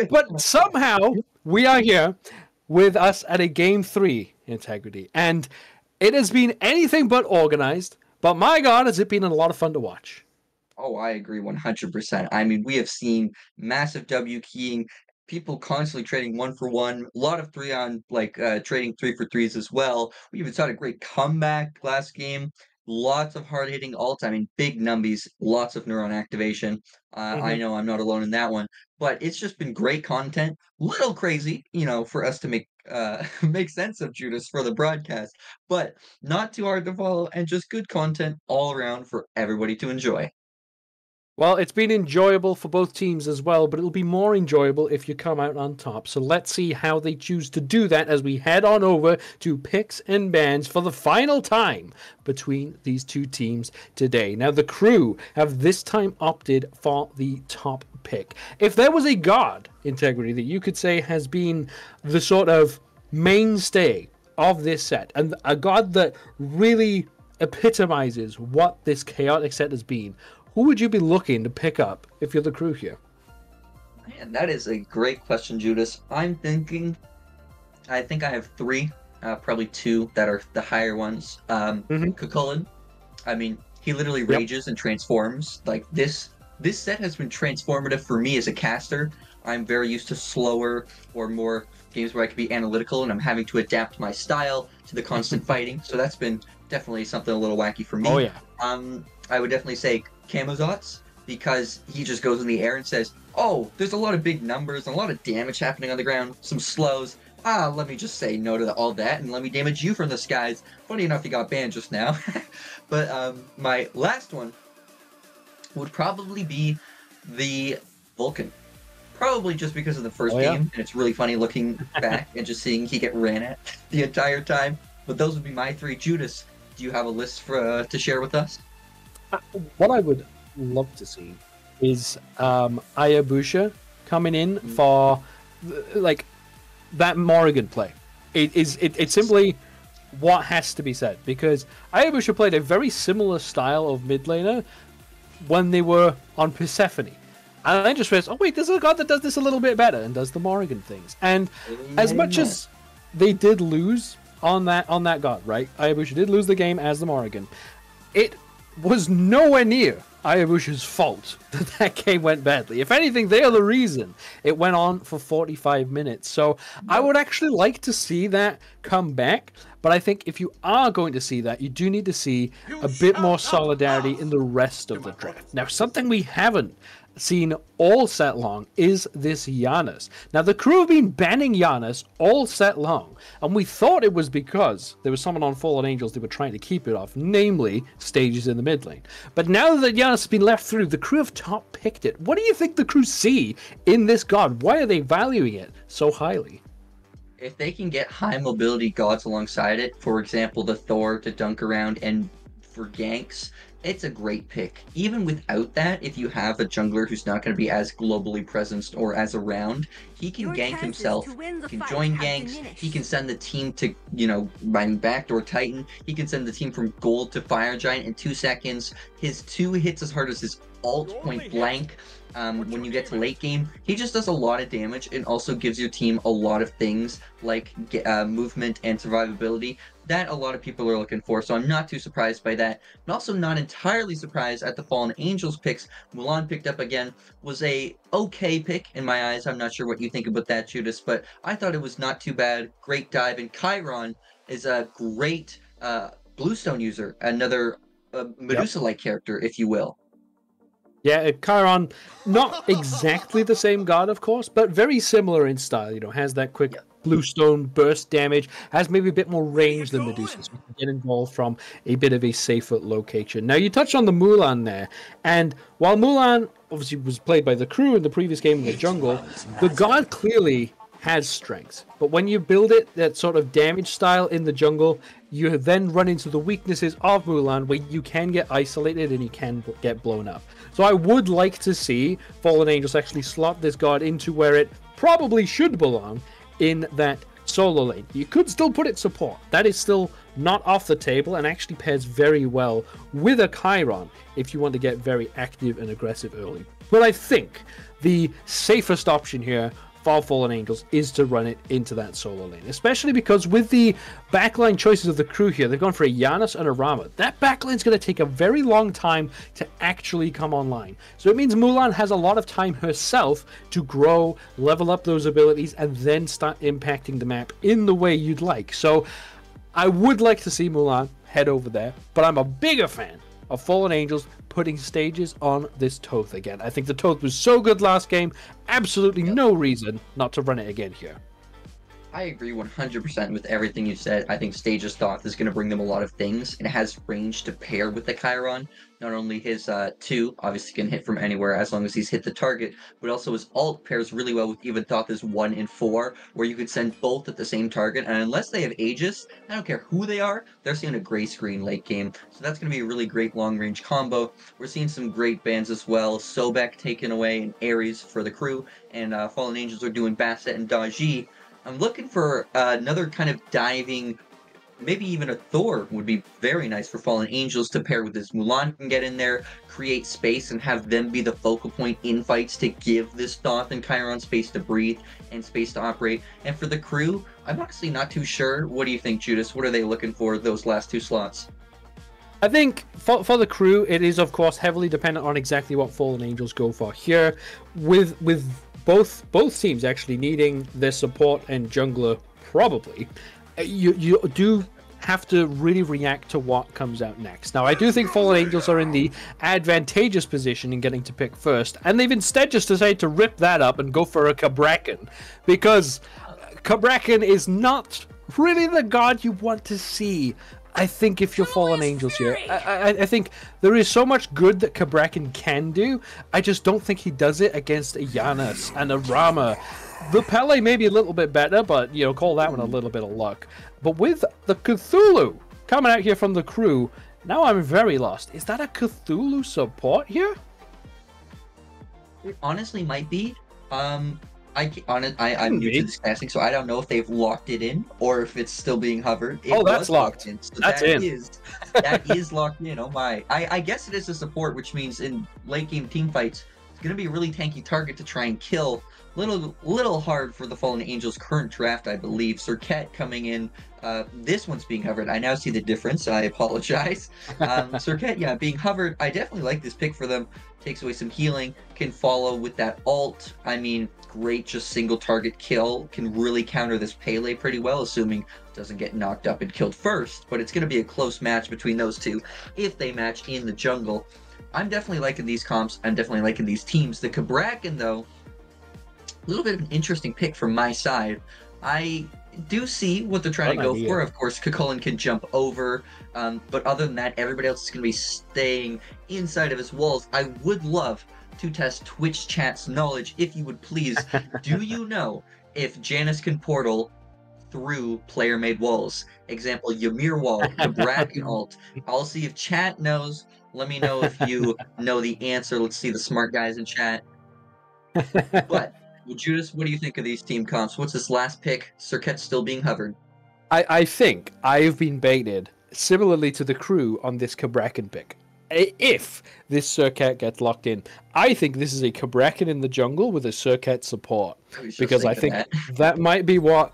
But somehow we are here with us at a game 3 Integrity, and it has been anything but organized, but my God, has it been a lot of fun to watch. Oh, I agree 100%. I mean, we have seen massive W keying, people constantly trading 1-for-1, a lot of trading 3-for-3s as well. We even saw a great comeback last game. Lots of hard hitting ults. I mean, big numbies, lots of neuron activation. I know I'm not alone in that one, but it's just been great content. Little crazy, for us to make make sense of Judas for the broadcast, but not too hard to follow and just good content all around for everybody to enjoy. Well, it's been enjoyable for both teams as well, but it'll be more enjoyable if you come out on top. So let's see how they choose to do that as we head on over to picks and bans for the final time between these two teams today. Now, the crew have this time opted for the top pick. If there was a god, Integrity, that you could say has been the sort of mainstay of this set, and a god that really epitomizes what this chaotic set has been, who would you be looking to pick up if you're the crew here? Man, that is a great question, Judas. I think I have 3, probably 2 that are the higher ones. Kukulin, I mean, he literally rages and transforms. Like, this set has been transformative for me as a caster. I'm very used to slower or more games where I can be analytical, and I'm having to adapt my style to the constant fighting. So that's been definitely something a little wacky for me. Oh, yeah. I would definitely say Camozots, because he just goes in the air and says, oh, there's a lot of big numbers and a lot of damage happening on the ground, some slows. Let me just say no to all that and let me damage you from the skies. Funny enough, he got banned just now. But my last one would probably be the Vulcan. Probably just because of the first game, and it's really funny looking back and just seeing he get ran at the entire time. But those would be my 3. Judas, do you have a list for to share with us? What I would love to see is Ayabusha coming in for like that Morrigan play. It's simply what has to be said, because Ayabusha played a very similar style of mid laner when they were on Persephone. And I just realized, oh wait, there's a god that does this a little bit better and does the Morrigan things. And as much as they did lose on that god, right? Ayabusha did lose the game as the Morrigan. It was nowhere near Ayabusha's fault that game went badly. If anything, they are the reason it went on for 45 minutes. So I would actually like to see that come back. But I think if you are going to see that, you do need to see a bit more solidarity in the rest of the draft. Now, something we haven't seen all set long is this Giannis. Now, the crew have been banning Giannis all set long, and we thought it was because there was someone on Fallen Angels they were trying to keep it off, namely stages in the mid lane. But now that Giannis has been left through, the crew have top picked it. What do you think the crew see in this god? Why are they valuing it so highly? If they can get high mobility gods alongside it, for example, the Thor to dunk around and for ganks, it's a great pick. Even without that, if you have a jungler who's not going to be as globally present or as around, he can gank himself, he can join ganks, he can send the team to, by backdoor Titan, he can send the team from gold to Fire Giant in 2 seconds. His 2 hits as hard as his ult point blank. When you get to late game, he just does a lot of damage and also gives your team a lot of things like movement and survivability that a lot of people are looking for. So I'm not too surprised by that. I'm also not entirely surprised at the Fallen Angels picks. Mulan picked up again was a okay pick in my eyes. I'm not sure what you think about that, Judas, but I thought it was not too bad. Great dive. And Chiron is a great Bluestone user, another Medusa-like character, if you will. Yeah, Chiron, not exactly the same god, of course, but very similar in style. Has that quick bluestone burst damage, has maybe a bit more range than Medusa, so you can get involved from a bit of a safer location. Now, you touched on the Mulan there, and while Mulan obviously was played by the crew in the previous game in the jungle, the god clearly has strengths. But when you build it, that sort of damage style in the jungle, you then run into the weaknesses of Mulan, where you can get isolated and you can get blown up. So I would like to see Fallen Angels actually slot this god into where it probably should belong, in that solo lane. You could still put it support. That is still not off the table and actually pairs very well with a Chiron if you want to get very active and aggressive early. But I think the safest option here for Fallen Angels is to run it into that solo lane, especially because with the backline choices of the crew here, they've gone for a Giannis and a Rama. That backline's going to take a very long time to actually come online. So it means Mulan has a lot of time herself to grow, level up those abilities, and then start impacting the map in the way you'd like. So I would like to see Mulan head over there, but I'm a bigger fan of Fallen Angels putting stages on this Toth again. I think the Toth was so good last game, absolutely no reason not to run it again here. I agree 100% with everything you said. I think Stage's Thoth is going to bring them a lot of things, and it has range to pair with the Chiron. Not only his 2, obviously can hit from anywhere as long as he's hit the target, but also his ult pairs really well with even Thoth's 1 and 4, where you could send both at the same target, and unless they have Aegis, I don't care who they are, they're seeing a gray screen late game. So that's going to be a really great long-range combo. We're seeing some great bans as well. Sobek taken away and Ares for the crew, and Fallen Angels are doing Basset and Daji. I'm looking for another kind of diving, maybe even a Thor would be very nice for Fallen Angels to pair with this. Mulan can get in there, create space, and have them be the focal point in fights to give this Thoth and Chiron space to breathe and space to operate. And for the crew, I'm honestly not too sure. What do you think, Judas? What are they looking for those last 2 slots? I think for the crew, it is, of course, heavily dependent on exactly what Fallen Angels go for here. With both teams actually needing their support and jungler, probably, you do have to really react to what comes out next. Now, I do think Fallen Angels are in the advantageous position in getting to pick first, and they've instead just decided to rip that up and go for a Cabrakan, because Cabrakan is not really the god you want to see. I think if you're Fallen Angels here, I think there is so much good that Cabrakan can do. I just don't think he does it against a Giannis and a Rama. The Pele may be a little bit better, but, you know, call that one a little bit of luck. But with the Cthulhu coming out here from the crew, now I'm very lost. Is that a Cthulhu support here? It honestly might be. I'm new to this casting, so I don't know if they've locked it in or if it's still being hovered. Oh, that's locked in. So that's that in. That is locked in. Oh my! I guess it is a support, which means in late game team fights, it's gonna be a really tanky target to try and kill. Little hard for the Fallen Angels current draft, I believe. Serket coming in. This one's being hovered. I now see the difference. I apologize. Serket, yeah, being hovered. I definitely like this pick for them. Takes away some healing. Can follow with that ult. I mean, great, just single target kill. Can really counter this Pele pretty well, assuming it doesn't get knocked up and killed first. But it's going to be a close match between those two if they match in the jungle. I'm definitely liking these comps. I'm definitely liking these teams. The Cabrakan, though, a little bit of an interesting pick from my side. I do see what they're trying to go for. Of course, Kukulkan can jump over, but other than that, everybody else is going to be staying inside of his walls. I would love to test Twitch chat's knowledge, if you would please. Do you know if Janice can portal through player-made walls? Example, Ymir wall, Cabrakan ult. I'll see if chat knows. Let me know if you know the answer. Let's see the smart guys in chat. But well, Judas, what do you think of these team comps? What's this last pick? Serket's still being hovered. I think I've been baited, similarly to the crew, on this Cabrakan pick. If this Serket gets locked in, I think this is a Cabrakan in the jungle with a Serket support. Because I think that might be what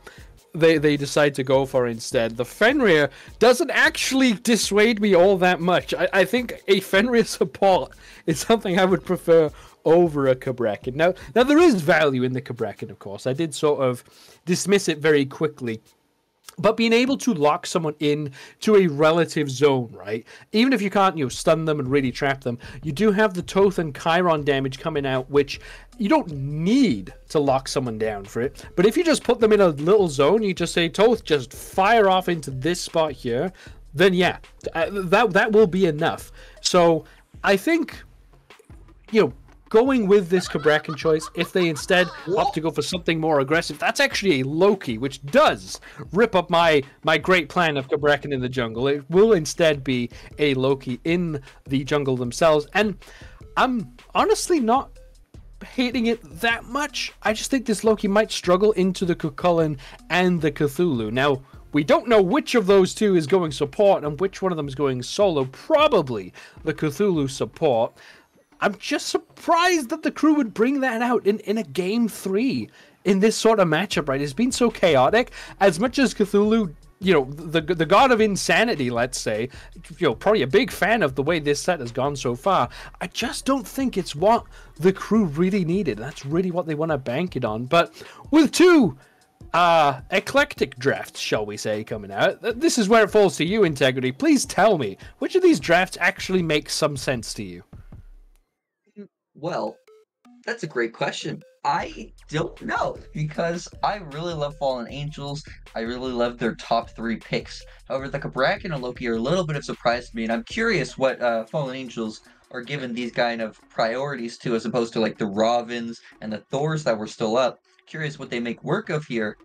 they decide to go for instead. The Fenrir doesn't actually dissuade me all that much. I think a Fenrir support is something I would prefer over a Cabrakan. Now there is value in the Cabrakan, of course. I did sort of dismiss it very quickly. But being able to lock someone in to a relative zone, right? Even if you can't, stun them and really trap them, you do have the Toth and Chiron damage coming out, which you don't need to lock someone down for it. But if you just put them in a little zone, you just say, Toth, just fire off into this spot here, then yeah, that will be enough. So I think, going with this Cabrakan choice, if they instead opt to go for something more aggressive, that's actually a Loki, which does rip up my great plan of Cabrakan in the jungle. It will instead be a Loki in the jungle themselves, and I'm honestly not hating it that much. I just think this Loki might struggle into the Cucullin and the Cthulhu. Now, we don't know which of those two is going support and which one of them is going solo. Probably the Cthulhu support. I'm just surprised that the crew would bring that out in a game 3 in this sort of matchup, right? It's been so chaotic. As much as Cthulhu, you know, the god of insanity, let's say, you know, probably a big fan of the way this set has gone so far. I just don't think it's what the crew really needed. That's really what they want to bank it on. But with two eclectic drafts, shall we say, coming out, this is where it falls to you, Integrity. Please tell me, which of these drafts actually makes some sense to you? Well, that's a great question. I don't know, because I really love Fallen Angels. I really love their top 3 picks. However, the Cabrakan and Loki are a little bit of a surprise to me, and I'm curious what Fallen Angels are given these kind of priorities to, as opposed to like the Ravens and the Thors that were still up. Curious what they make work of here.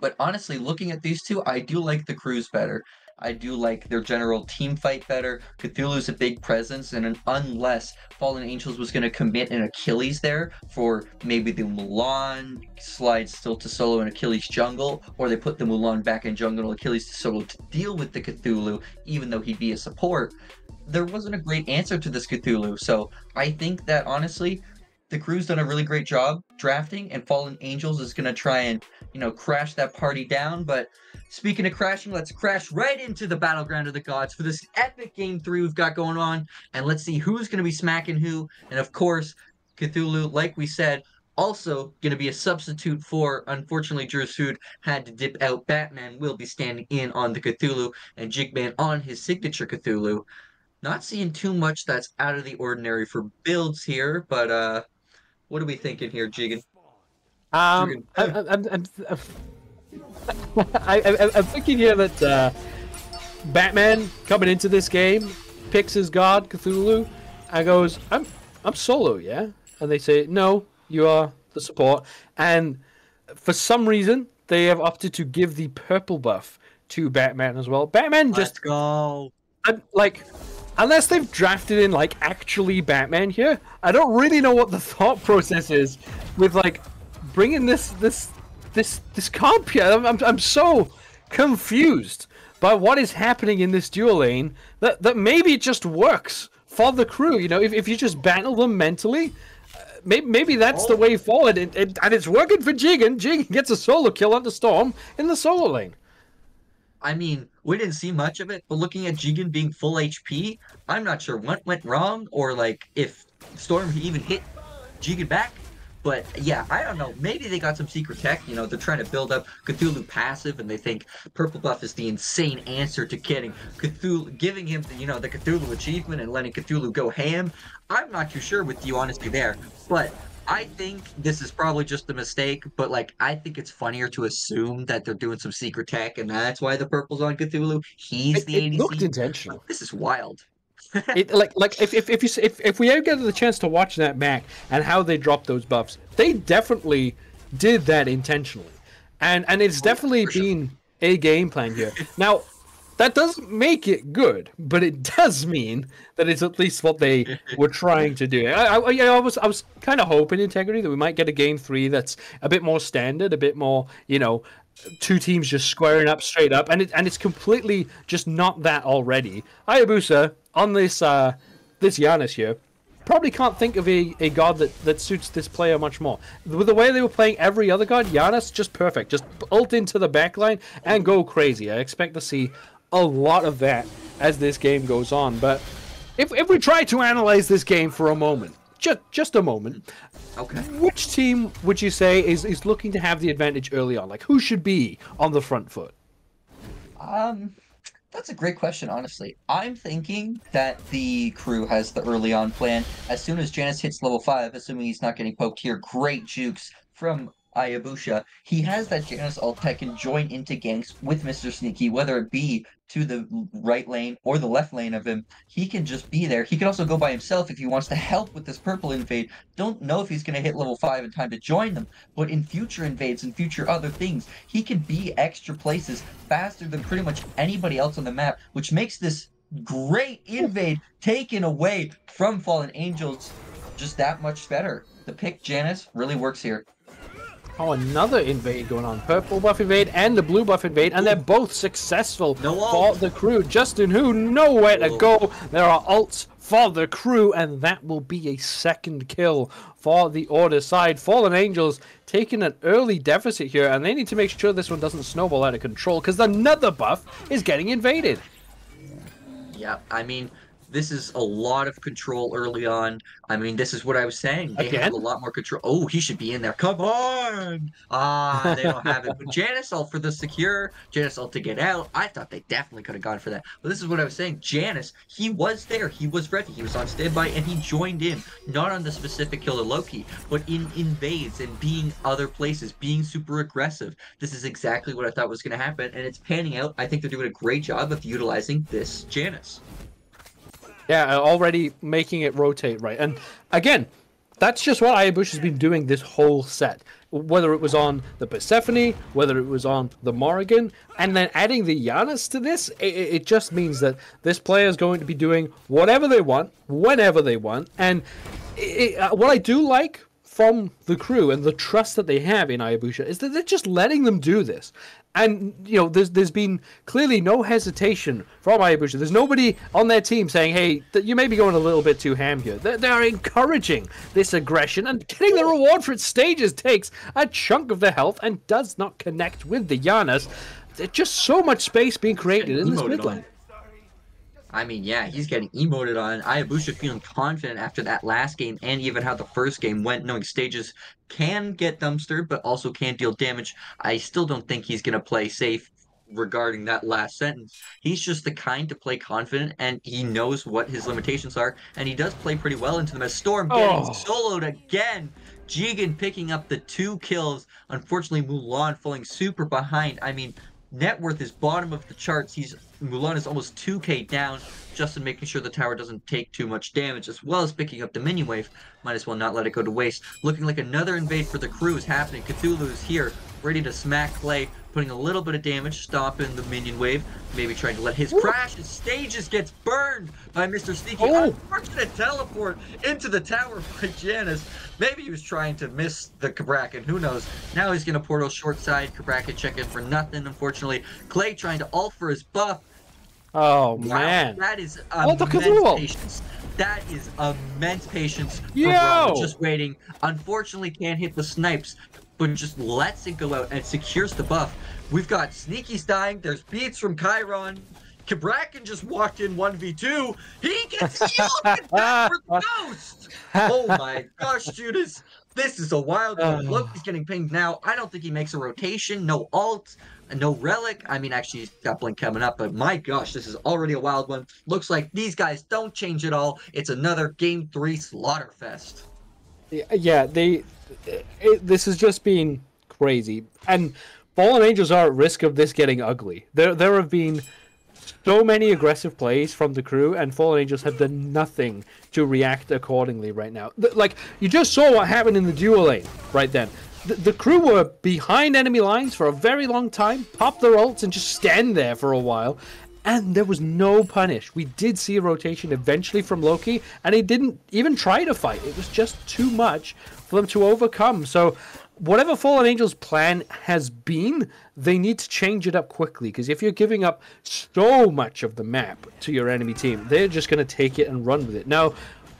But honestly, looking at these two, I do like the crews better. I do like their general team fight better. Cthulhu's a big presence, and unless Fallen Angels was going to commit an Achilles there for maybe the Mulan slides still to solo in Achilles jungle, or they put the Mulan back in jungle and Achilles to solo to deal with the Cthulhu, even though he'd be a support, there wasn't a great answer to this Cthulhu. So I think that honestly, the crew's done a really great job drafting, and Fallen Angels is going to try and, you know, crash that party down. But speaking of crashing, let's crash right into the Battleground of the Gods for this epic Game 3 we've got going on. And let's see who's going to be smacking who. And of course, Cthulhu, like we said, also going to be a substitute for, unfortunately, Drusud had to dip out. Batman will be standing in on the Cthulhu, and Jigman on his signature Cthulhu. Not seeing too much that's out of the ordinary for builds here, but what are we thinking here, Jigen? I'm thinking here that Batman coming into this game picks his god Cthulhu and goes, I'm solo, yeah? And they say, no, you are the support. And for some reason, they have opted to give the purple buff to Batman as well. Batman just... Let's go! Like, unless they've drafted in, like, actually Batman here, I don't really know what the thought process is with, like, bringing this comp here. I'm so confused by what is happening in this dual lane that maybe it just works for the crew. You know, if you just battle them mentally, maybe that's the way forward. And it's working for Jigen. Jigen gets a solo kill on the Storm in the solo lane. I mean, we didn't see much of it, but looking at Jigen being full HP, I'm not sure what went wrong, or like if Storm even hit Jigen back. But yeah, I don't know. Maybe they got some secret tech. You know, they're trying to build up Cthulhu passive, and they think purple buff is the insane answer to getting Cthulhu, giving him the, you know, the Cthulhu achievement and letting Cthulhu go ham. I'm not too sure with you honestly there, but I think this is probably just a mistake. But like, I think it's funnier to assume that they're doing some secret tech, and that's why the purple's on Cthulhu. He's the ADC. It looked intentional. This is wild. It like if we ever get the chance to watch that back and how they dropped those buffs, they definitely did that intentionally, and it's definitely been a game plan here. Now, that doesn't make it good, but it does mean that it's at least what they were trying to do. I was kind of hoping, Integrity, that we might get a game 3 that's a bit more standard, a bit more, you know, two teams just squaring up straight up, and it's completely just not that already. Hayabusa on this this Giannis here probably can't think of a god that suits this player much more. With the way they were playing every other god, Giannis just perfect. Just ult into the backline and go crazy. I expect to see a lot of that as this game goes on. But if we try to analyze this game for a moment, just a moment. Okay. Which team would you say is looking to have the advantage early on? Like, who should be on the front foot? That's a great question, honestly. I'm thinking that the crew has the early on plan. As soon as Janus hits level 5, assuming he's not getting poked here, great jukes from Ayabusha, he has that Janus ult that can join into ganks with Mr. Sneaky, whether it be to the right lane or the left lane of him. He can just be there. He can also go by himself if he wants to help with this purple invade. Don't know if he's going to hit level 5 in time to join them, but in future invades and future other things, he can be extra places faster than pretty much anybody else on the map, which makes this great invade taken away from Fallen Angels just that much better. The pick Janus really works here. Oh, another invade going on. Purple buff invade and the blue buff invade, and they're both successful for the crew. Justin, who nowhere to go. There are ults for the crew, and that will be a second kill for the Order side. Fallen Angels taking an early deficit here, and they need to make sure this one doesn't snowball out of control, because another buff is getting invaded. Yeah, I mean, this is a lot of control early on. I mean, this is what I was saying. They have a lot more control. Oh, he should be in there. Come on! They don't have it. But Janus ult for the secure. Janus ult to get out. I thought they definitely could have gone for that. But this is what I was saying. Janus, he was there. He was ready. He was on standby, and he joined in. Not on the specific kill of Loki, but in invades and being other places, being super aggressive. This is exactly what I thought was going to happen, and it's panning out. I think they're doing a great job of utilizing this Janus. Yeah, already making it rotate right. And again, that's just what Ayabush has been doing this whole set. Whether it was on the Persephone, whether it was on the Morrigan, and then adding the Janus to this, it just means that this player is going to be doing whatever they want, whenever they want. And what I do like from the crew and the trust that they have in Ayabusha is that they're just letting them do this. And, you know, there's been clearly no hesitation from Ayabusha. There's nobody on their team saying, hey, you may be going a little bit too ham here. They're encouraging this aggression, and getting the reward for its stages takes a chunk of the health and does not connect with the Janus. There's just so much space being created in this mid lane. I mean, yeah, he's getting emoted on. Ayabusha feeling confident after that last game and even how the first game went, knowing stages can get dumpstered, but also can deal damage. I still don't think he's going to play safe regarding that last sentence. He's just the kind to play confident, and he knows what his limitations are, and he does play pretty well into them. As Storm getting soloed again. Jigen picking up the 2 kills. Unfortunately, Mulan falling super behind. I mean, net worth is bottom of the charts. Mulan is almost 2k down. Justin making sure the tower doesn't take too much damage, as well as picking up the minion wave. Might as well not let it go to waste. Looking like another invade for the crew is happening. Cthulhu is here, ready to smack Clay, putting a little bit of damage, stopping the minion wave. Maybe trying to let his crash. His stages gets burned by Mr. Sneaky. Unfortunate teleport into the tower by Janus. Maybe he was trying to miss the Cabrakan. Who knows? Now he's going to portal short side. Cabrakan checking for nothing, unfortunately. Clay trying to ult for his buff. Oh, man. That is immense patience. That is immense patience for Bravo. Just waiting. Unfortunately, can't hit the snipes, but just lets it go out and secures the buff. We've got Sneaky's dying. There's beats from Chiron. Cabrakan just walked in 1v2. He gets healed with that for the ghost. Oh my gosh, Judas. This is a wild one. Loki's getting pinged now. I don't think he makes a rotation. No ult. No relic. I mean, actually, he's got Blink coming up, but my gosh, this is already a wild one. Looks like these guys don't change at all. It's another Game 3 Slaughterfest. Yeah, this has just been crazy. And Fallen Angels are at risk of this getting ugly. There have been so many aggressive plays from the crew, and Fallen Angels have done nothing to react accordingly right now. Like, you just saw what happened in the duo lane right then. The crew were behind enemy lines for a very long time, pop their ults, and just stand there for a while. And there was no punish. We did see a rotation eventually from Loki, and he didn't even try to fight. It was just too much for them to overcome. So whatever Fallen Angels' plan has been, they need to change it up quickly. Because if you're giving up so much of the map to your enemy team, they're just going to take it and run with it. Now,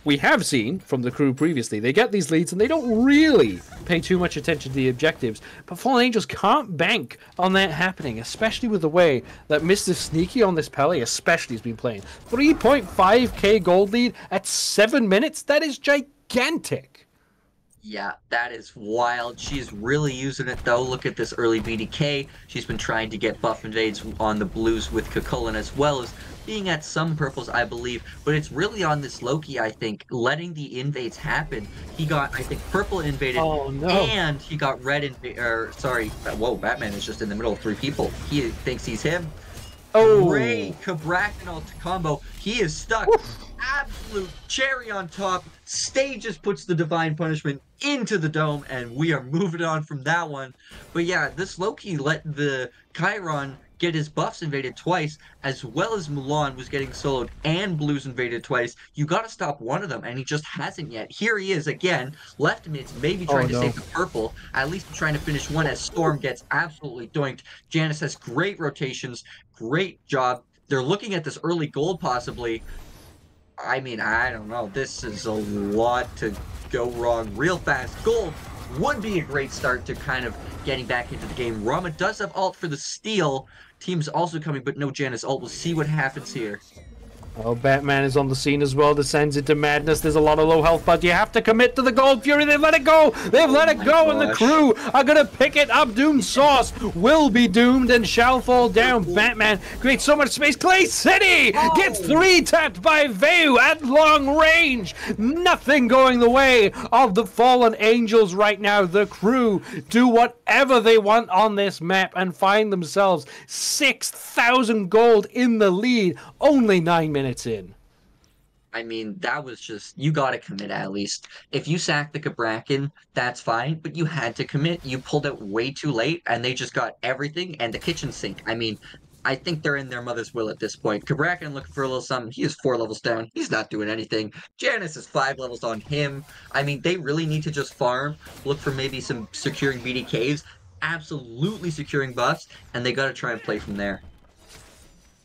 we have seen from the crew previously, they get these leads and they don't really pay too much attention to the objectives. But Fallen Angels can't bank on that happening, especially with the way that Mr. Sneaky on this Pele especially has been playing. 3.5k gold lead at 7 minutes? That is gigantic. Yeah, that is wild. She's really using it, though. Look at this early BDK. She's been trying to get buff invades on the blues with Kukulin, as well as being at some purples, I believe, but it's really on this Loki, I think, letting the invades happen. He got, I think, purple invaded, Oh no. and he got red invaded, or sorry, whoa, Batman is just in the middle of 3 people. He thinks he's him. Oh. Great Cabrakan combo. He is stuck. Oof. Absolute cherry on top. Stages puts the Divine Punishment into the dome, and we are moving on from that one. But yeah, this Loki let the Chiron get his buffs invaded twice, as well as Mulan was getting soloed and blues invaded twice. You gotta stop one of them, and he just hasn't yet. Here he is again, left mids, maybe trying to save the purple, at least trying to finish one as Storm gets absolutely doinked. Janus has great rotations, great job. They're looking at this early gold possibly. I mean, I don't know. This is a lot to go wrong real fast. Gold would be a great start to kind of getting back into the game. Rama does have ult for the steal. Team's also coming, but no Janus ult. We'll see what happens here. Oh, Batman is on the scene as well. Descends into madness. There's a lot of low health, but you have to commit to the Gold Fury. They've let it go. They've let it go, and the crew are going to pick it up. Doomed Sauce will be doomed and shall fall down. Batman creates so much space. Clay City gets 3-tapped by Veu at long range. Nothing going the way of the fallen angels right now. The crew do whatever they want on this map and find themselves 6,000 gold in the lead. Only 9 minutes in. I mean, that was just, you gotta commit at least. If you sack the Cabrakan, that's fine, but you had to commit. You pulled it way too late, and they just got everything and the kitchen sink. I mean, I think they're in their mother's will at this point. Cabrakan looking for a little something. He is 4 levels down. He's not doing anything. Janus is 5 levels on him. I mean, they really need to just farm, look for maybe some securing BDKs, absolutely securing buffs, and they gotta try and play from there.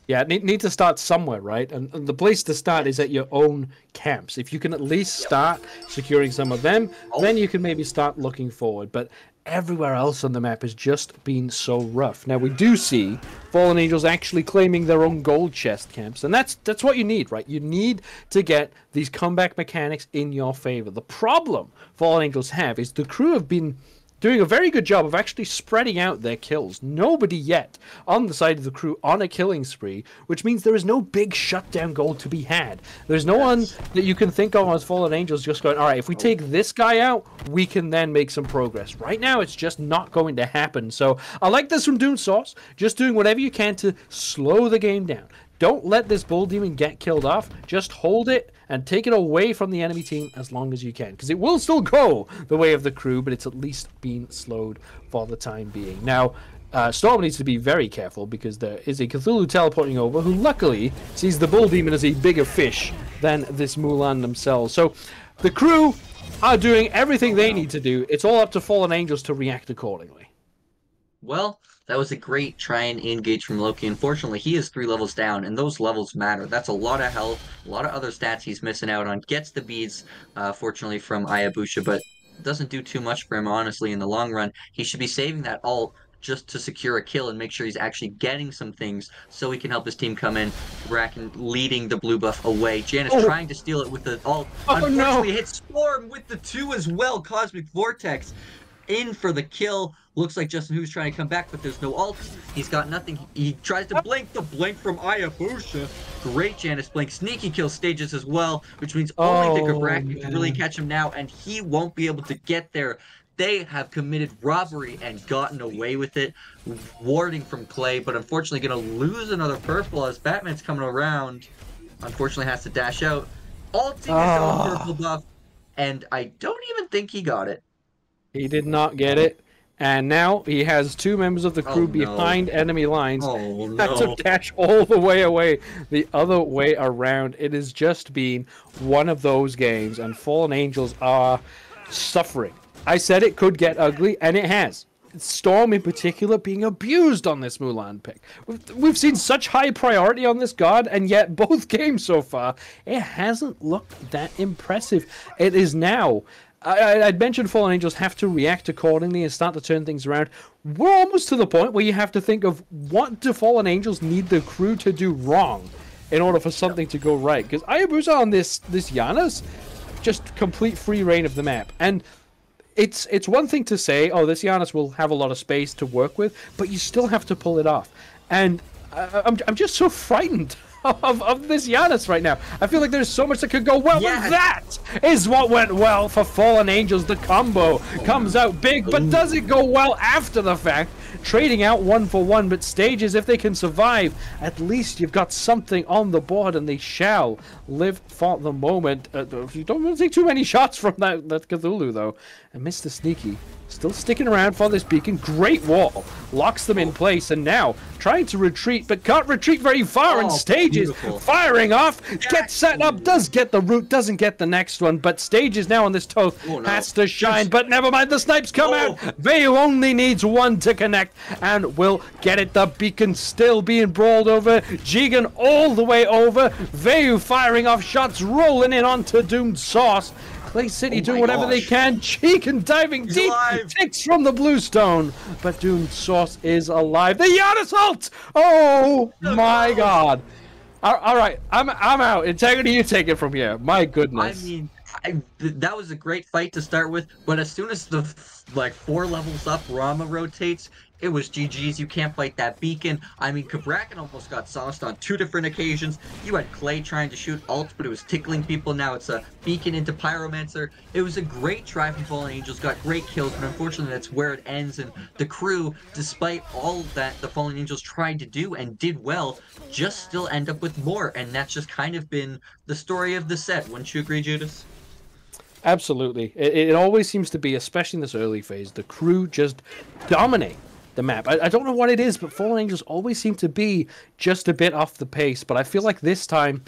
Yeah, need to start somewhere, right? And the place to start is at your own camps. If you can at least start securing some of them, then you can maybe start looking forward. But everywhere else on the map has just been so rough. Now, we do see Fallen Angels actually claiming their own gold chest camps, and that's what you need, right? You need to get these comeback mechanics in your favor. The problem Fallen Angels have is the crew have been doing a very good job of actually spreading out their kills. Nobody yet on the side of the crew on a killing spree, which means there is no big shutdown goal to be had. There's no one that you can think of as Fallen Angels just going, all right, if we take this guy out, we can then make some progress. Right now, it's just not going to happen. So I like this from Doom Sauce, just doing whatever you can to slow the game down. Don't let this Bull Demon get killed off. Just hold it and take it away from the enemy team as long as you can. Because it will still go the way of the crew, but it's at least been slowed for the time being. Now, Storm needs to be very careful because there is a Cthulhu teleporting over who luckily sees the Bull Demon as a bigger fish than this Mulan themselves. So the crew are doing everything they need to do. It's all up to Fallen Angels to react accordingly. Well, that was a great try and engage from Loki. Unfortunately, he is 3 levels down, and those levels matter. That's a lot of health, a lot of other stats he's missing out on. Gets the beads, fortunately, from Ayabusha, but doesn't do too much for him, honestly, in the long run. He should be saving that ult just to secure a kill and make sure he's actually getting some things so he can help his team come in. Bracken leading the blue buff away. Janus trying to steal it with the ult. Unfortunately, hits Storm with the 2 as well. Cosmic Vortex in for the kill. Looks like Justin Hu's trying to come back, but there's no ult. He's got nothing. He tries to blink. The blink from Ayabusha. Great Janus blink. Sneaky kill stages as well, which means only the Cabrakan can really catch him now, and he won't be able to get there. They have committed robbery and gotten away with it, warding from Clay, but unfortunately going to lose another purple as Batman's coming around. Unfortunately has to dash out. Ulting his own purple buff, and I don't even think he got it. He did not get it. And now he has 2 members of the crew behind enemy lines. Had to dash all the way away, the other way around. It has just been one of those games, and Fallen Angels are suffering. I said it could get ugly, and it has. Storm in particular being abused on this Mulan pick. We've seen such high priority on this god, and yet both games so far, it hasn't looked that impressive. It is now. I'd mentioned Fallen Angels have to react accordingly and start to turn things around. We're almost to the point where you have to think of what do Fallen Angels need the crew to do wrong in order for something to go right. Because Ayabusa on this Janus, just complete free reign of the map. And it's one thing to say, oh, this Janus will have a lot of space to work with, but you still have to pull it off. And I'm just so frightened of this Giannis right now. I feel like there's so much that could go well, Yes. and that is what went well for Fallen Angels. The combo comes out big, but does it go well after the fact? Trading out 1 for 1, but Stages, if they can survive, at least you've got something on the board, and they shall live for the moment. You don't want to take too many shots from that Cthulhu, though. And Mr. Sneaky still sticking around for this beacon. Great wall. Locks them in place, and now trying to retreat, but can't retreat very far, and Stages beautiful. firing off. Gets set up, does get the root, doesn't get the next one, but Stages now on this Toth has to shine, but never mind, the snipes come out. Vayu only needs 1 to connect, and will get it. The beacon still being brawled over. Jigen all the way over. Vayu firing off shots, rolling in onto Doomed Sauce. Clay City doing whatever they can. Jigen diving deep. Takes from the Bluestone. But Doomed Sauce is alive. The Giannis ult! Oh my god. All right, I'm out. Integrity, you take it from here. My goodness. I mean, that was a great fight to start with, but as soon as the 4 levels up Rama rotates, it was GG's. You can't fight that beacon. I mean, Kabrakan almost got sauced on 2 different occasions. You had Clay trying to shoot ult, but it was tickling people. Now it's a beacon into Pyromancer. It was a great try from Fallen Angels. Got great kills, but unfortunately that's where it ends. And the crew, despite all that the Fallen Angels tried to do and did well, just still end up with more. And that's just kind of been the story of the set. Wouldn't you agree, Judas? Absolutely. It always seems to be, especially in this early phase, the crew just dominate the map. I don't know what it is, but Fallen Angels always seem to be just a bit off the pace, but I feel like this time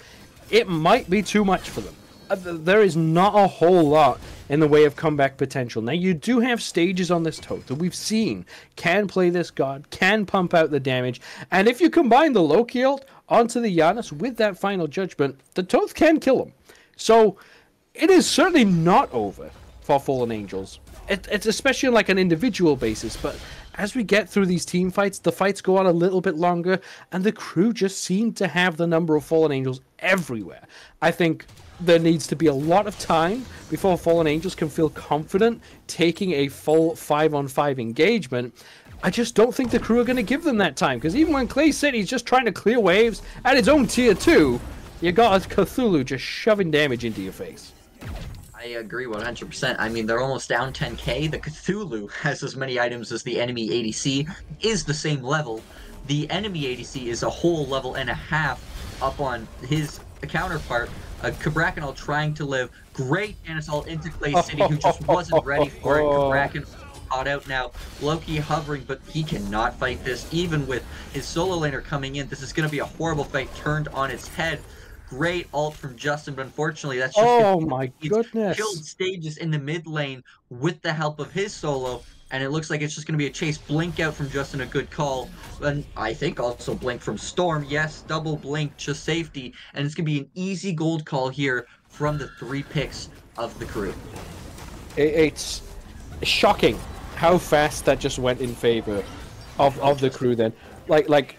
it might be too much for them. There is not a whole lot in the way of comeback potential. Now, you do have Stages on this Toth that we've seen can play this god, can pump out the damage, and if you combine the Loki ult onto the Giannis with that final judgment, the Toth can kill him. So it is certainly not over for Fallen Angels. It's especially on like an individual basis, but as we get through these team fights, the fights go on a little bit longer, and the crew just seem to have the number of Fallen Angels everywhere. I think there needs to be a lot of time before Fallen Angels can feel confident taking a full 5-on-5 engagement. I just don't think the crew are going to give them that time, because even when Clay City's just trying to clear waves at its own tier 2, you got a Cthulhu just shoving damage into your face. I agree 100%. I mean, they're almost down 10k. The Cthulhu has as many items as the enemy ADC, is the same level. The enemy ADC is a whole level and a half up on his counterpart. Kabrakan trying to live. Great Anasol into Clay City, who just wasn't ready for it. Kabrakan caught out now. Loki hovering, but he cannot fight this. Even with his solo laner coming in, this is going to be a horrible fight turned on its head. Great ult from Justin, but unfortunately that's just my goodness. Killed Stages in the mid lane with the help of his solo, and it looks like it's just going to be a chase. Blink out from Justin, a good call, and I think also blink from Storm. Yes, double blink, just safety, and it's going to be an easy gold call here from the 3 picks of the crew. It's shocking how fast that just went in favor of the crew then. Like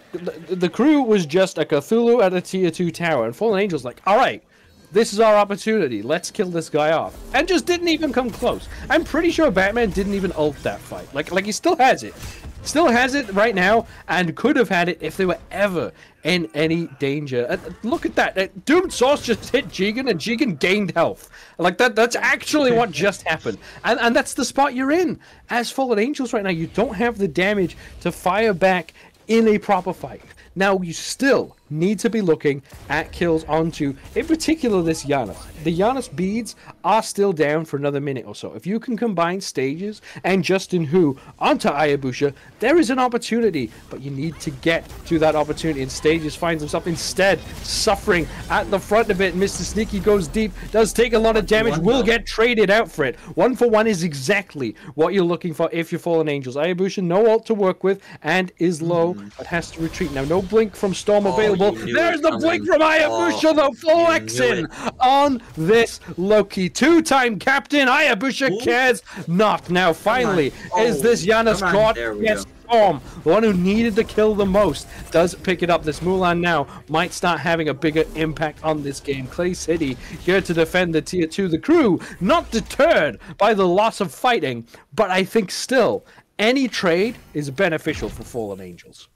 the crew was just a Cthulhu at a tier 2 tower, and Fallen Angels like, all right, this is our opportunity. Let's kill this guy off, and just didn't even come close. I'm pretty sure Batman didn't even ult that fight. Like he still has it right now, and could have had it if they were ever in any danger. Look at that. Doomed Sauce just hit Jigen, and Jigen gained health. Like that's actually what just happened, and that's the spot you're in as Fallen Angels right now. You don't have the damage to fire back in a proper fight. Now, you still need to be looking at kills onto, in particular, this Giannis. The Giannis beads are still down for another minute or so. If you can combine Stages and Justin Hu onto Ayabusha, there is an opportunity, but you need to get to that opportunity, and Stages finds himself instead suffering at the front of it. Mr. Sneaky goes deep, does take a lot of damage, will get traded out for it. 1 for 1 is exactly what you're looking for if you're Fallen Angels. Ayabusha, no ult to work with, and is low, but has to retreat. Now, no blink from Storm available. There's the blink from Ayabusha, the flexing on this Loki. 2-time captain, Ayabusha cares not. Now, finally, is this Giannis caught? Yes, Storm, the one who needed to kill the most, does pick it up. This Mulan now might start having a bigger impact on this game. Clay City here to defend the tier 2. The crew not deterred by the loss of fighting, but I think still any trade is beneficial for Fallen Angels.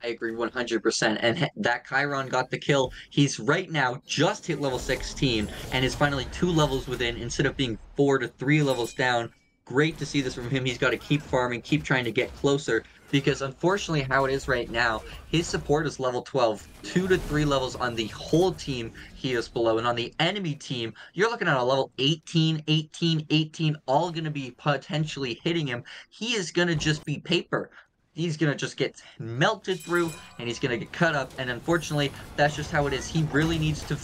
I agree 100%. And that Chiron got the kill. He's right now just hit level 16 and is finally 2 levels within instead of being 4 to 3 levels down. Great to see this from him. He's got to keep farming, keep trying to get closer because unfortunately, how it is right now, his support is level 12, 2 to 3 levels on the whole team he is below. And on the enemy team, you're looking at a level 18, 18, 18, all going to be potentially hitting him. He is going to just be paper. He's going to just get melted through and he's going to get cut up. And unfortunately, that's just how it is. He really needs to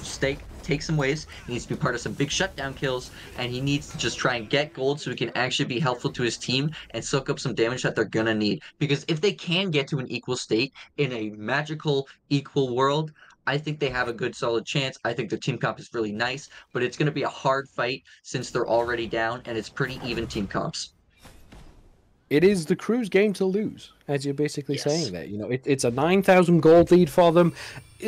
take some waves. He needs to be part of some big shutdown kills. And he needs to just try and get gold so he can actually be helpful to his team and soak up some damage that they're going to need. Because if they can get to an equal state in a magical equal world, I think they have a good solid chance. I think their team comp is really nice. But it's going to be a hard fight since they're already down. And it's pretty even team comps. It is the crew's game to lose, as you're basically Yes. saying that. You know, it's a 9,000 gold lead for them.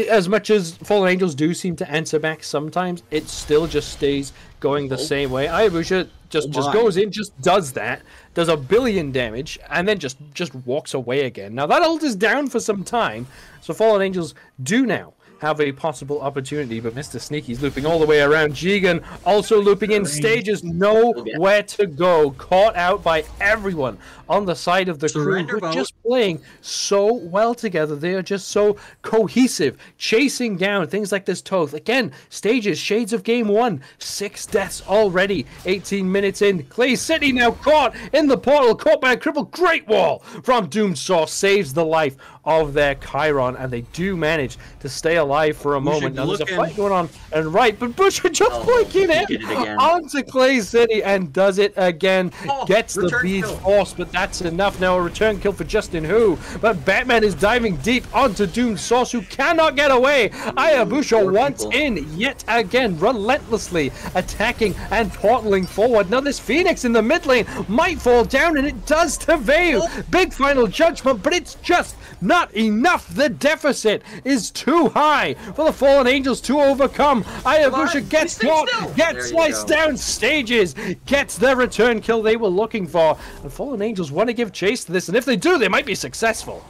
As much as Fallen Angels do seem to answer back sometimes, it still just stays going the same way. Ayabusha just goes in, just does that, does a billion damage, and then just walks away again. Now, that ult is down for some time, so Fallen Angels do now have a possible opportunity, but Mr. Sneaky's looping all the way around. Jigen also looping in stages, nowhere to go. Caught out by everyone on the side of the crew, who are just playing so well together. They are just so cohesive, chasing down things like this Toth. Again, stages, shades of game 1, 6 deaths already, 18 minutes in. Clay City now caught in the portal, caught by a crippled Great Wall from Doom Source, saves the life of their Chiron, and they do manage to stay alive for a moment. Now, there's a fight going on and right, but Busher just flicking it onto Clay City and does it again. Gets the beast force, but that's enough. Now a return kill for Justin Who, but Batman is diving deep onto Doom Source, who cannot get away. Ayabusha once in yet again, relentlessly attacking and portaling forward. Now this Phoenix in the mid lane might fall down, and it does to Veu. Big final judgment, but it's just not enough. The deficit is too high for the Fallen Angels to overcome. Ayabusha gets caught, gets sliced down stages, gets their return kill they were looking for. And Fallen Angels want to give chase to this, and if they do, they might be successful.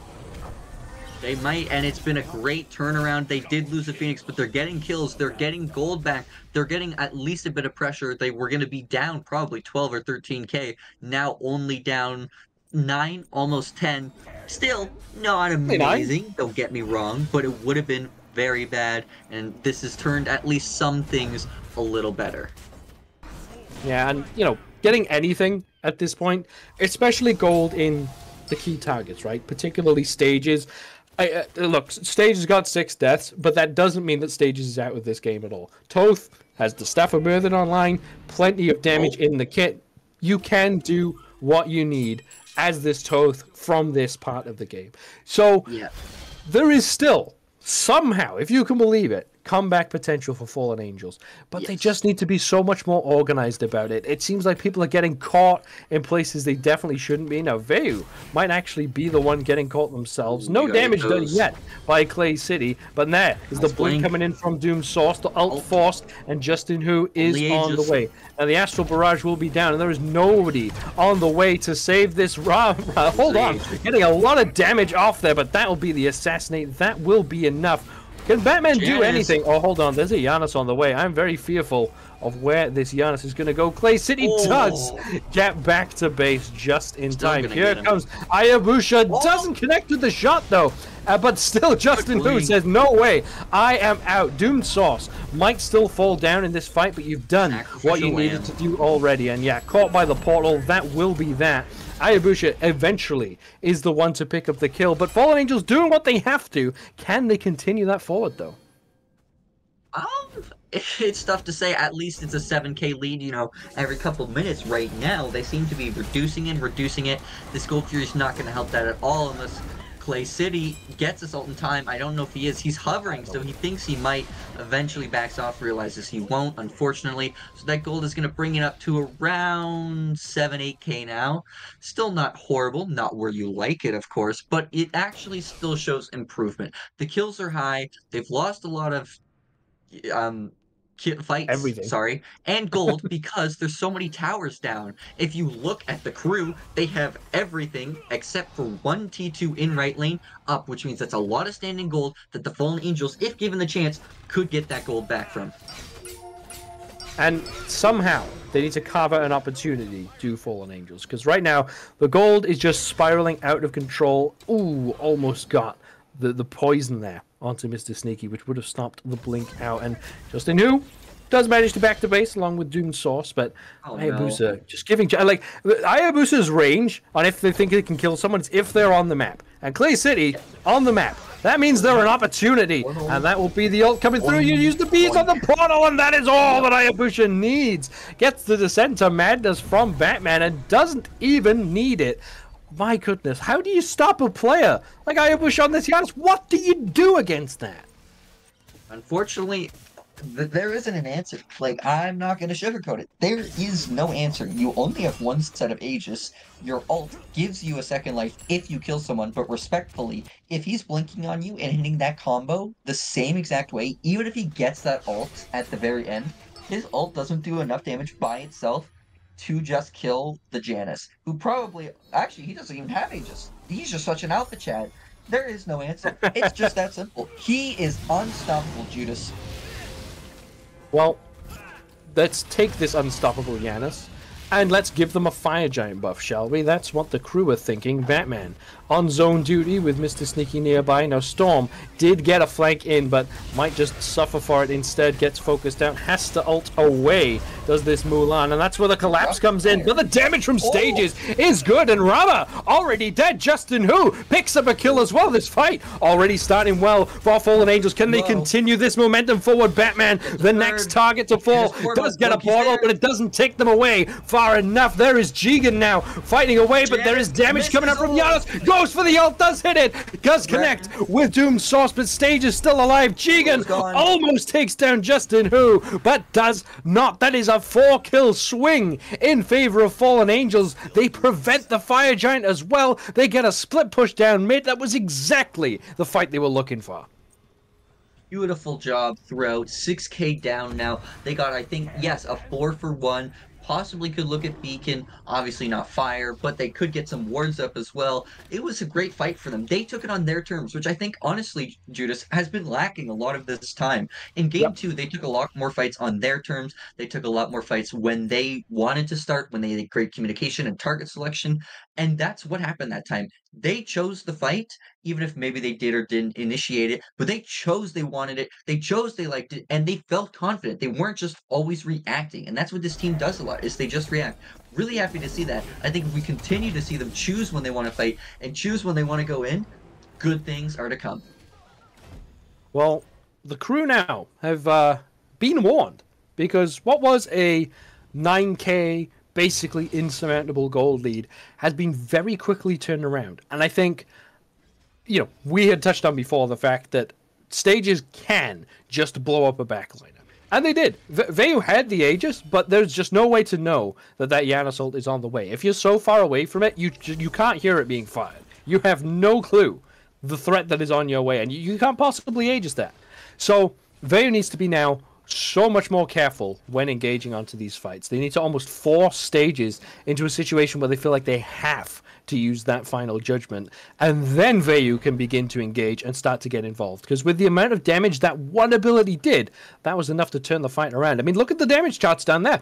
They might, and it's been a great turnaround. They did lose the Phoenix, but they're getting kills. They're getting gold back. They're getting at least a bit of pressure. They were going to be down probably 12 or 13K. Now only down 9, almost 10. Still not amazing, don't get me wrong, but it would have been very bad, and this has turned at least some things a little better. Yeah, and, you know, getting anything at this point, especially gold in the key targets, right? Particularly stages. Look, Stages got 6 deaths, but that doesn't mean that Stages is out of this game at all. Toth has the Staff of Murthen online, plenty of damage in the kit. You can do what you need as this Toth from this part of the game. So there is still, somehow, if you can believe it, comeback potential for Fallen Angels, but they just need to be so much more organized about it. It seems like people are getting caught in places they definitely shouldn't be. Now, Veu might actually be the one getting caught themselves. No damage done yet by Clay City, but there is the blink coming in from Doom Source, the ult forced, and Justin Who is on the way. Now, the Astral Barrage will be down, and there is nobody on the way to save this. Hold on, getting a lot of damage off there, but that will be the Assassinate. That will be enough. Can Batman do anything? Oh, hold on. There's a Giannis on the way. I'm very fearful of where this Giannis is going to go. Clay City does get back to base just in time. Here comes Ayabusha. Doesn't connect with the shot, though. But still, Justin Who says, no way. I am out. Doom Source might still fall down in this fight, but you've done what you needed to do already. And yeah, caught by the portal. That will be that. Ayabusha eventually is the one to pick up the kill, but Fallen Angels doing what they have to. Can they continue that forward, though? It's tough to say. At least it's a 7K lead, you know, every couple minutes right now. They seem to be reducing it. This Gold Fury's not going to help that at all unless Clay City gets us ult in time. I don't know if he is. He's hovering, so he thinks he might. Eventually backs off, realizes he won't, unfortunately. So that gold is going to bring it up to around 7, 8K now. Still not horrible, not where you like it, of course, but it actually still shows improvement. The kills are high. They've lost a lot of fights, Everything. sorry, and gold because there's so many towers down. If you look at the crew, they have everything except for one T2 in right lane up, which means that's a lot of standing gold that the Fallen Angels, if given the chance, could get that gold back from. And somehow they need to carve out an opportunity to Fallen Angels, because right now the gold is just spiraling out of control. Ooh, almost got the poison there onto Mr. Sneaky, which would have stopped the blink out. And Justin Who does manage to back to base along with Doom Sauce, but Hayabusa just giving like Hayabusa's range on if they think they can kill someone is if they're on the map. And Clay City on the map. That means they're an opportunity, and that will be the ult coming through. You use the bees on the portal, and that is all that Hayabusa needs. Gets the descent to madness from Batman and doesn't even need it. My goodness, how do you stop a player like Hayabusa on this Giannis? What do you do against that? Unfortunately, there isn't an answer. Like, I'm not going to sugarcoat it. There is no answer. You only have one set of Aegis. Your ult gives you a second life if you kill someone, but respectfully, if he's blinking on you and hitting that combo the same exact way, even if he gets that ult at the very end, his ult doesn't do enough damage by itself to just kill the Janus, who probably... Actually, he doesn't even have Aegis. He's just such an alpha Chad. There is no answer. It's just that simple. He is unstoppable, Judas. Well, let's take this unstoppable Giannis and let's give them a fire giant buff, shall we? That's what the crew are thinking. Batman on zone duty with Mr. Sneaky nearby. Now Storm did get a flank in, but might just suffer for it instead. Gets focused out, has to ult away. Does this Mulan, and that's where the collapse comes in. But the damage from stages is good, and Rama already dead. Justin Who picks up a kill as well. This fight already starting well for Fallen Angels. Can they continue this momentum forward? Batman, the next target to fall, does get a portal, but it doesn't take them away far enough. There is Jigen now fighting away, but there is damage coming up from Giannis. Goes for the ult, does hit it, does connect with Doom Sauce, but Stage is still alive. Jigen almost takes down Justin Who, but does not. That is a 4-kill swing in favor of Fallen Angels. They prevent the Fire Giant as well. They get a split push down mid. That was exactly the fight they were looking for. Beautiful job throughout. 6k down now. They got, I think, yes, a 4-for-1. Possibly could look at Beacon, obviously not Fire, but they could get some wards up as well. It was a great fight for them. They took it on their terms, which I think, honestly, Judas, has been lacking a lot of this time. In Game 2, they took a lot more fights on their terms. They took a lot more fights when they wanted to start, when they had great communication and target selection, and that's what happened that time. They chose the fight, even if maybe they did or didn't initiate it, but they chose they wanted it, they chose they liked it, and they felt confident. They weren't just always reacting, and that's what this team does a lot, is they just react. Really happy to see that. I think if we continue to see them choose when they want to fight and choose when they want to go in, good things are to come. Well, the crew now have been warned, because what was a 9k basically insurmountable gold lead has been very quickly turned around. And I think, you know, we had touched on before the fact that stages can just blow up a backliner. And they did. Veu had the Aegis, but there's just no way to know that that Giannis ult is on the way. If you're so far away from it, you can't hear it being fired. You have no clue the threat that is on your way, and you can't possibly Aegis that. So Veu needs to be now so much more careful when engaging onto these fights. They need to almost force stages into a situation where they feel like they have to use that final judgment, and then Veu can begin to engage and start to get involved. Because with the amount of damage that one ability did, that was enough to turn the fight around. I mean, look at the damage charts down there.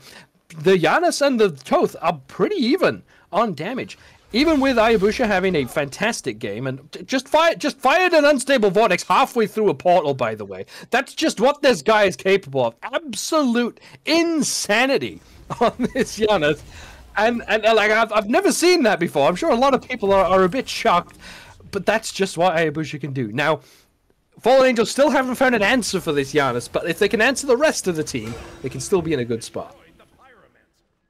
The Giannis and the Toth are pretty even on damage. Even with Hayabusa having a fantastic game and just fired an unstable vortex halfway through a portal, by the way. That's just what this guy is capable of. Absolute insanity on this Giannis. And like I've never seen that before. I'm sure a lot of people are a bit shocked, but that's just what Hayabusa can do. Now, Fallen Angels still haven't found an answer for this Giannis, but if they can answer the rest of the team, they can still be in a good spot.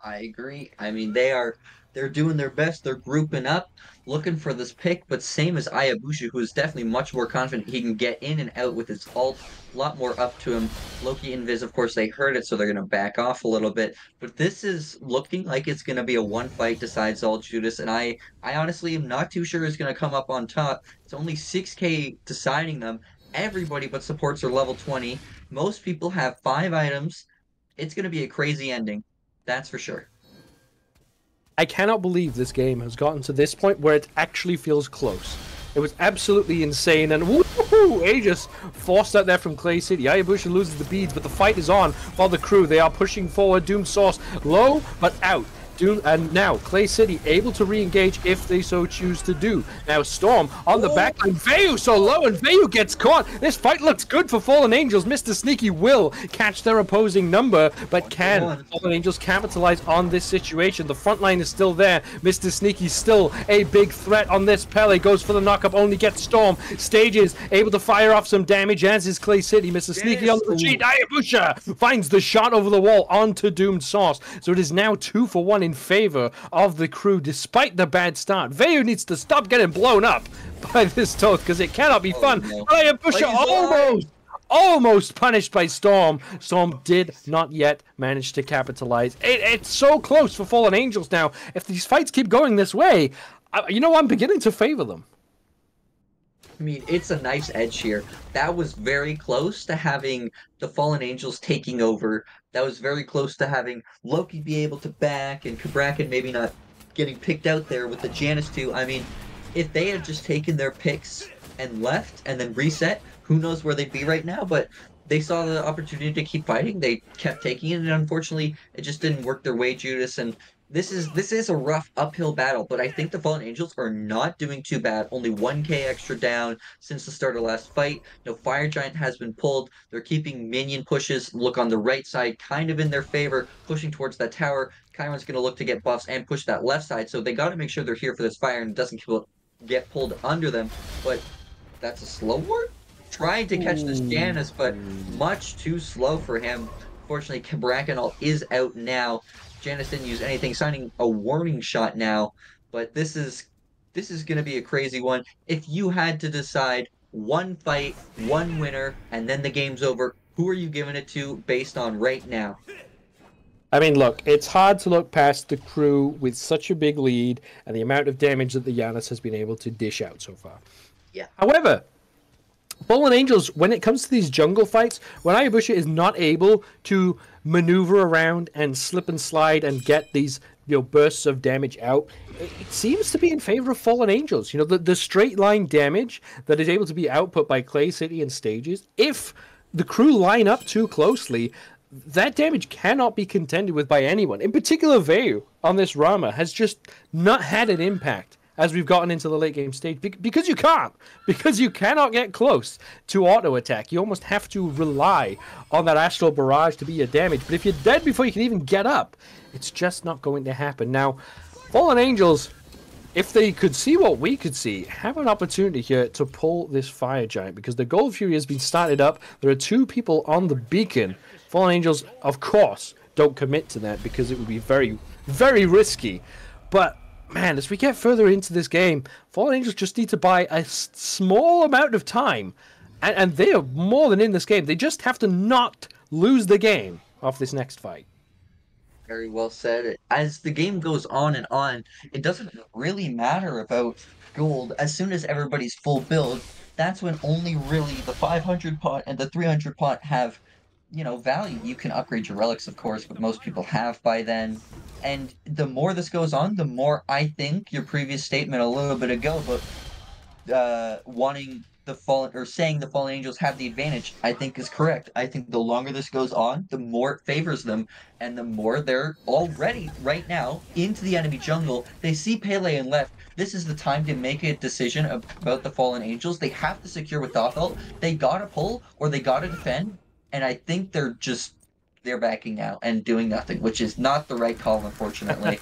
I agree. I mean, they're doing their best. They're grouping up, looking for this pick, but same as Hayabusa, who is definitely much more confident he can get in and out with his ult. A lot more up to him. Loki and Viz, of course, they heard it, so they're going to back off a little bit. But this is looking like it's going to be a one fight decides all, Judas, and I honestly am not too sure who's going to come up on top. It's only 6k deciding them. Everybody but supports are level 20. Most people have 5 items. It's going to be a crazy ending. That's for sure. I cannot believe this game has gotten to this point where it actually feels close. It was absolutely insane, and woohoo! Aegis forced out there from Clay City. Hayabusa loses the beads, but the fight is on for the crew. They are pushing forward. Doom Source low, but out. And now Clay City able to re-engage if they so choose to do. Now Storm on the backline. Vayu so low, and Vayu gets caught. This fight looks good for Fallen Angels. Mr. Sneaky will catch their opposing number, but can Fallen Angels capitalize on this situation? The front line is still there. Mr. Sneaky still a big threat on this. Pele goes for the knockup, only gets Storm. Stages able to fire off some damage, as is Clay City. Mr. Sneaky on the retreat. Hayabusa finds the shot over the wall onto Doomed Sauce. So it is now 2-for-1 in favor of the crew, despite the bad start. Vayu needs to stop getting blown up by this toad, because it cannot be fun. No. Hayabusa almost punished by Storm. Storm did not yet manage to capitalize. It's so close for Fallen Angels now. If these fights keep going this way, I'm beginning to favor them. I mean, it's a nice edge here. That was very close to having the Fallen Angels taking over. That was very close to having Loki be able to back and Kabrakan maybe not getting picked out there with the Janus 2. I mean, if they had just taken their picks and left and then reset, who knows where they'd be right now, but they saw the opportunity to keep fighting. They kept taking it, and unfortunately, it just didn't work their way, Judas, and this is a rough uphill battle, but I think the Fallen Angels are not doing too bad. Only 1k extra down since the start of last fight. No Fire Giant has been pulled. They're keeping minion pushes. Look on the right side, kind of in their favor, pushing towards that tower. Chiron's going to look to get buffs and push that left side, so they got to make sure they're here for this fire and it doesn't get pulled under them. But that's a slow ward? Trying to catch this Janus, but much too slow for him. Fortunately, Kabrakan is out now. Janus didn't use anything, signing a warning shot now, but this is going to be a crazy one. If you had to decide one fight, one winner, and then the game's over, who are you giving it to based on right now? I mean, look, it's hard to look past the crew with such a big lead and the amount of damage that the Janus has been able to dish out so far. Yeah. However, Fallen Angels, when it comes to these jungle fights, when Hayabusa is not able to maneuver around and slip and slide and get these bursts of damage out, it seems to be in favor of Fallen Angels. The straight line damage that is able to be output by Clay City and Stages, if the crew line up too closely, that damage cannot be contended with by anyone. In particular, Vayu on this Rama has just not had an impact as we've gotten into the late game stage, because you can't, because you cannot get close to auto attack. You almost have to rely on that Astral Barrage to be your damage, but if you're dead before you can even get up, it's just not going to happen. Now, Fallen Angels, if they could see what we could see, have an opportunity here to pull this Fire Giant, because the Gold Fury has been started up. There are 2 people on the beacon. Fallen Angels, of course, don't commit to that because it would be very, very risky, but man, as we get further into this game, Fallen Angels just need to buy a small amount of time, and they are more than in this game. They just have to not lose the game off this next fight. Very well said. As the game goes on and on, it doesn't really matter about gold. As soon as everybody's full build, that's when only really the 500 pot and the 300 pot have, value. You can upgrade your relics, of course, but most people have by then. And the more this goes on, the more I think your previous statement a little bit ago about wanting the Fallen, or saying the Fallen Angels have the advantage, I think is correct. I think the longer this goes on, the more it favors them, and the more they're already, right now, into the enemy jungle. They see Pele and left. This is the time to make a decision about the Fallen Angels. They have to secure with Dothel. They gotta pull, or they gotta defend, and I think they're backing out and doing nothing, which is not the right call, unfortunately.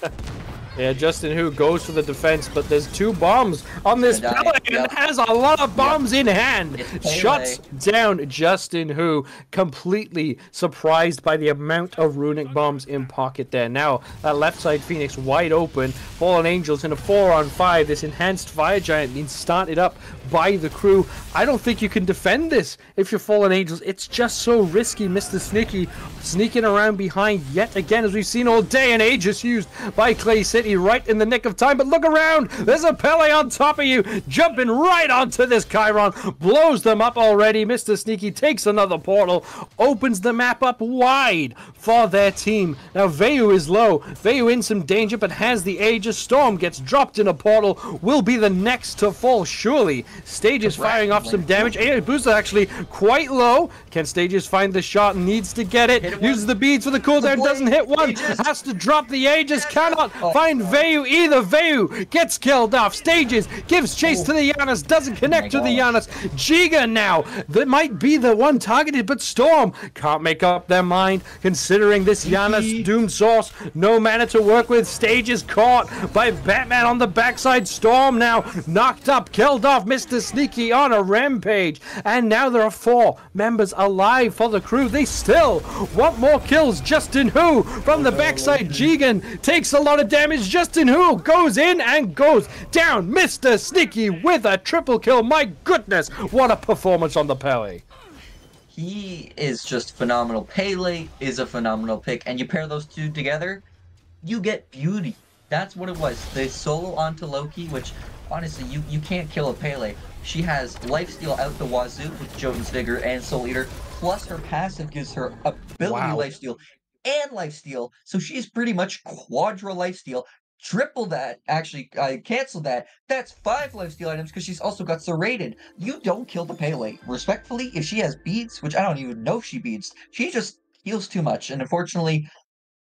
Yeah, Justin Hu goes for the defense, but there's 2 bombs on this Pele, and has a lot of bombs in hand. Shuts down Justin Hu, completely surprised by the amount of runic bombs in pocket there. Now, that left side Phoenix wide open. Fallen Angels in a 4-on-5. This enhanced Fire Giant being started up by the crew. I don't think you can defend this if you're Fallen Angels. It's just so risky. Mr. Sneaky sneaking around behind yet again, as we've seen all day, and Aegis used by Clay City. JudasPriestley right in the nick of time, but look around. There's a Pele on top of you, jumping right onto this Chiron, blows them up already. Mr. Sneaky takes another portal, opens the map up wide for their team. Now Vayu is low. Vayu in some danger, but has the Aegis. Storm gets dropped in a portal, will be the next to fall, surely. Stages firing off some damage. Booster actually quite low. Can Stages find the shot? Needs to get it. Uses the beads for the cooldown, doesn't hit one. Has to drop the Aegis, cannot find Vayu either. Vayu gets killed off. Stages gives chase to the Giannis, doesn't connect to the Giannis. Giga now, that might be the one targeted, but Storm can't make up their mind, considering this Giannis doomed source. No mana to work with. Stages caught by Batman on the backside. Storm now knocked up, killed off Mr. Sneaky on a rampage. And now there are 4 members alive for the crew. They still want more kills. Justin Who from the backside. Jigen takes a lot of damage. Justin Who goes in and goes down. Mr. Sneaky with a triple kill. My goodness, what a performance on the Pele. He is just phenomenal. Pele is a phenomenal pick, and you pair those two together, you get beauty. That's what it was. The solo onto Loki, which honestly, you can't kill a Pele. She has lifesteal out the wazoo with Jotun's Vigor and Soul Eater, plus her passive gives her ability lifesteal and lifesteal, so she's pretty much quadra lifesteal. Triple that, actually, I canceled that. That's 5 lifesteal items because she's also got serrated. You don't kill the Pele. Respectfully, if she has beads, which I don't even know if she beads, she just heals too much. And unfortunately,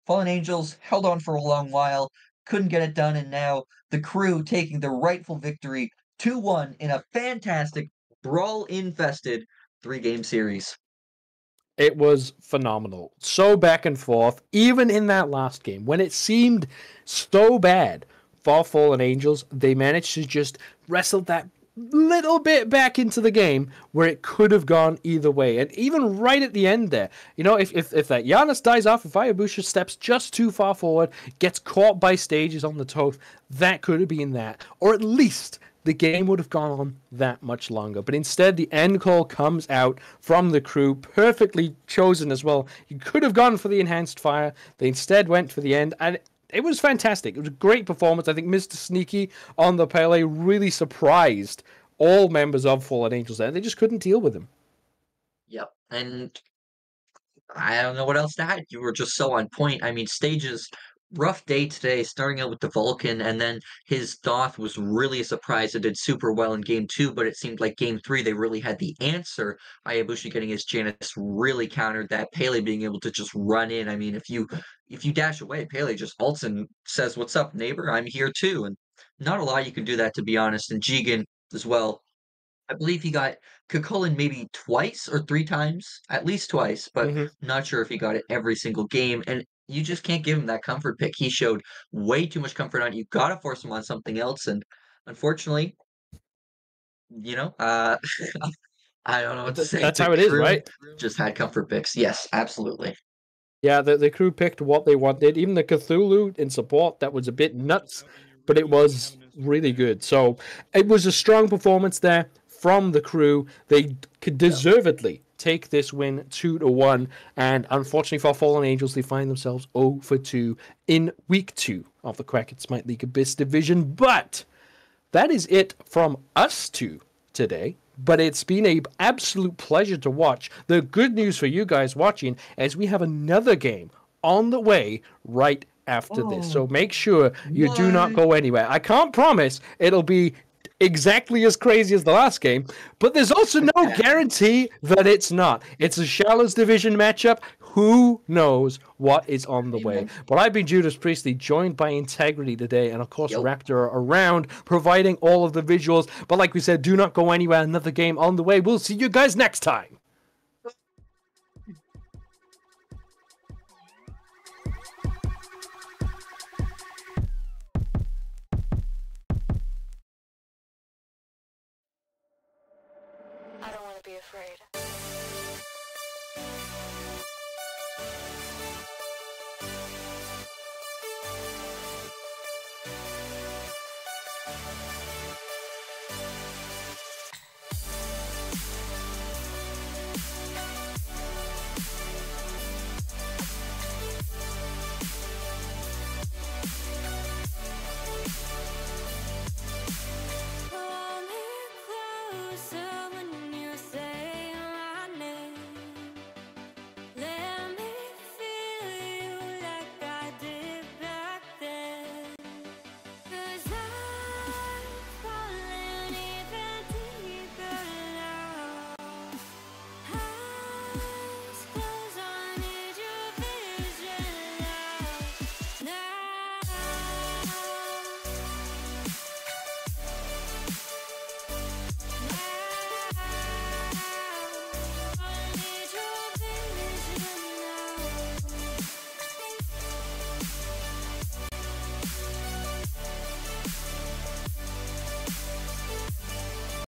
Fallen Angels held on for a long while, couldn't get it done, and now the crew taking the rightful victory 2-1 in a fantastic, brawl-infested 3-game series. It was phenomenal. So back and forth, even in that last game, when it seemed so bad for Fallen Angels, they managed to just wrestle that little bit back into the game where it could have gone either way. And even right at the end there, you know, if that Giannis dies off, if Ayabusha steps just too far forward, gets caught by Stages on the Toth, that could have been that. Or at least the game would have gone on that much longer. But instead, the end call comes out from the crew, perfectly chosen as well. You could have gone for the enhanced fire. They instead went for the end, and it was fantastic. It was a great performance. I think Mr. Sneaky on the Pele really surprised all members of Fallen Angels there. They just couldn't deal with him. Yep, and I don't know what else to add. You were just so on point. I mean, Stages, rough day today, starting out with the Vulcan, and then his Thoth was really a surprise. It did super well in game 2, but it seemed like game 3 they really had the answer. Ayabushi getting his Janus really countered that. Pele being able to just run in. I mean, if you dash away, Pele just ults and says, "What's up, neighbor? I'm here too." And not a lot you can do that, to be honest. And Jigen as well. I believe he got Kukulin maybe twice or 3 times, at least twice, but not sure if he got it every single game. And you just can't give him that comfort pick. He showed way too much comfort on it. You gotta force him on something else. And unfortunately, you know, I don't know what to say. That's how it is, right? Just had comfort picks. Yes, absolutely. Yeah, the crew picked what they wanted. Even the Cthulhu in support, that was a bit nuts, but it was really good. So it was a strong performance there from the crew. They could deservedly take this win 2-1, and unfortunately for Fallen Angels, they find themselves 0-2 in week 2 of the Kraken Smite League Abyss division. But that is it from us two today. But it's been an absolute pleasure to watch. The good news for you guys watching is we have another game on the way right after this. So make sure you do not go anywhere. I can't promise it'll be exactly as crazy as the last game, but there's also no guarantee that it's not. It's a Shallows Division matchup. Who knows what is on the way? But I've been JudasPriestley, joined by Integrity today, and of course Raptor around, providing all of the visuals. But like we said, do not go anywhere. Another game on the way. We'll see you guys next time.